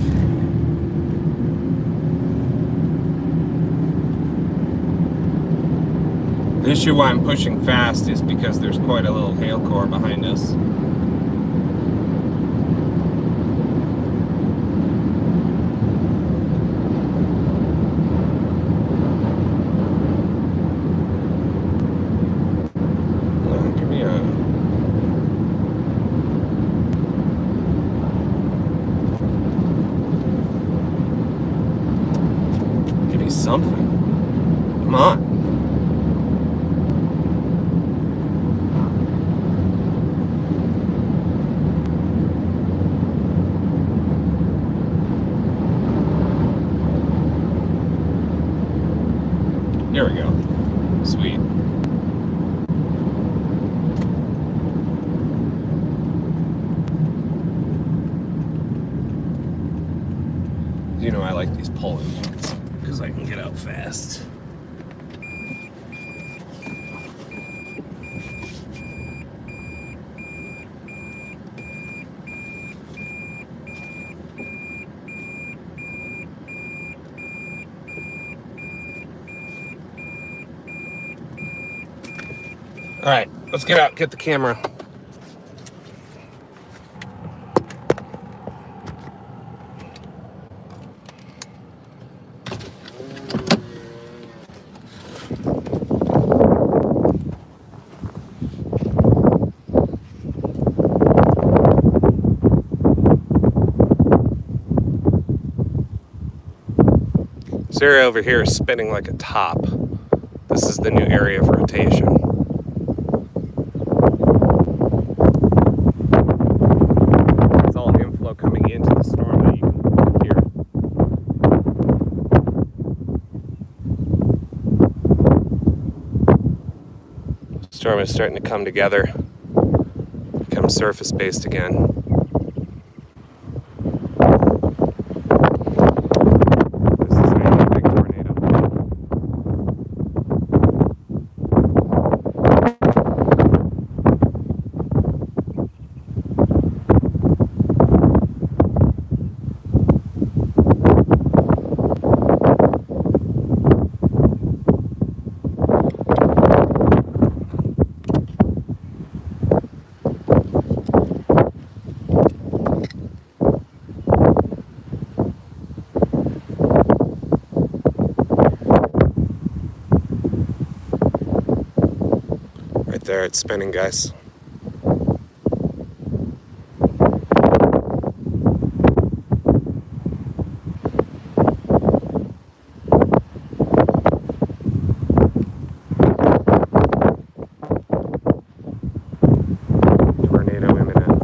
The issue why I'm pushing fast is because there's quite a little hail core behind us. Give me a... Give me something. Come on. There we go. Sweet. You know I like these pull-in ones because I can get out fast. All right, let's get out, get the camera. This area over here is spinning like a top. This is the new area of rotation. It's all inflow coming into the storm that you can hear. The storm is starting to come together, become surface-based again. There, it's spinning, guys. Tornado imminent.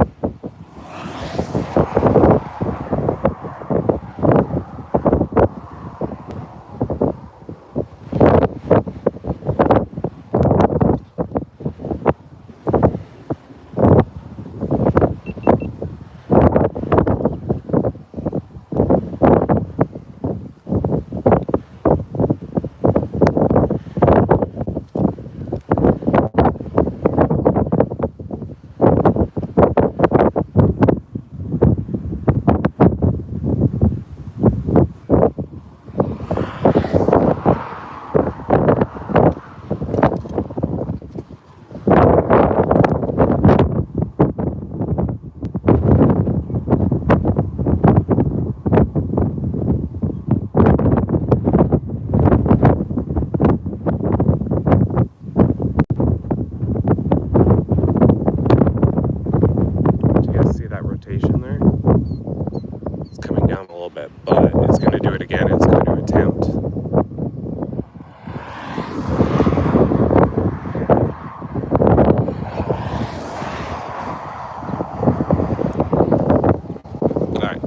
But it's going to do it again. It's going to attempt. All right,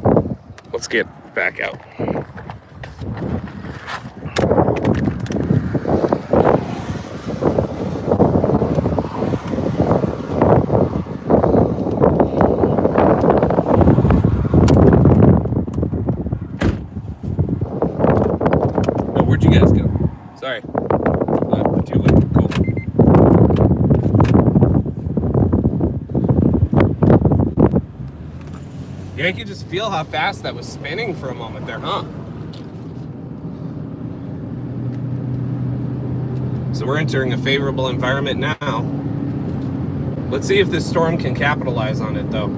let's get back out. Where'd you guys go? Sorry. Too late. Cool. Yeah, you could just feel how fast that was spinning for a moment there, huh? So we're entering a favorable environment now. Let's see if this storm can capitalize on it, though.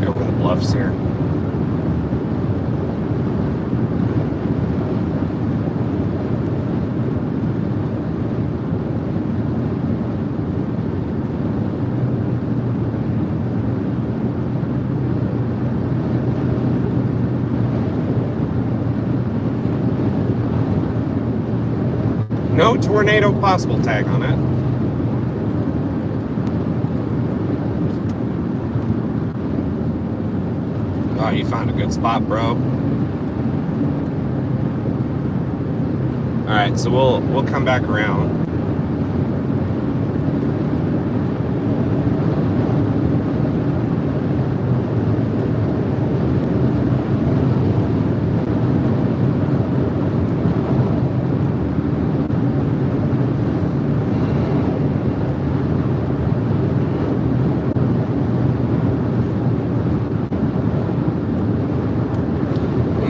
Over the bluffs here. No tornado possible tag on it. Oh, you found a good spot, bro. All right, so we'll come back around.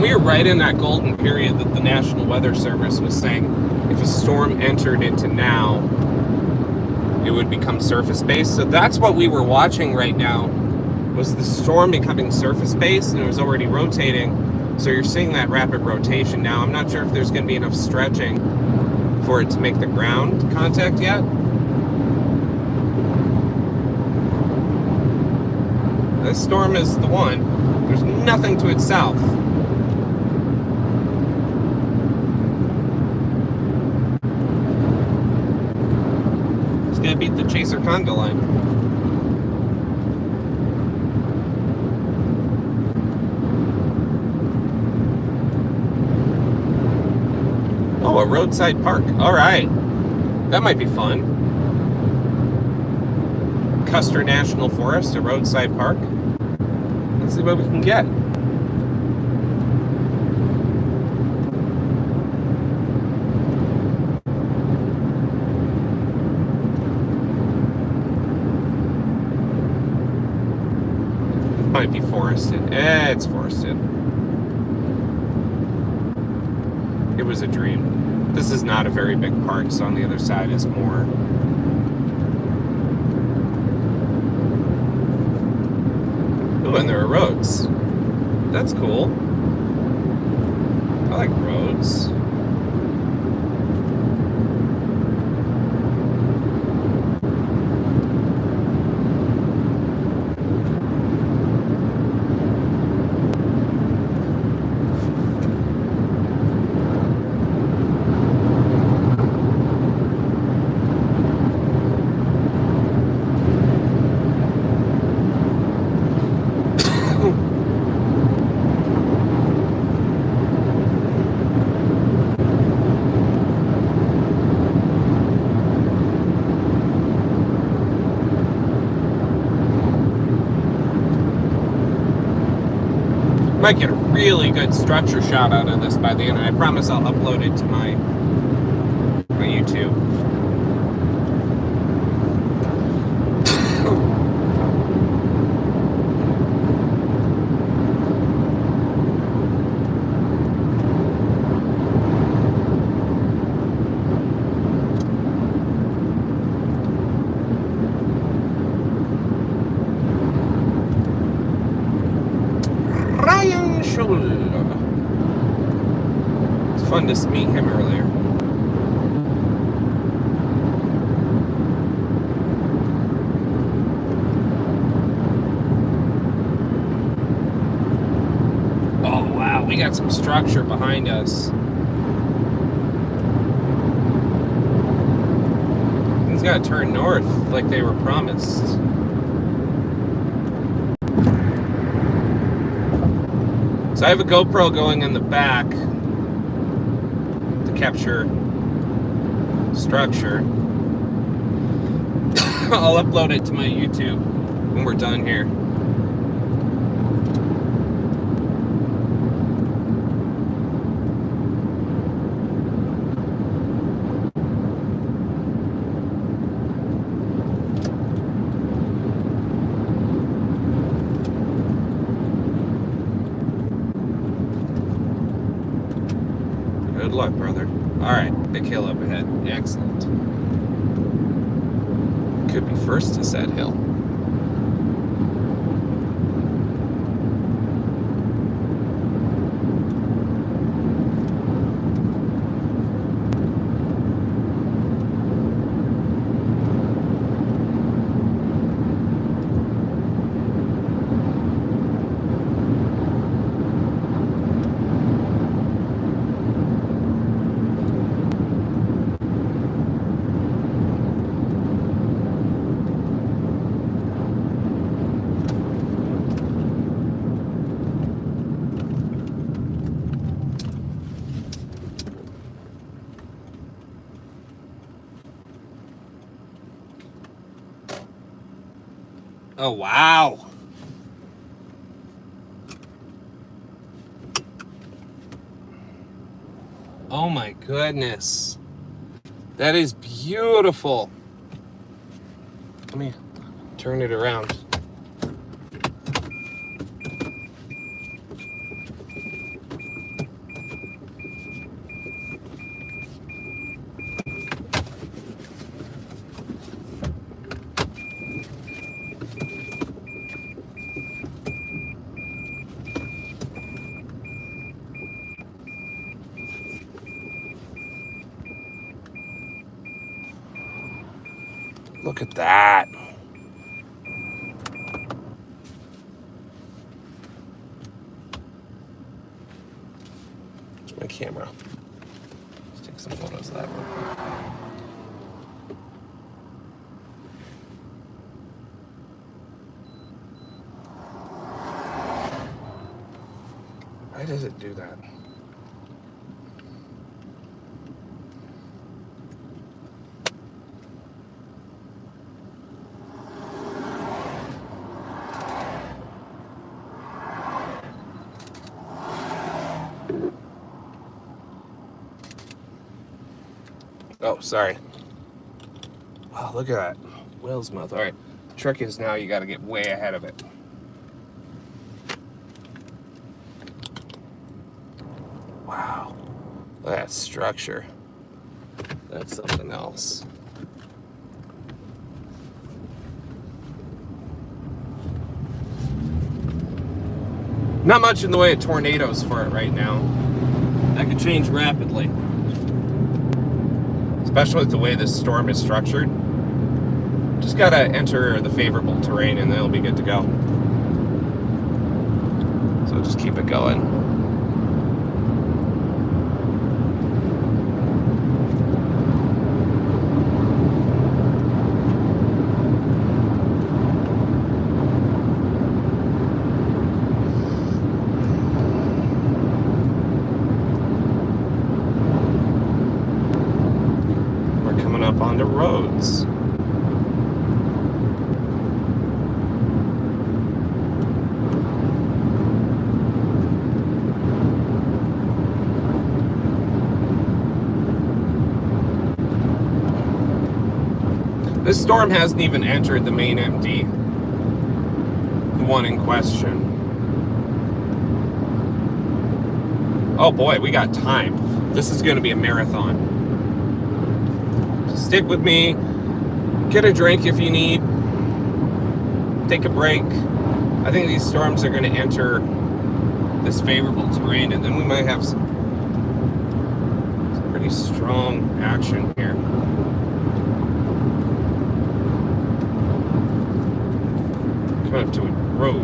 We are right in that golden period that the National Weather Service was saying if a storm entered into now, it would become surface-based. So that's what we were watching right now, was the storm becoming surface-based, and it was already rotating. So you're seeing that rapid rotation now. I'm not sure if there's going to be enough stretching for it to make the ground contact yet. This storm is the one. There's nothing to its south. Gonna beat the chaser conga line. Oh, a roadside park. All right, that might be fun. Custer National Forest, a roadside park. Let's see what we can get. Might be forested. It's forested. It was a dream. This is not a very big park, so on the other side is more. Oh, and there are roads. That's cool. I like roads. Might get a really good structure shot out of this by the end, and I promise I'll upload it to my YouTube. It's fun to meet him earlier. Oh wow, we got some structure behind us. Things gotta turn north like they were promised. So I have a GoPro going in the back to capture structure. I'll upload it to my YouTube when we're done here. Good luck, brother. All right, big hill up ahead. Excellent. Could be first to said hill. Oh, wow. Oh my goodness. That is beautiful. Let me turn it around. Look at that. Where's my camera? Let's take some photos of that real quick. Why does it do that? Oh, sorry. Wow, look at that. Whale's mouth. All right. The trick is now you got to get way ahead of it. Wow. Look at that structure. That's something else. Not much in the way of tornadoes for it right now. That could change rapidly. Especially with the way this storm is structured. Just gotta enter the favorable terrain and then it'll be good to go. So just keep it going. Up onto roads. This storm hasn't even entered the main MD, the one in question. Oh boy, we got time. This is going to be a marathon. Stick with me, get a drink if you need, take a break. I think these storms are going to enter this favorable terrain and then we might have some pretty strong action here. Coming up to a road.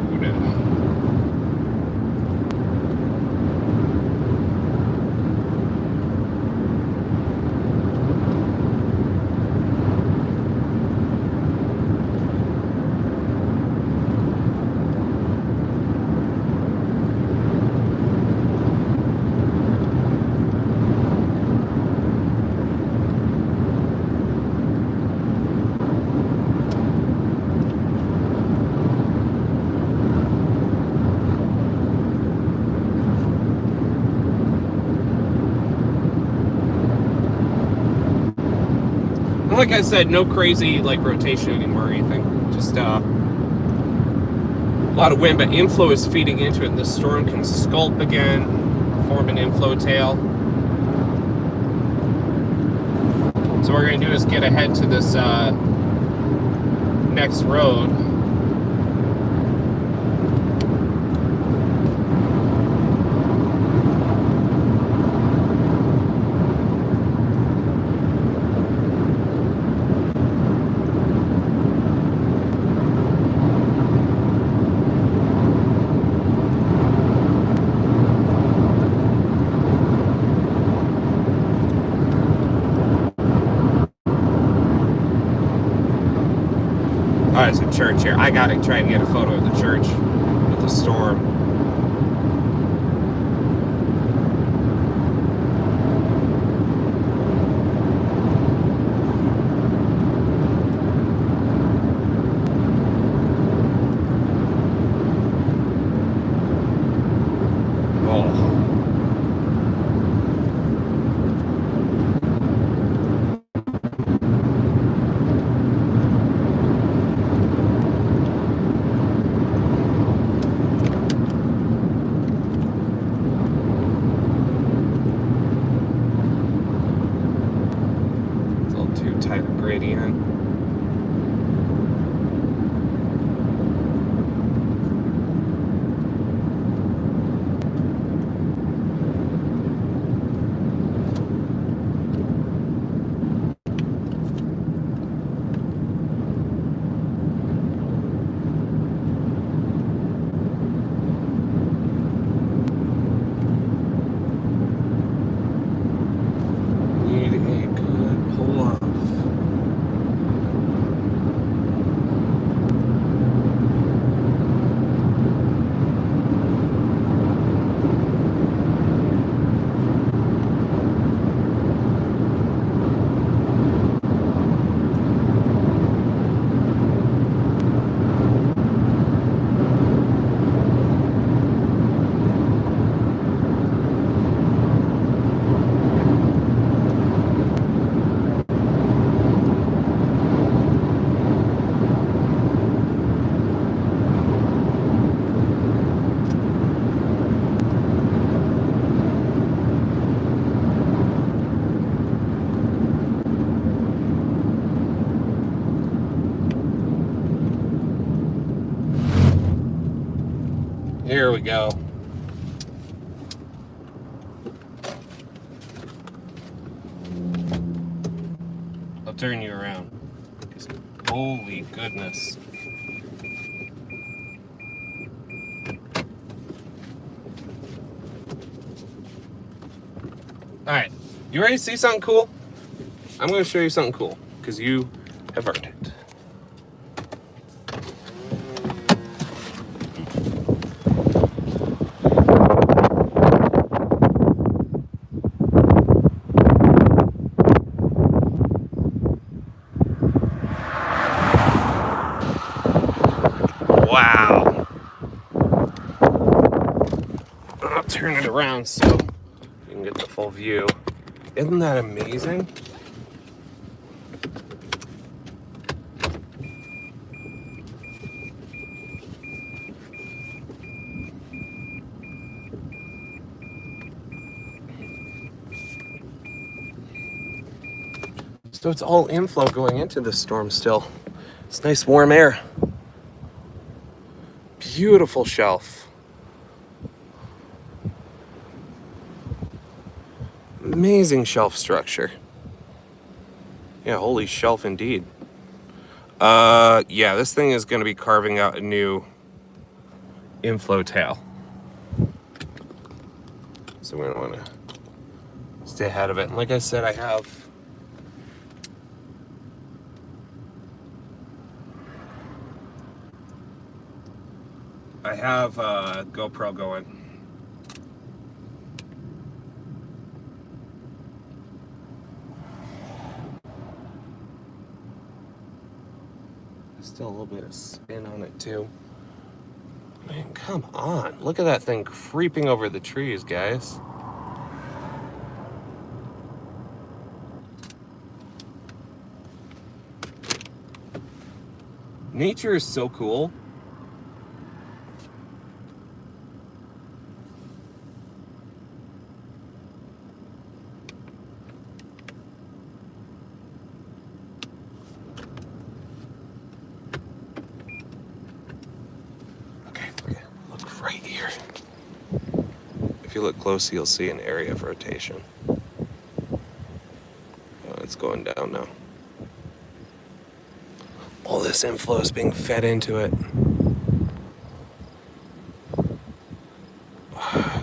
like I said, no crazy like rotation anymore or anything. Just a lot of wind, but inflow is feeding into it. And the storm can sculpt again, form an inflow tail. So what we're going to do is get ahead to this next road. Oh, there's a church here. I gotta try and get a photo of the church with the storm. Oh. It's a little too tight a gradient. Need a good pull off. Here we go. I'll turn you around. 'Cause holy goodness. Alright, you ready to see something cool? I'm going to show you something cool, because you have earned it. Wow. I'll turn it around so you can get the full view. Isn't that amazing? So it's all inflow going into the storm still. It's nice warm air. Beautiful shelf. Amazing shelf structure. Yeah, holy shelf indeed. Yeah, this thing is going to be carving out a new inflow tail. So we're going to want to stay ahead of it. And like I said, I have GoPro going. There's still a little bit of spin on it too. Man, come on. Look at that thing creeping over the trees, guys. Nature is so cool. Okay, look right here. If you look closely, you'll see an area of rotation. Oh, it's going down now. All this inflow is being fed into it.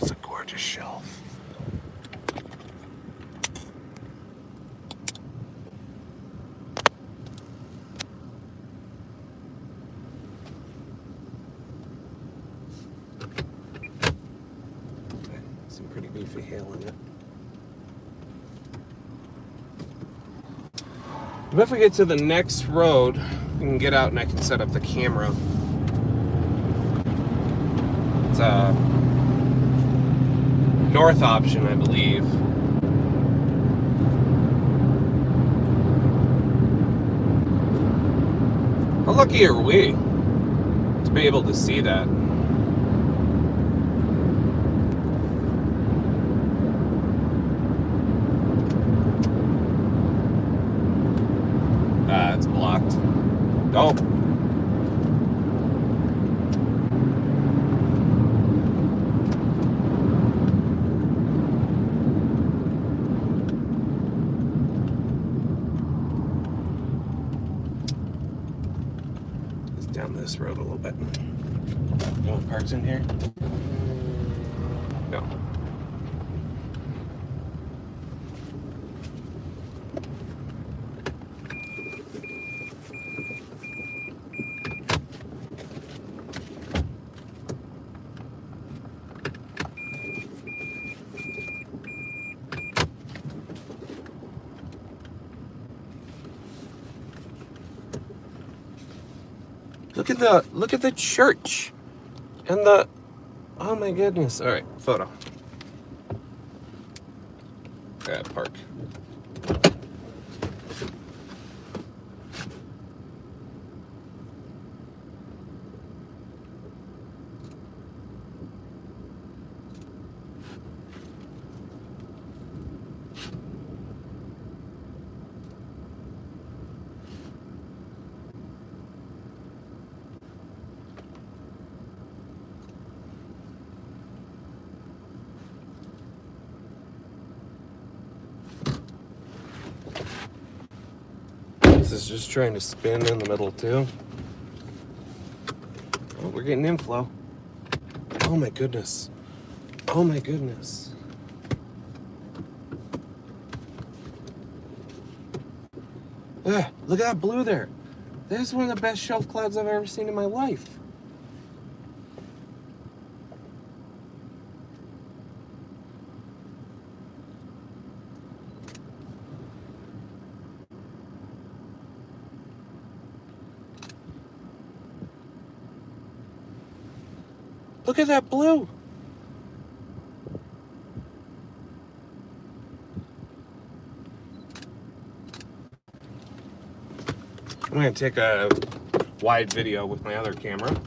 It's a gorgeous shelf. Some pretty beefy hail in it. But if we get to the next road, we can get out and I can set up the camera. It's a north option, I believe. How lucky are we to be able to see that? It's blocked. Oh. Just down this road a little bit. No one parks in here? No. Look at the church and the, oh my goodness. All right, photo. Yeah, park. This is just trying to spin in the middle too. Oh, we're getting inflow. Oh my goodness. Oh my goodness. Ah, look at that blue there. That is one of the best shelf clouds I've ever seen in my life. Look at that blue. I'm going to take a wide video with my other camera.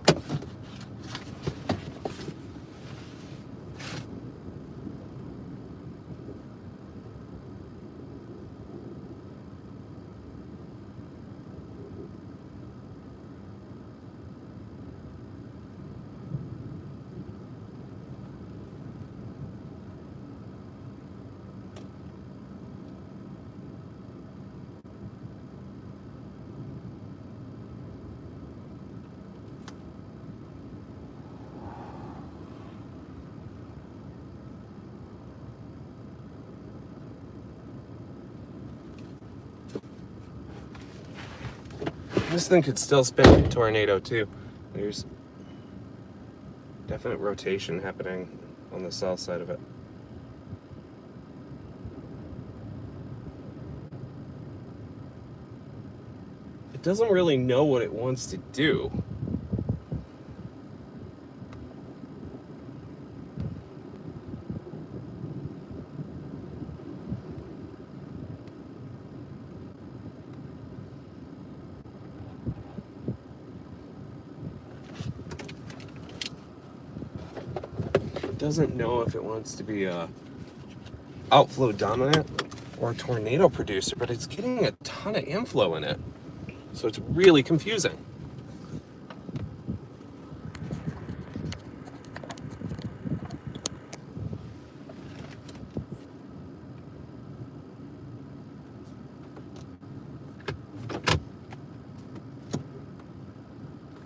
This thing could still spin a tornado too. There's definite rotation happening on the south side of it. It doesn't really know what it wants to do. doesn't know if it wants to be a outflow dominant or a tornado producer, but it's getting a ton of inflow in it. So it's really confusing.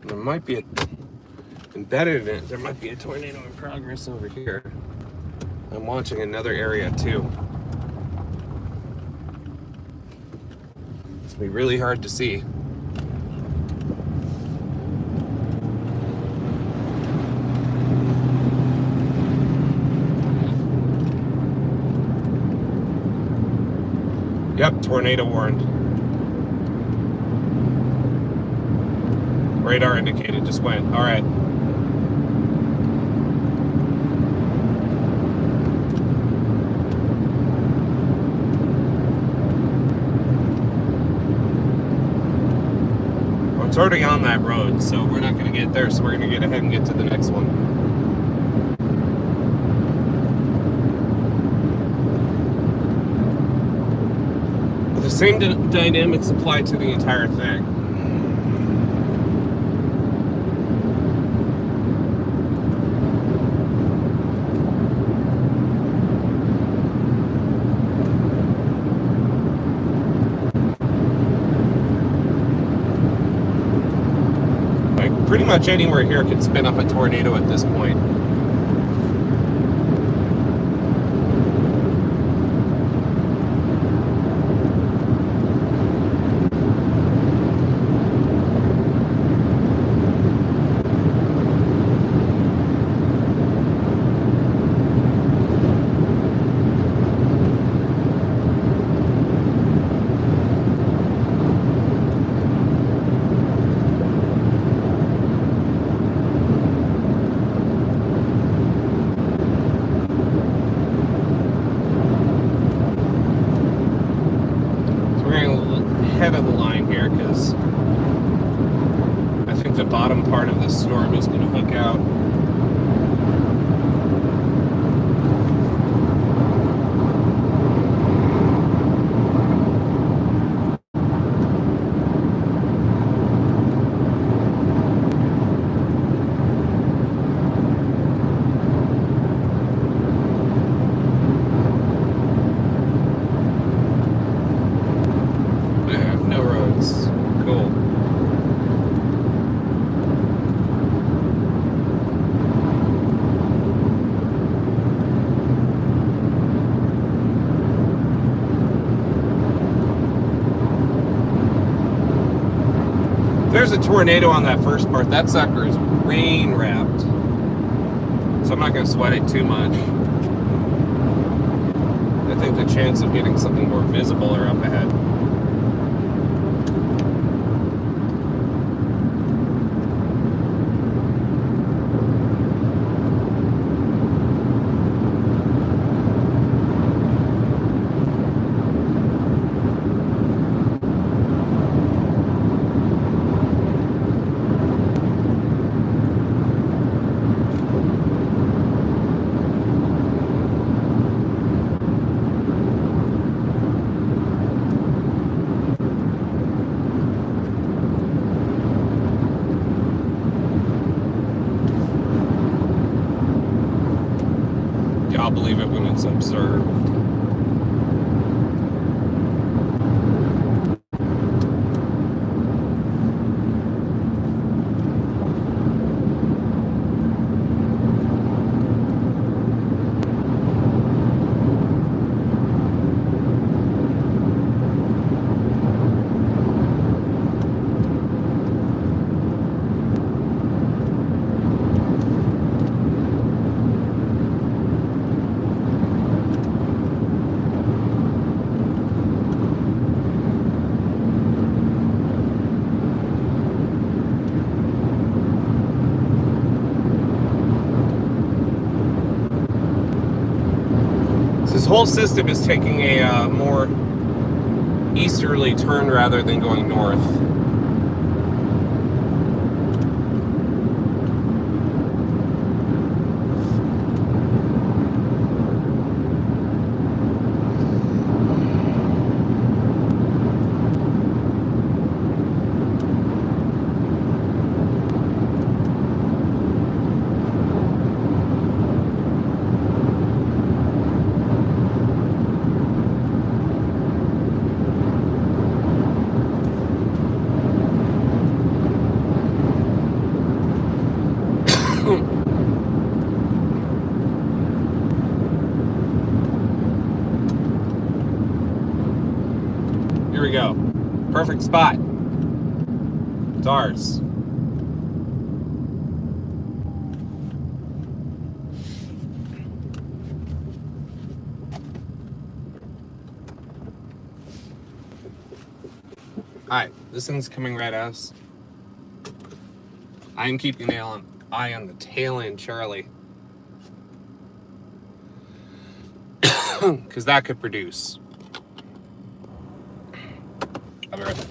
There might be embedded in it, there might be a tornado in progress over here. I'm watching another area too. It's gonna be really hard to see. Yep, tornado warned. Radar indicated, just went. All right. Well, it's already on that road, so we're not going to get there, so we're going to get ahead and get to the next one. The same dynamics apply to the entire thing. Pretty much anywhere here could spin up a tornado at this point. Head of the line here because I think the bottom part of this storm is going to hook out. Cool. There's a tornado on that first part. That sucker is rain wrapped. So I'm not going to sweat it too much. I think the chance of getting something more visible are up ahead. I'll believe it when it's observed. This whole system is taking a more easterly turn rather than going north. Perfect spot. It's ours. Alright, this thing's coming right at us. I'm keeping an eye on the tail end, Charlie. Because that could produce. I'll be right back.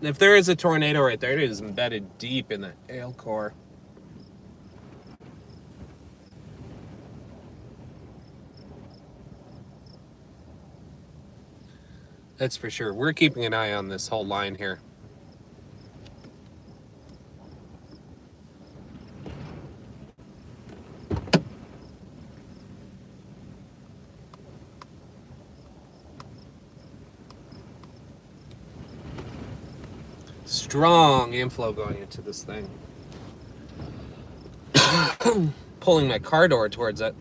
If there is a tornado right there, it is embedded deep in the hail core. That's for sure. We're keeping an eye on this whole line here. Strong inflow going into this thing. Pulling my car door towards it.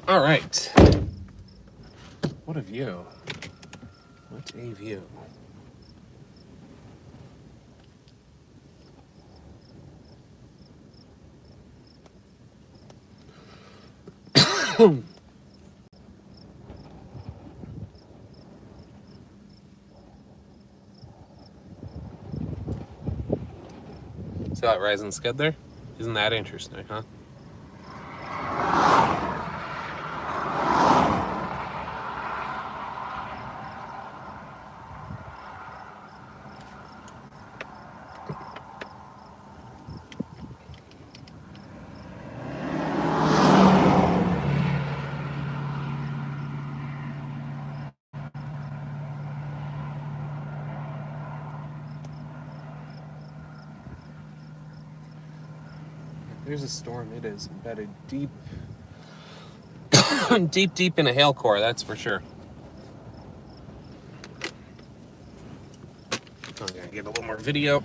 All right. What a view. What a view. See that rising skid there? Isn't that interesting, huh? There's a storm. It is embedded deep, deep in a hail core, that's for sure. I'm gonna get a little more video.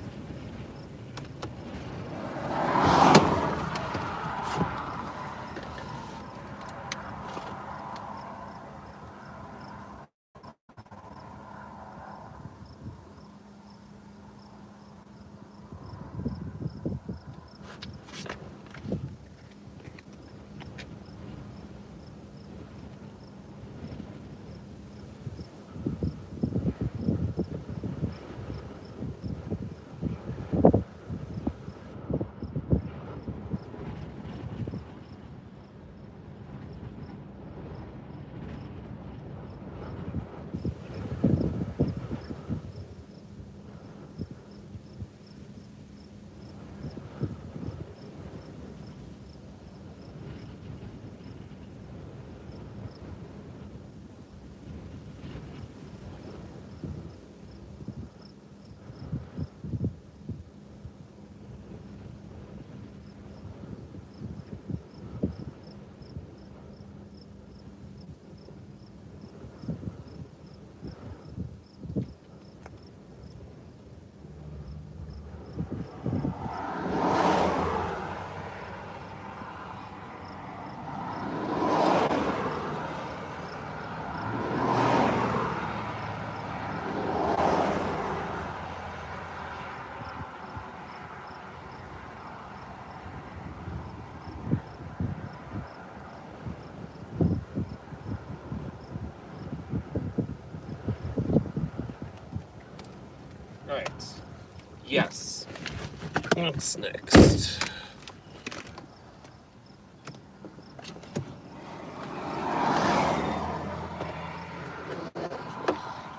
Alright. Yes. What's next?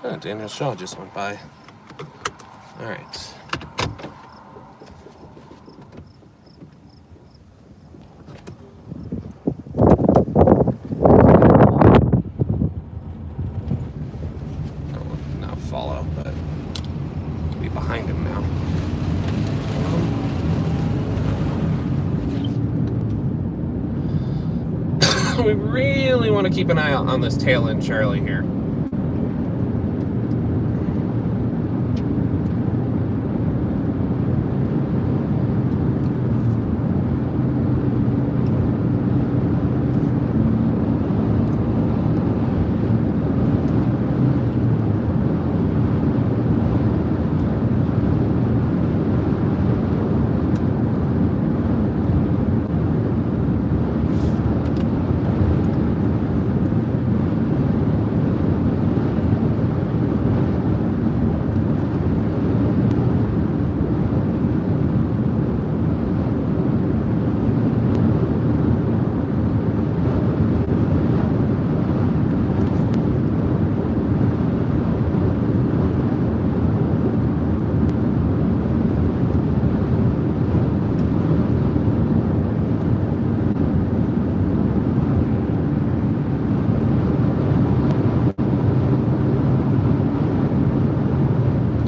Oh, Daniel Shaw just went by. Alright. Not follow, but be behind him now. We really want to keep an eye out on this tail end Charlie here.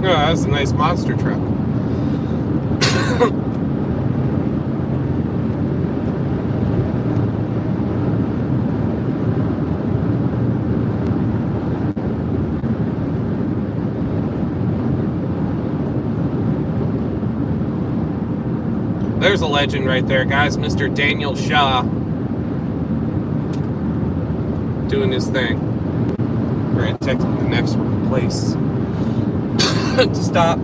Oh, that's a nice monster truck. There's a legend right there, guys. Mr. Daniel Shaw doing his thing. We're gonna text the next place to stop.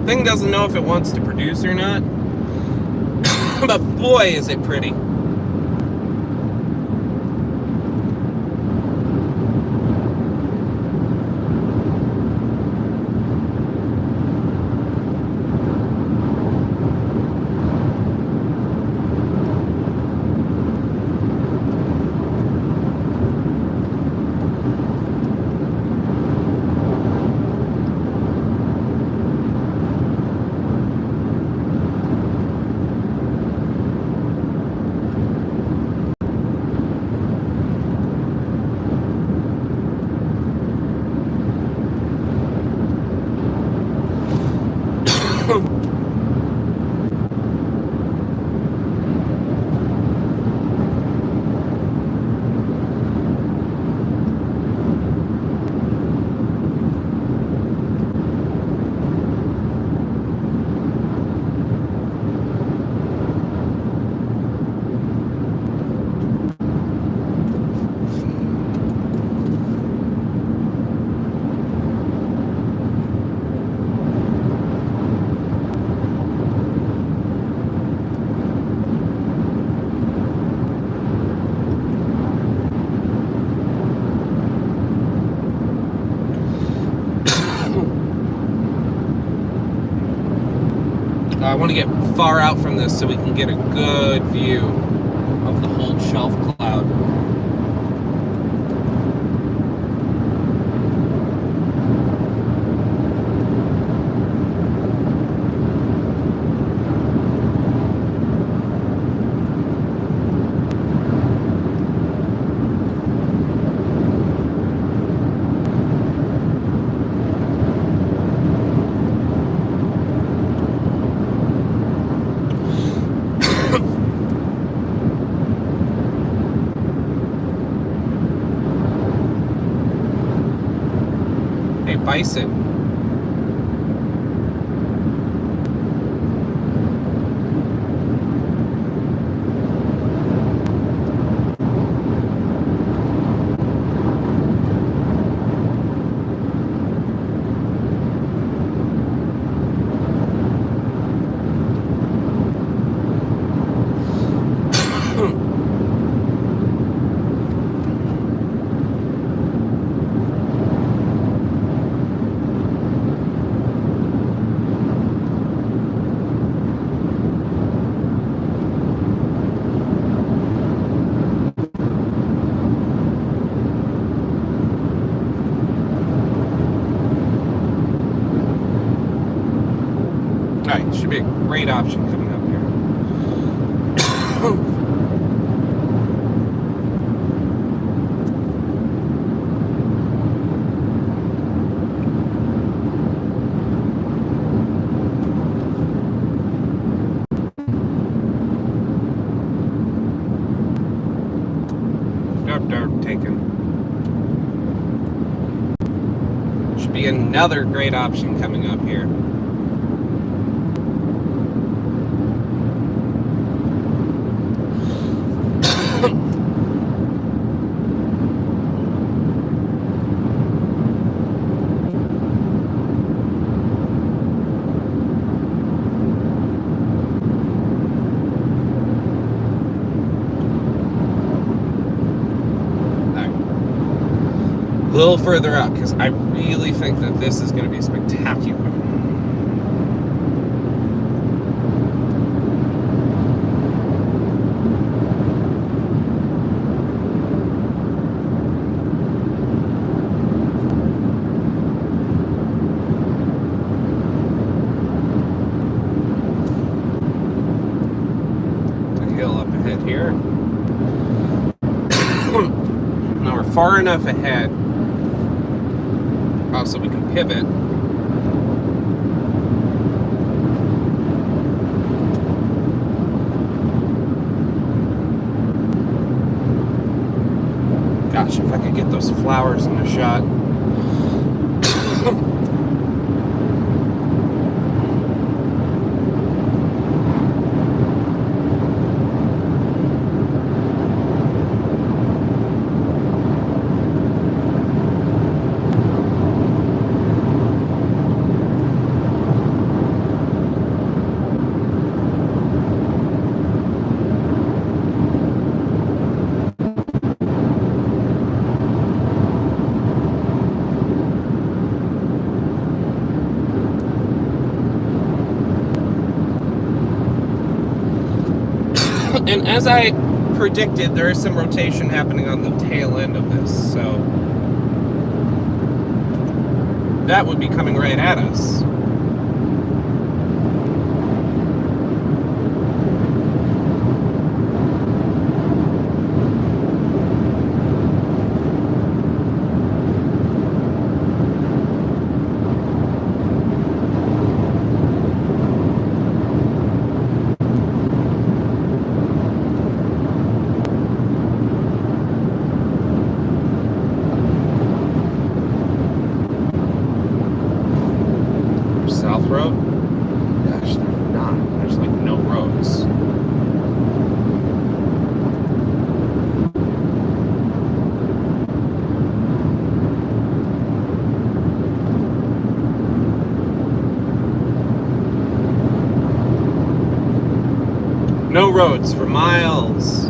Thing doesn't know if it wants to produce or not, but boy is it pretty. I want to get far out from this so we can get a good view of the whole shelf cloud. Hey, bison. Alright, should be a great option coming up here. Dark taken. Should be another great option coming up here. A little further up because I really think that this is going to be spectacular. The hill up ahead here. Now we're far enough ahead. So we can pivot. Gosh, if I could get those flowers in the shot. And as I predicted, there is some rotation happening on the tail end of this, so that would be coming right at us. Road? Gosh, there's not. There's like no roads. No roads for miles.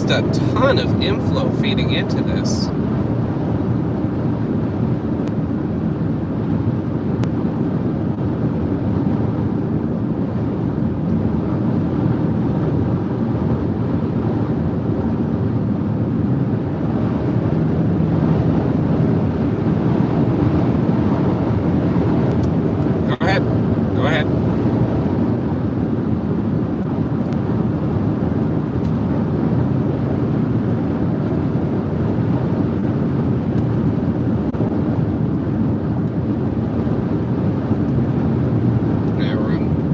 just a ton of inflow feeding into this. Go ahead.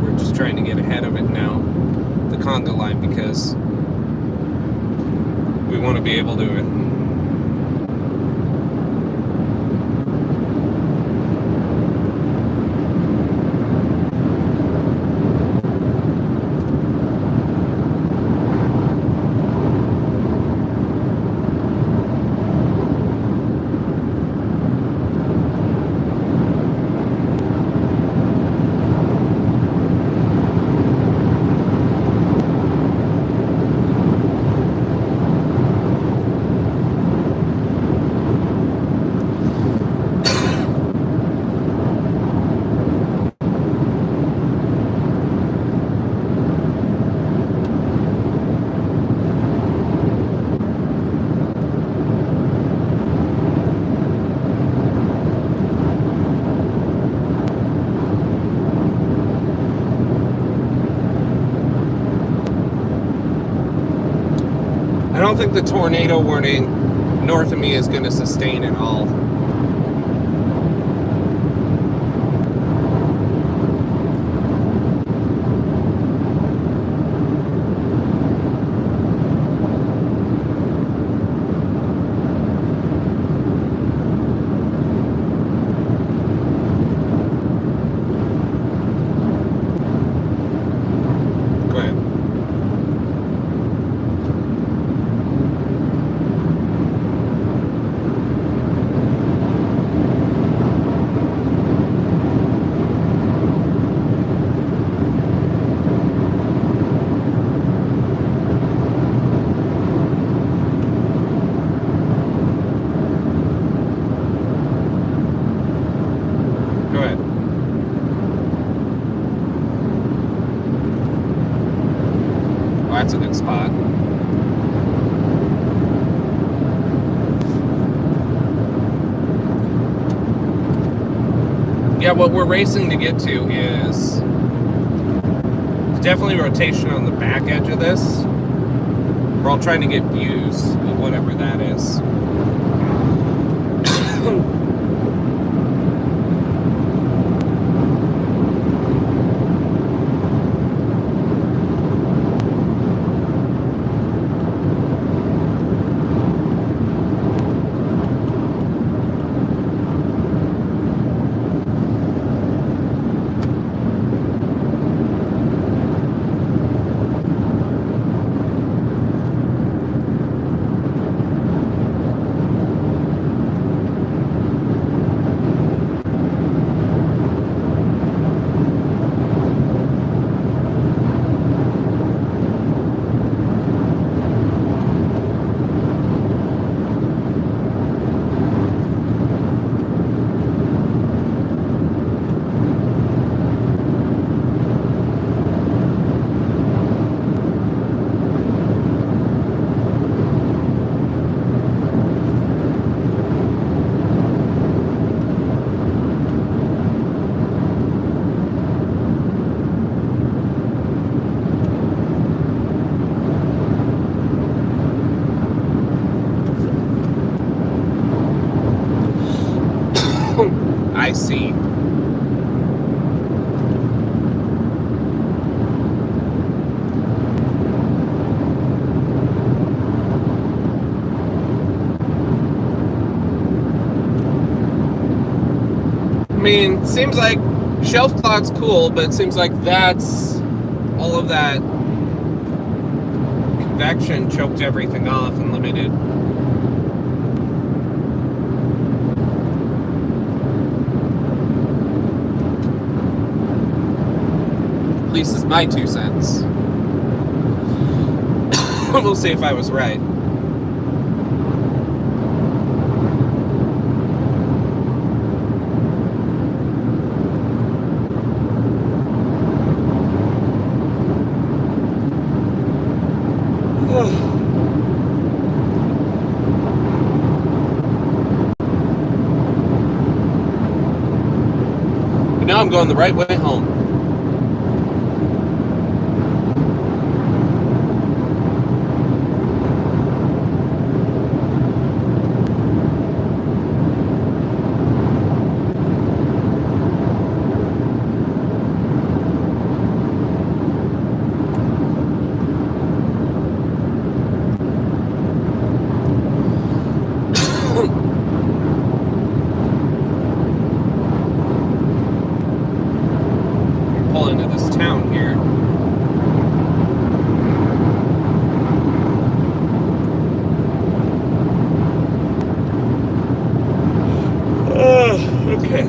We're just trying to get ahead of it now, the conga line, because we want to be able to. I don't think the tornado warning north of me is going to sustain at all. That's a good spot. Yeah, what we're racing to get to is definitely rotation on the back edge of this. We're all trying to get views of whatever that is. I see. I mean, seems like shelf cloud's cool, but it seems like that's all of that convection choked everything off and limited. At least is my 2 cents. We'll see if I was right. But now I'm going the right way home. Pull into this town here. Okay.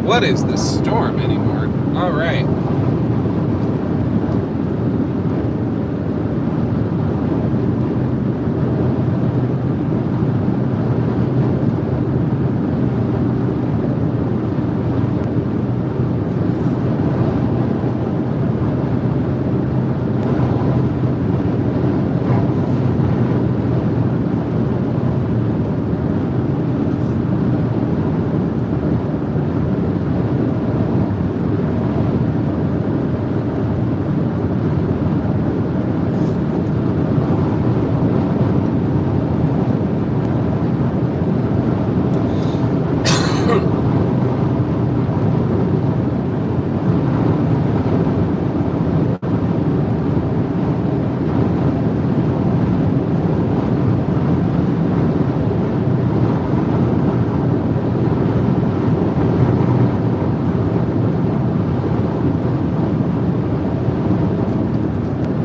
What is this storm anymore? All right.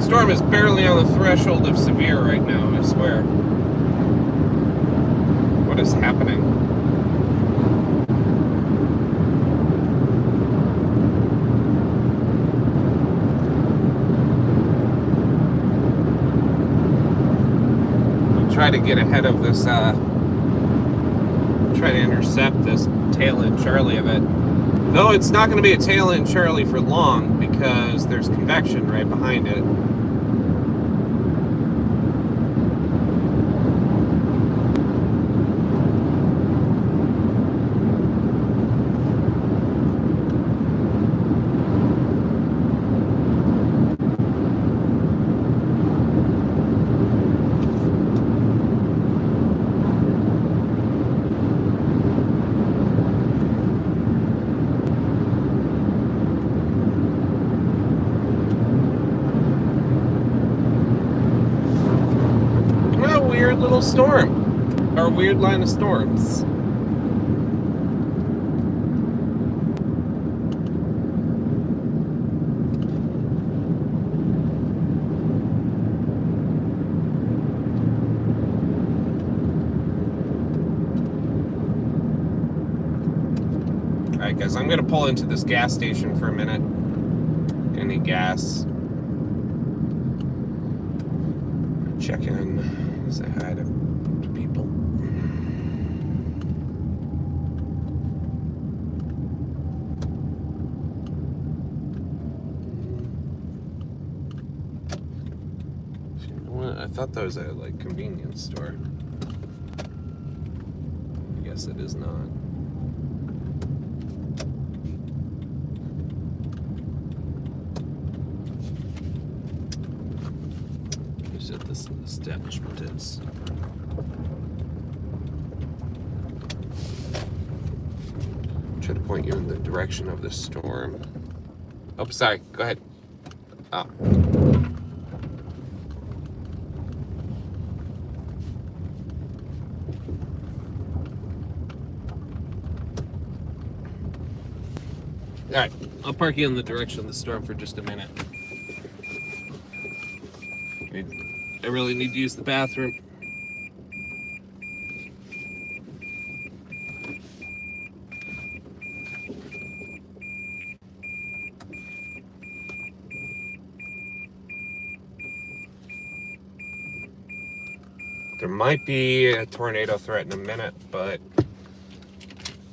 Storm is barely on the threshold of severe right now, I swear. What is happening? I'll try to get ahead of this, try to intercept this tail end Charlie of it. Though it's not going to be a tail end Charlie for long because there's convection right behind it. Little storm, or weird line of storms. Alright guys, I'm gonna pull into this gas station for a minute. Gonna need gas. Check in. Say hi to people. I thought that was a like convenience store. I guess it is not. You said this establishment is. Try to point you in the direction of the storm. Oh, sorry. Go ahead. Oh. All right, I'll park you in the direction of the storm for just a minute. I really need to use the bathroom. There might be a tornado threat in a minute, but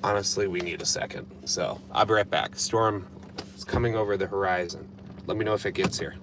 honestly, we need a second. So I'll be right back. Storm is coming over the horizon. Let me know if it gets here.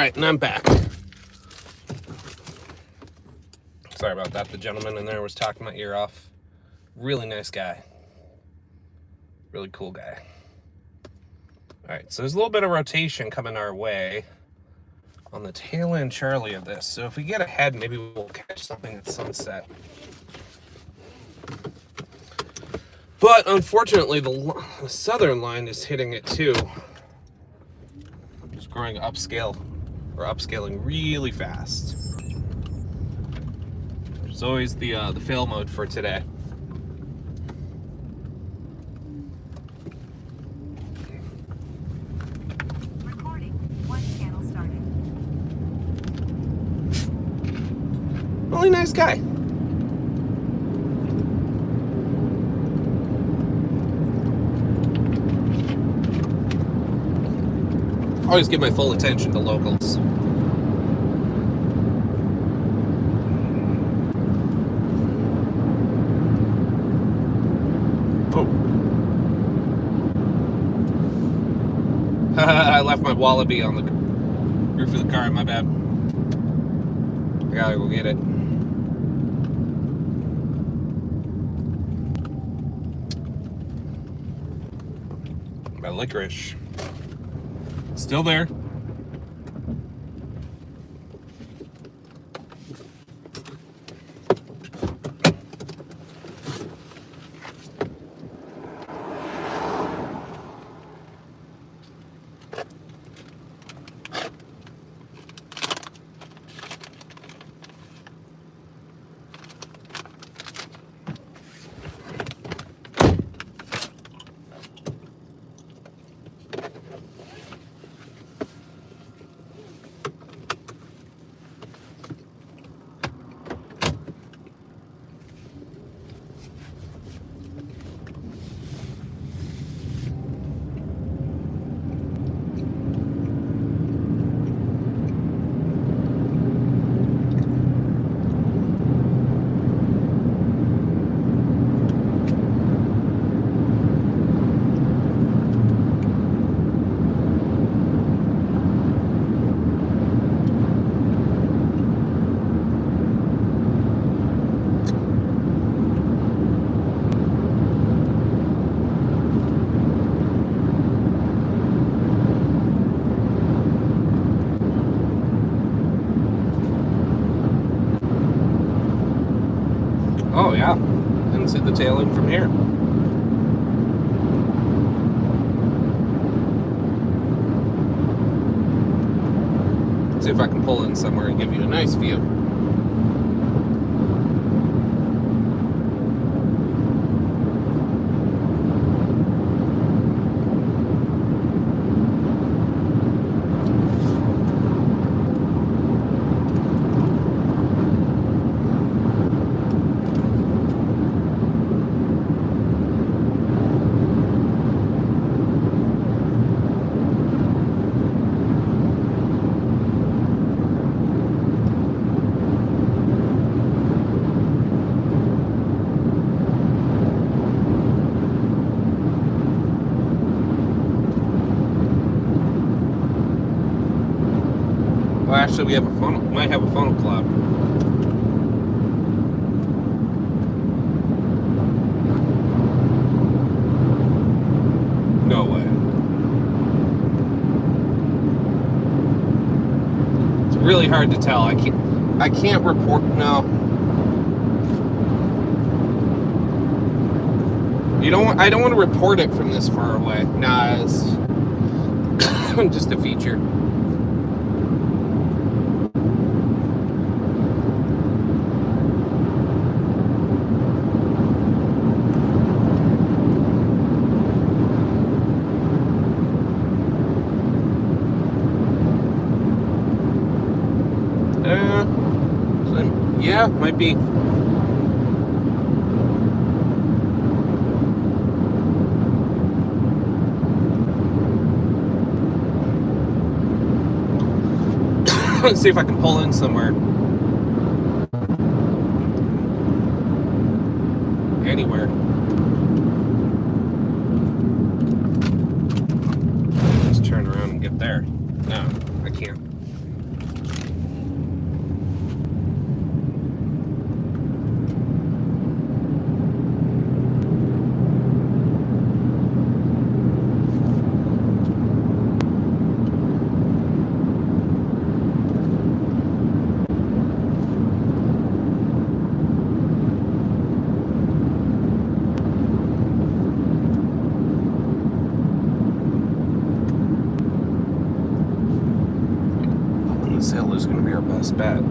right, and I'm back. Sorry about that. The gentleman in there was talking my ear off. Really nice guy. Really cool guy. All right, so there's a little bit of rotation coming our way on the tail end Charlie of this. So if we get ahead, maybe we'll catch something at sunset. But unfortunately, the southern line is hitting it too. Just growing upscaling really fast. There's always the fail mode for today.
Recording. One channel started.
Really nice guy. Always give my full attention to locals. Oh. I left my wallaby on the roof of the car, my bad. I gotta go get it. My licorice. Still there. Oh yeah, didn't see the tail end from here. See if I can pull in somewhere and give you a nice view. Well, actually, we have a funnel. Might have a funnel cloud. No way. It's really hard to tell. I can't report. No. I don't want to report it from this far away. Nah, it's just a feature. Yeah, might be. Let's see if I can pull in somewhere. Anywhere. Just turn around and get there. No, I can't. best bet.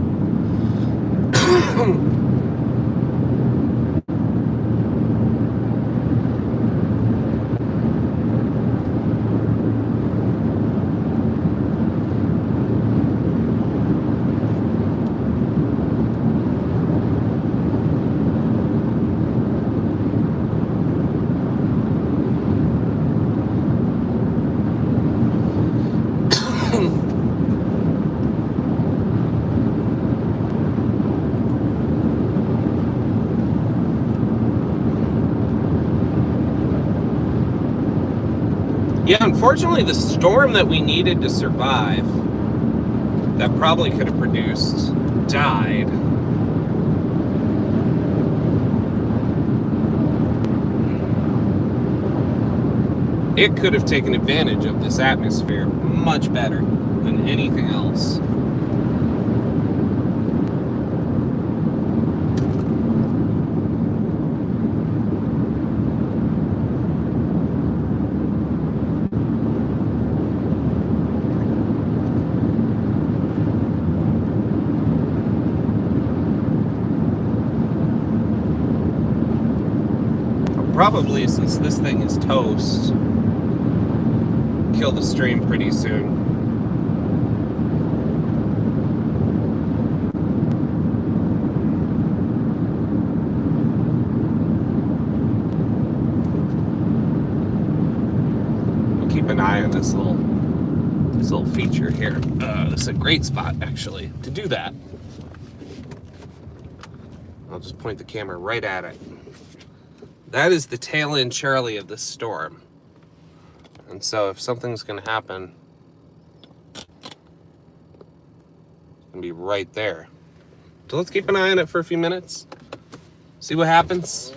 Yeah, unfortunately, the storm that we needed to survive, that probably could have produced, died. It could have taken advantage of this atmosphere much better than anything else. Probably, since this thing is toast, kill the stream pretty soon. We'll keep an eye on this little feature here. This is a great spot, actually, to do that. I'll just point the camera right at it. That is the tail end Charlie of this storm. And so if something's gonna happen, it's gonna be right there. So let's keep an eye on it for a few minutes. See what happens.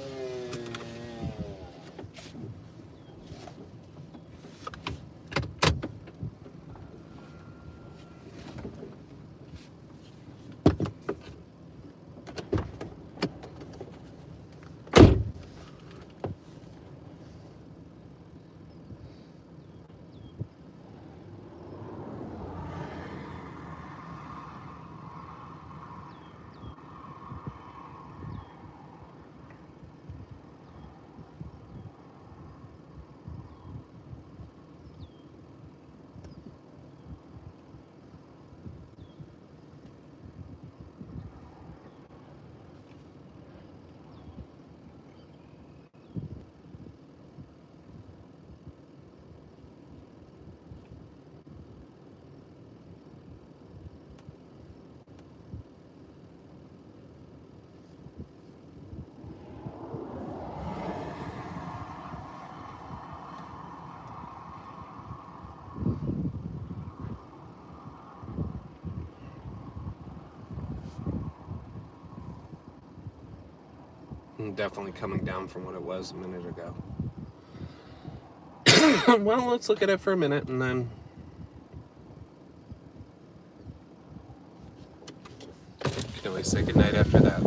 Definitely coming down from what it was a minute ago. Well, let's look at it for a minute and then you can always say goodnight after that.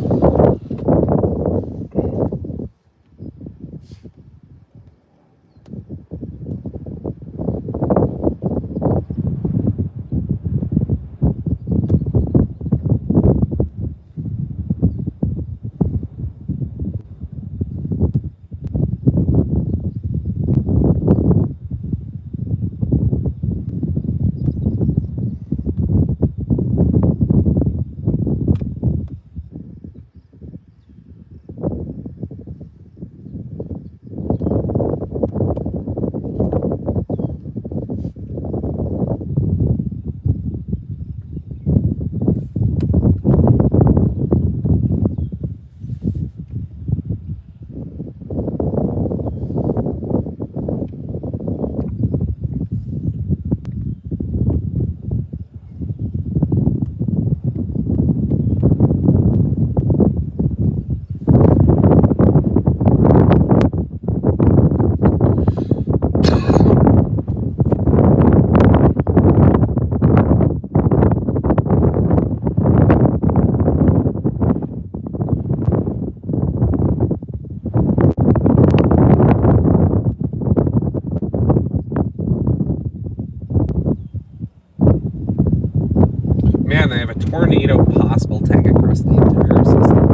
tornado possible tag across the entire system.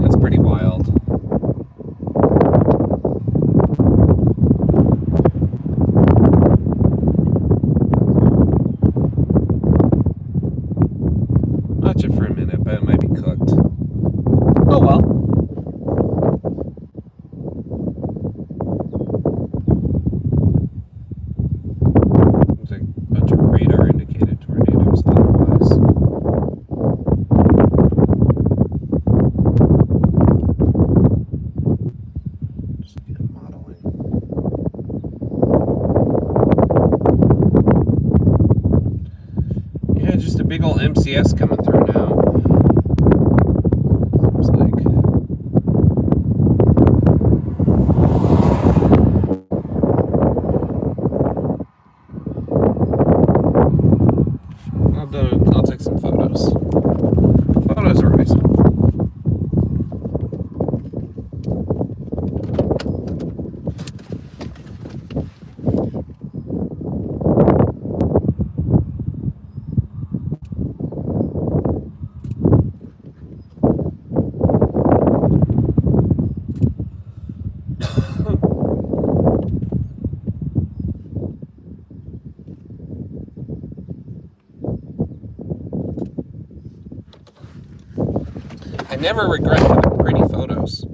That's pretty wild. Watch it for a minute, but it might be cooked. Oh well. There's a bunch of radar indicated tornadoes otherwise. Just get modeling. Yeah, just a big old MCS coming through now. Seems like. I'll take some photos. Photos are nice. I never regret having pretty photos.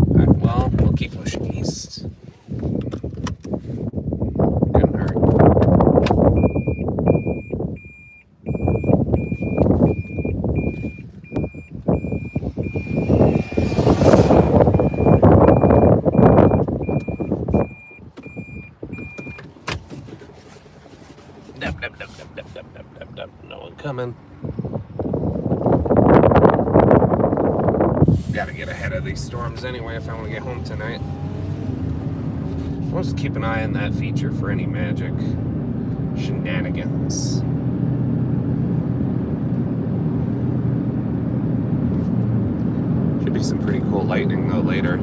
Alright, well, we'll keep pushing east. Couldn't hurt. Dub, dub, dub, dub, dub, dub, dub, dub, dub. No one coming. Gotta get ahead of these storms anyway if I want to get home tonight. I'll just keep an eye on that feature for any magic shenanigans. Should be some pretty cool lightning though later.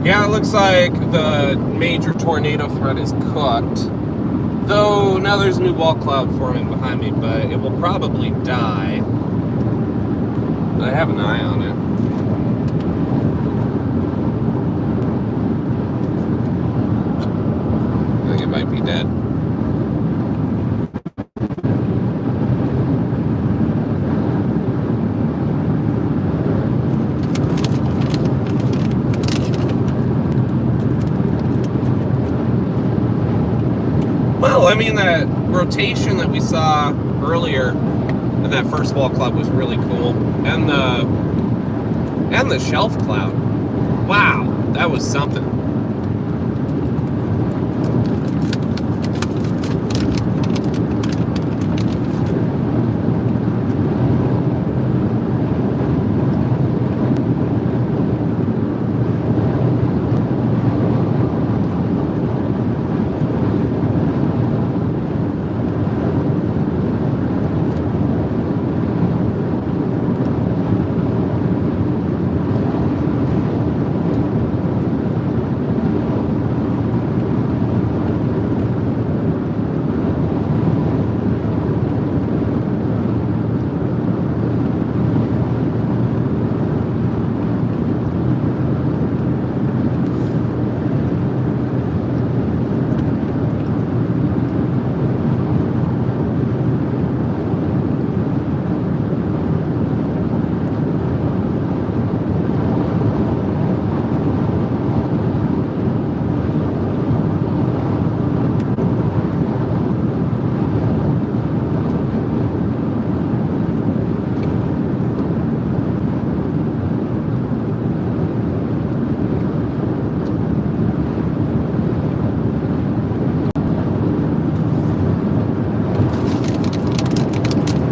Yeah, it looks like the major tornado threat is cooked. Though now there's a new wall cloud forming behind me, but it will probably die. But I have an eye on it. I think it might be dead. Well, I mean, that rotation that we saw earlier in that first wall cloud was really cool. And the shelf cloud. Wow, that was something.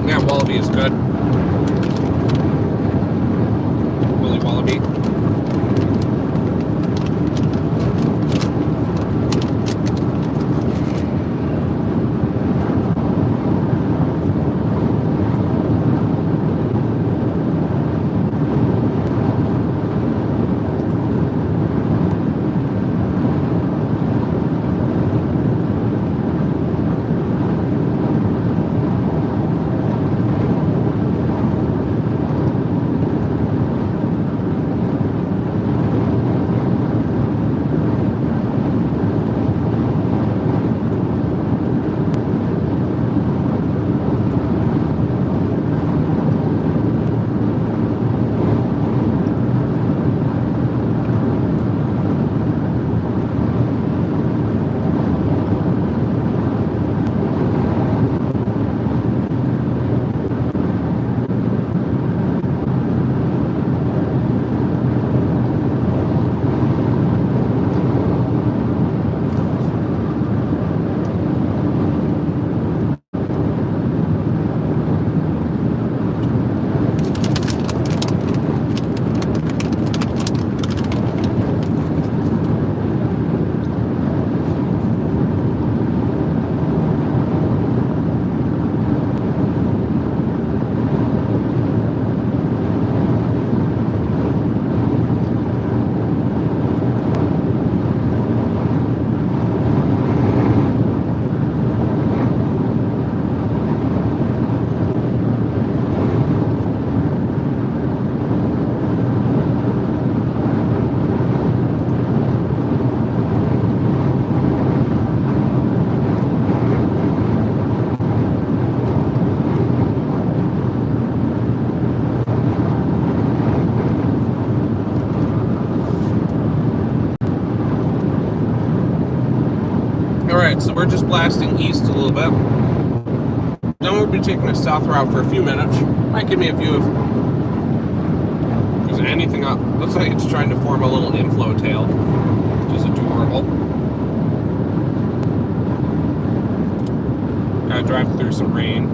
Yeah, wallaby is good. Willy wallaby. Alright, so we're just blasting east a little bit. Then we'll be taking a south route for a few minutes. Might give me a view of if there's anything up. Looks like it's trying to form a little inflow tail, which is adorable. Gotta drive through some rain.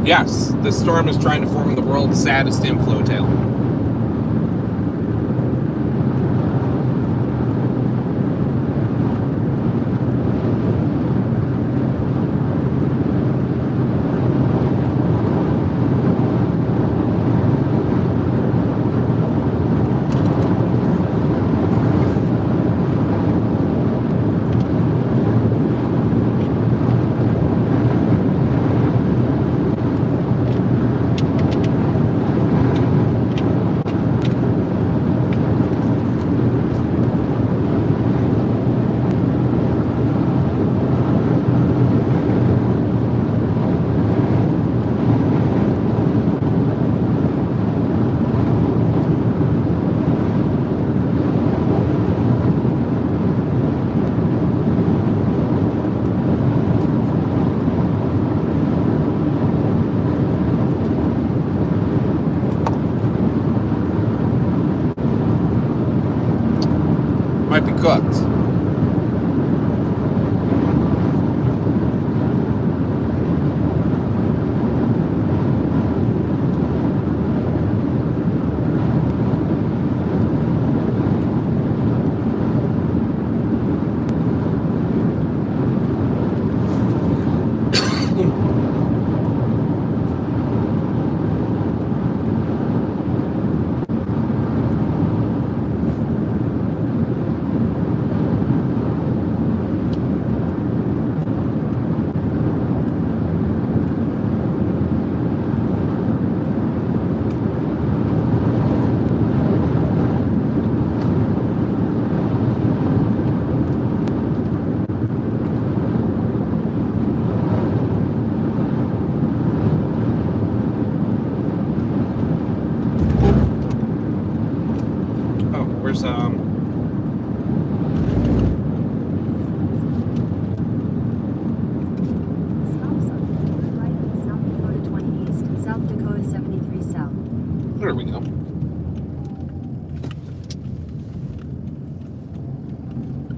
Yes, this storm is trying to form the world's saddest inflow tail. Might be cooked.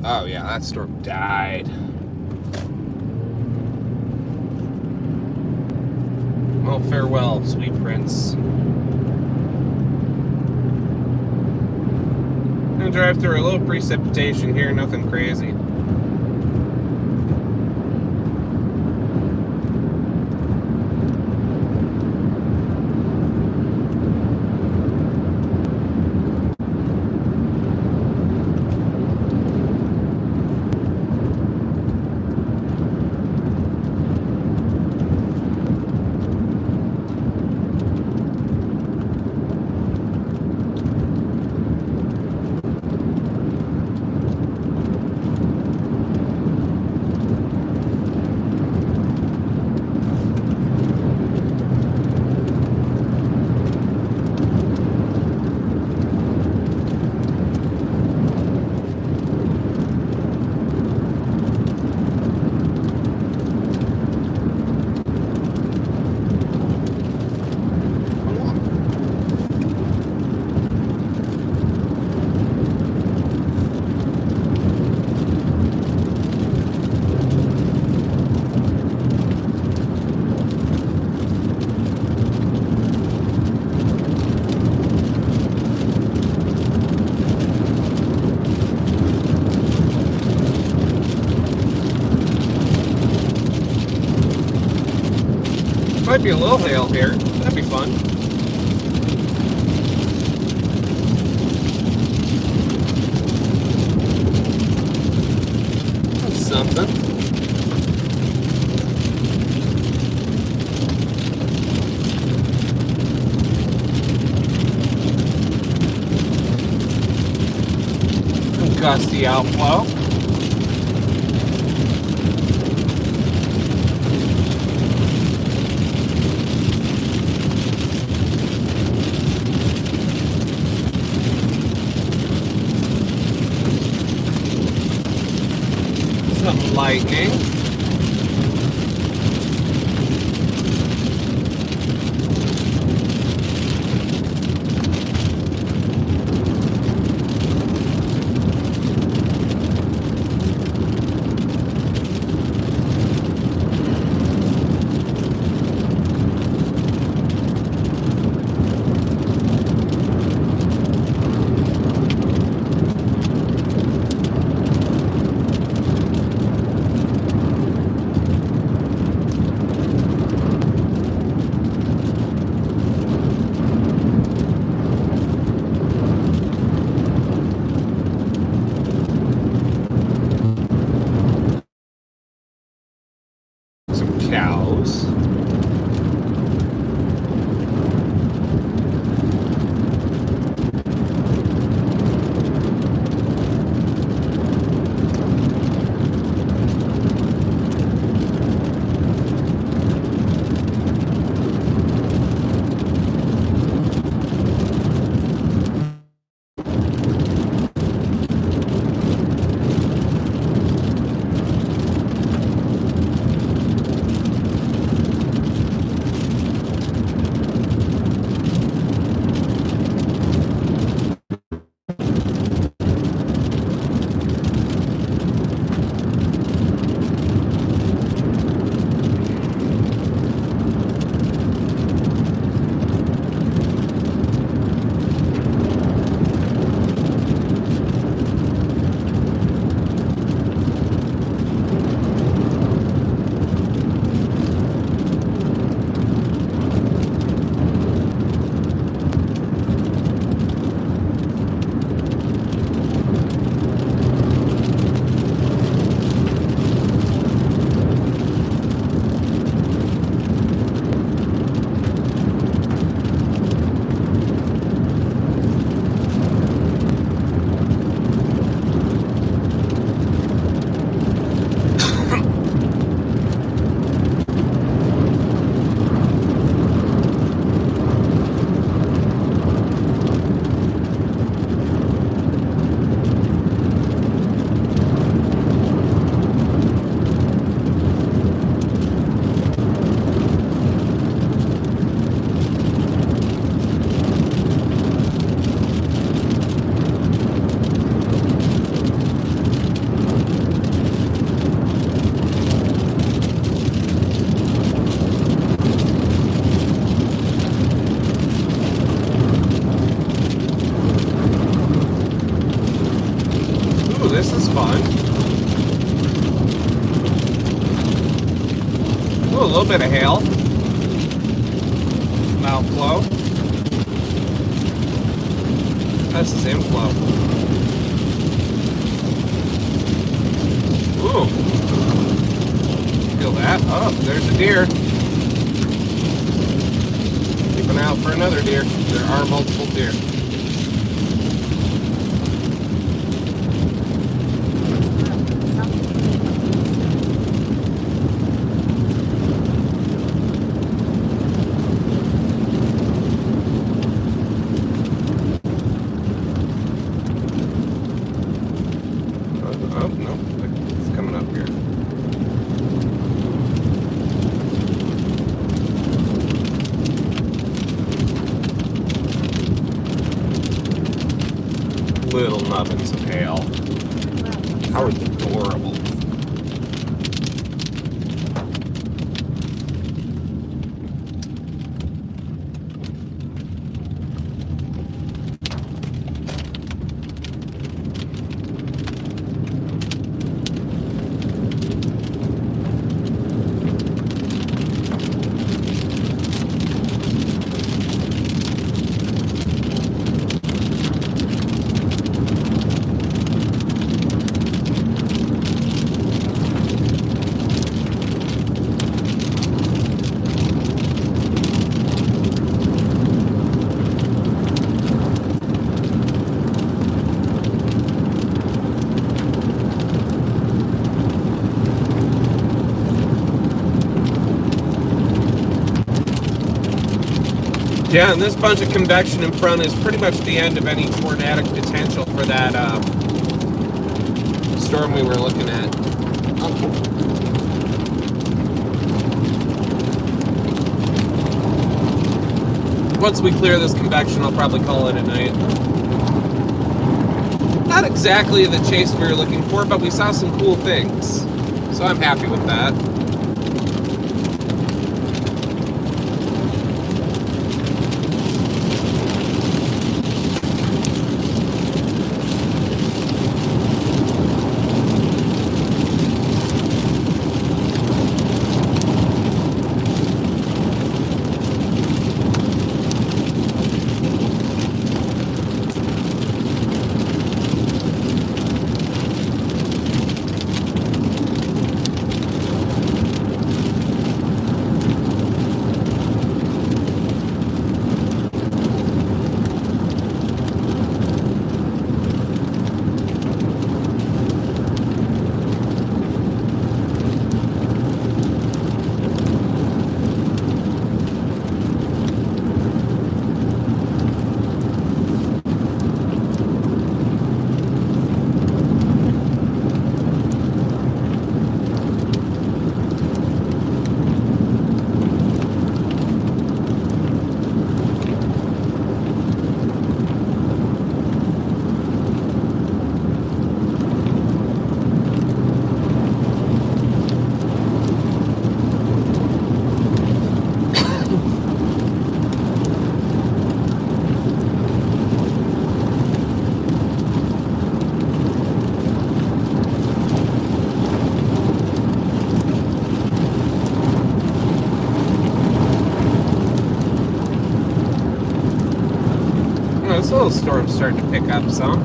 Oh yeah, that storm died. Well, farewell, sweet prince. I'm gonna drive through a little precipitation here, nothing crazy. Might be a little hail here. That'd be fun. That's something. Gusty outflow. Some lightning. this is fun. Ooh, a little bit of hail. Some outflow. This is inflow. Ooh. Feel that? Oh, there's a deer. Keeping out for another deer. There are multiple deer. Oh, no. It's coming up here. Little nubbins of hail. How adorable. Yeah, and this bunch of convection in front is pretty much the end of any tornadic potential for that storm we were looking at. Once we clear this convection, I'll probably call it a night. Not exactly the chase we were looking for, but we saw some cool things. So I'm happy with that. This little storm's starting to pick up some.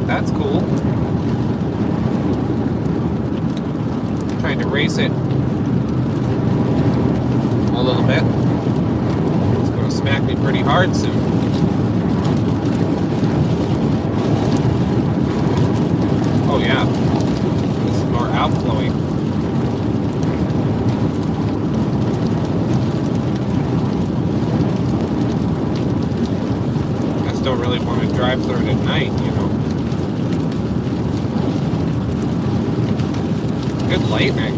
That's cool. Trying to race it a little bit. It's going to smack me pretty hard soon. Oh yeah, this is more outflowing. Don't really want to drive through it at night, you know. Good lightning.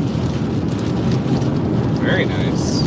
Very nice.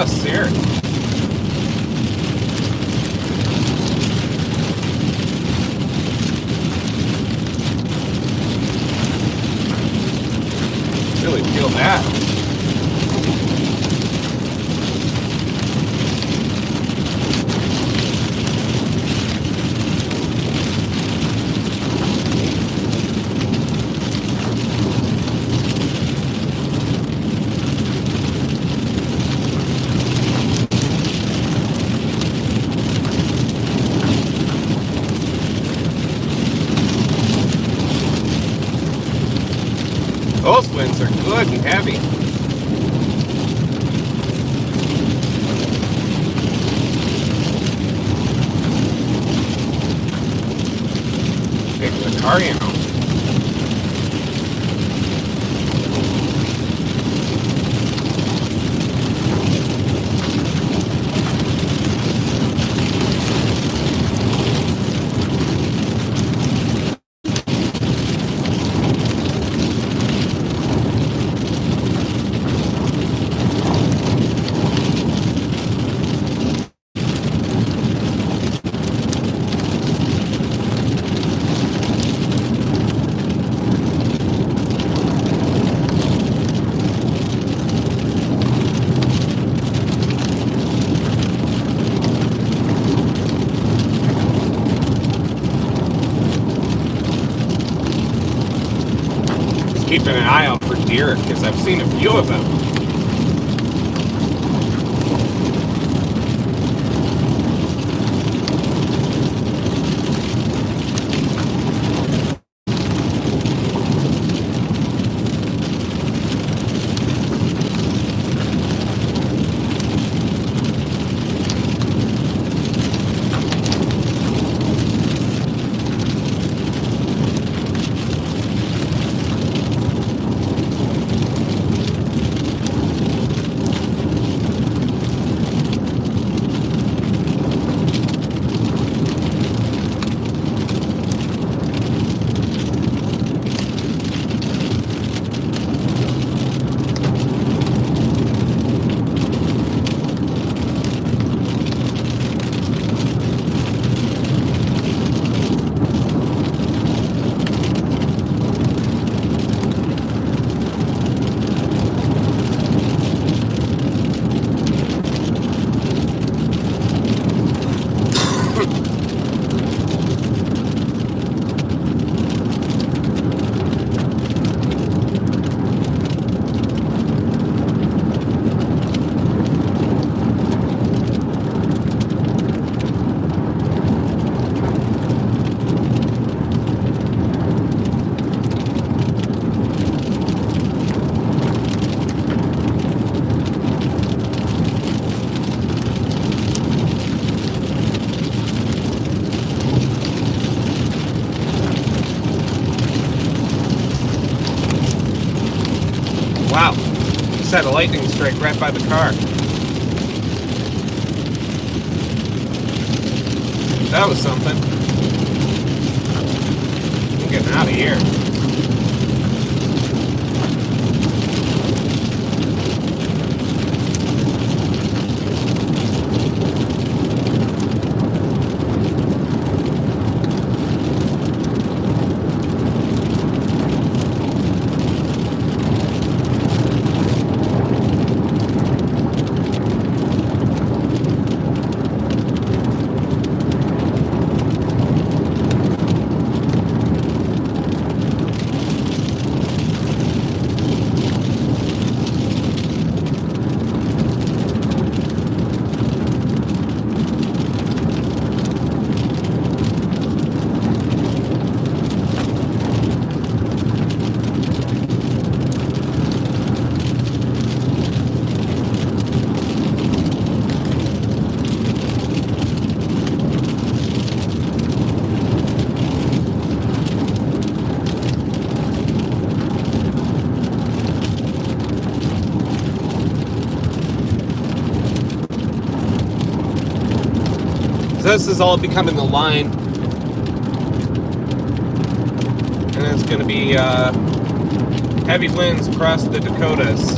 gusts here. Really feel that. Those winds are good and heavy. Taking the car, you know. Keeping an eye out for deer because I've seen a few of them. Wow, just had a lightning strike right by the car. That was something. I'm getting out of here. This is all becoming the line, and it's going to be heavy winds across the Dakotas.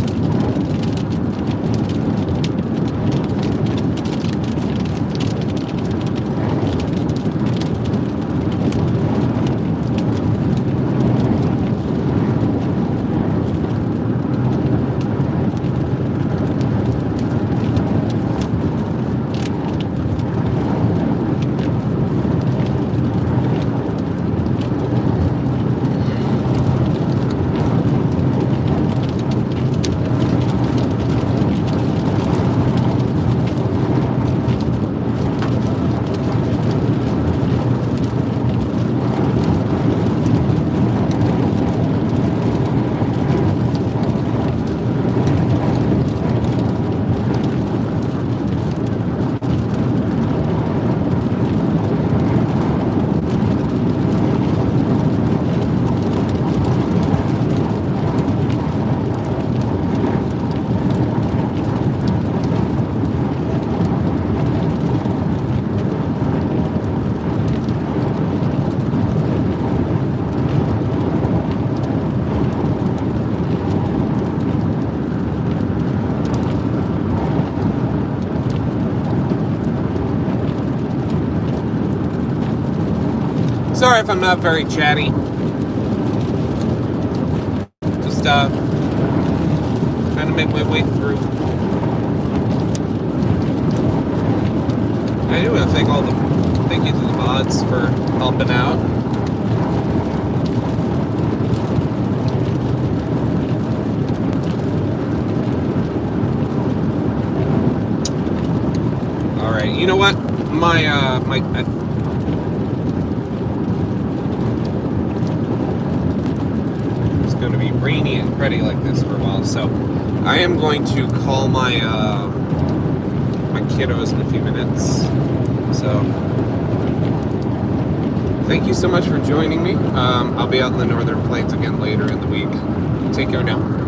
Sorry if I'm not very chatty. Just trying to make my way through. I do want to thank you to the mods for helping out. All right, you know what? It's going to be rainy and cruddy like this for a while, so I am going to call my my kiddos in a few minutes. So thank you so much for joining me. I'll be out in the Northern Plains again later in the week. Take care now.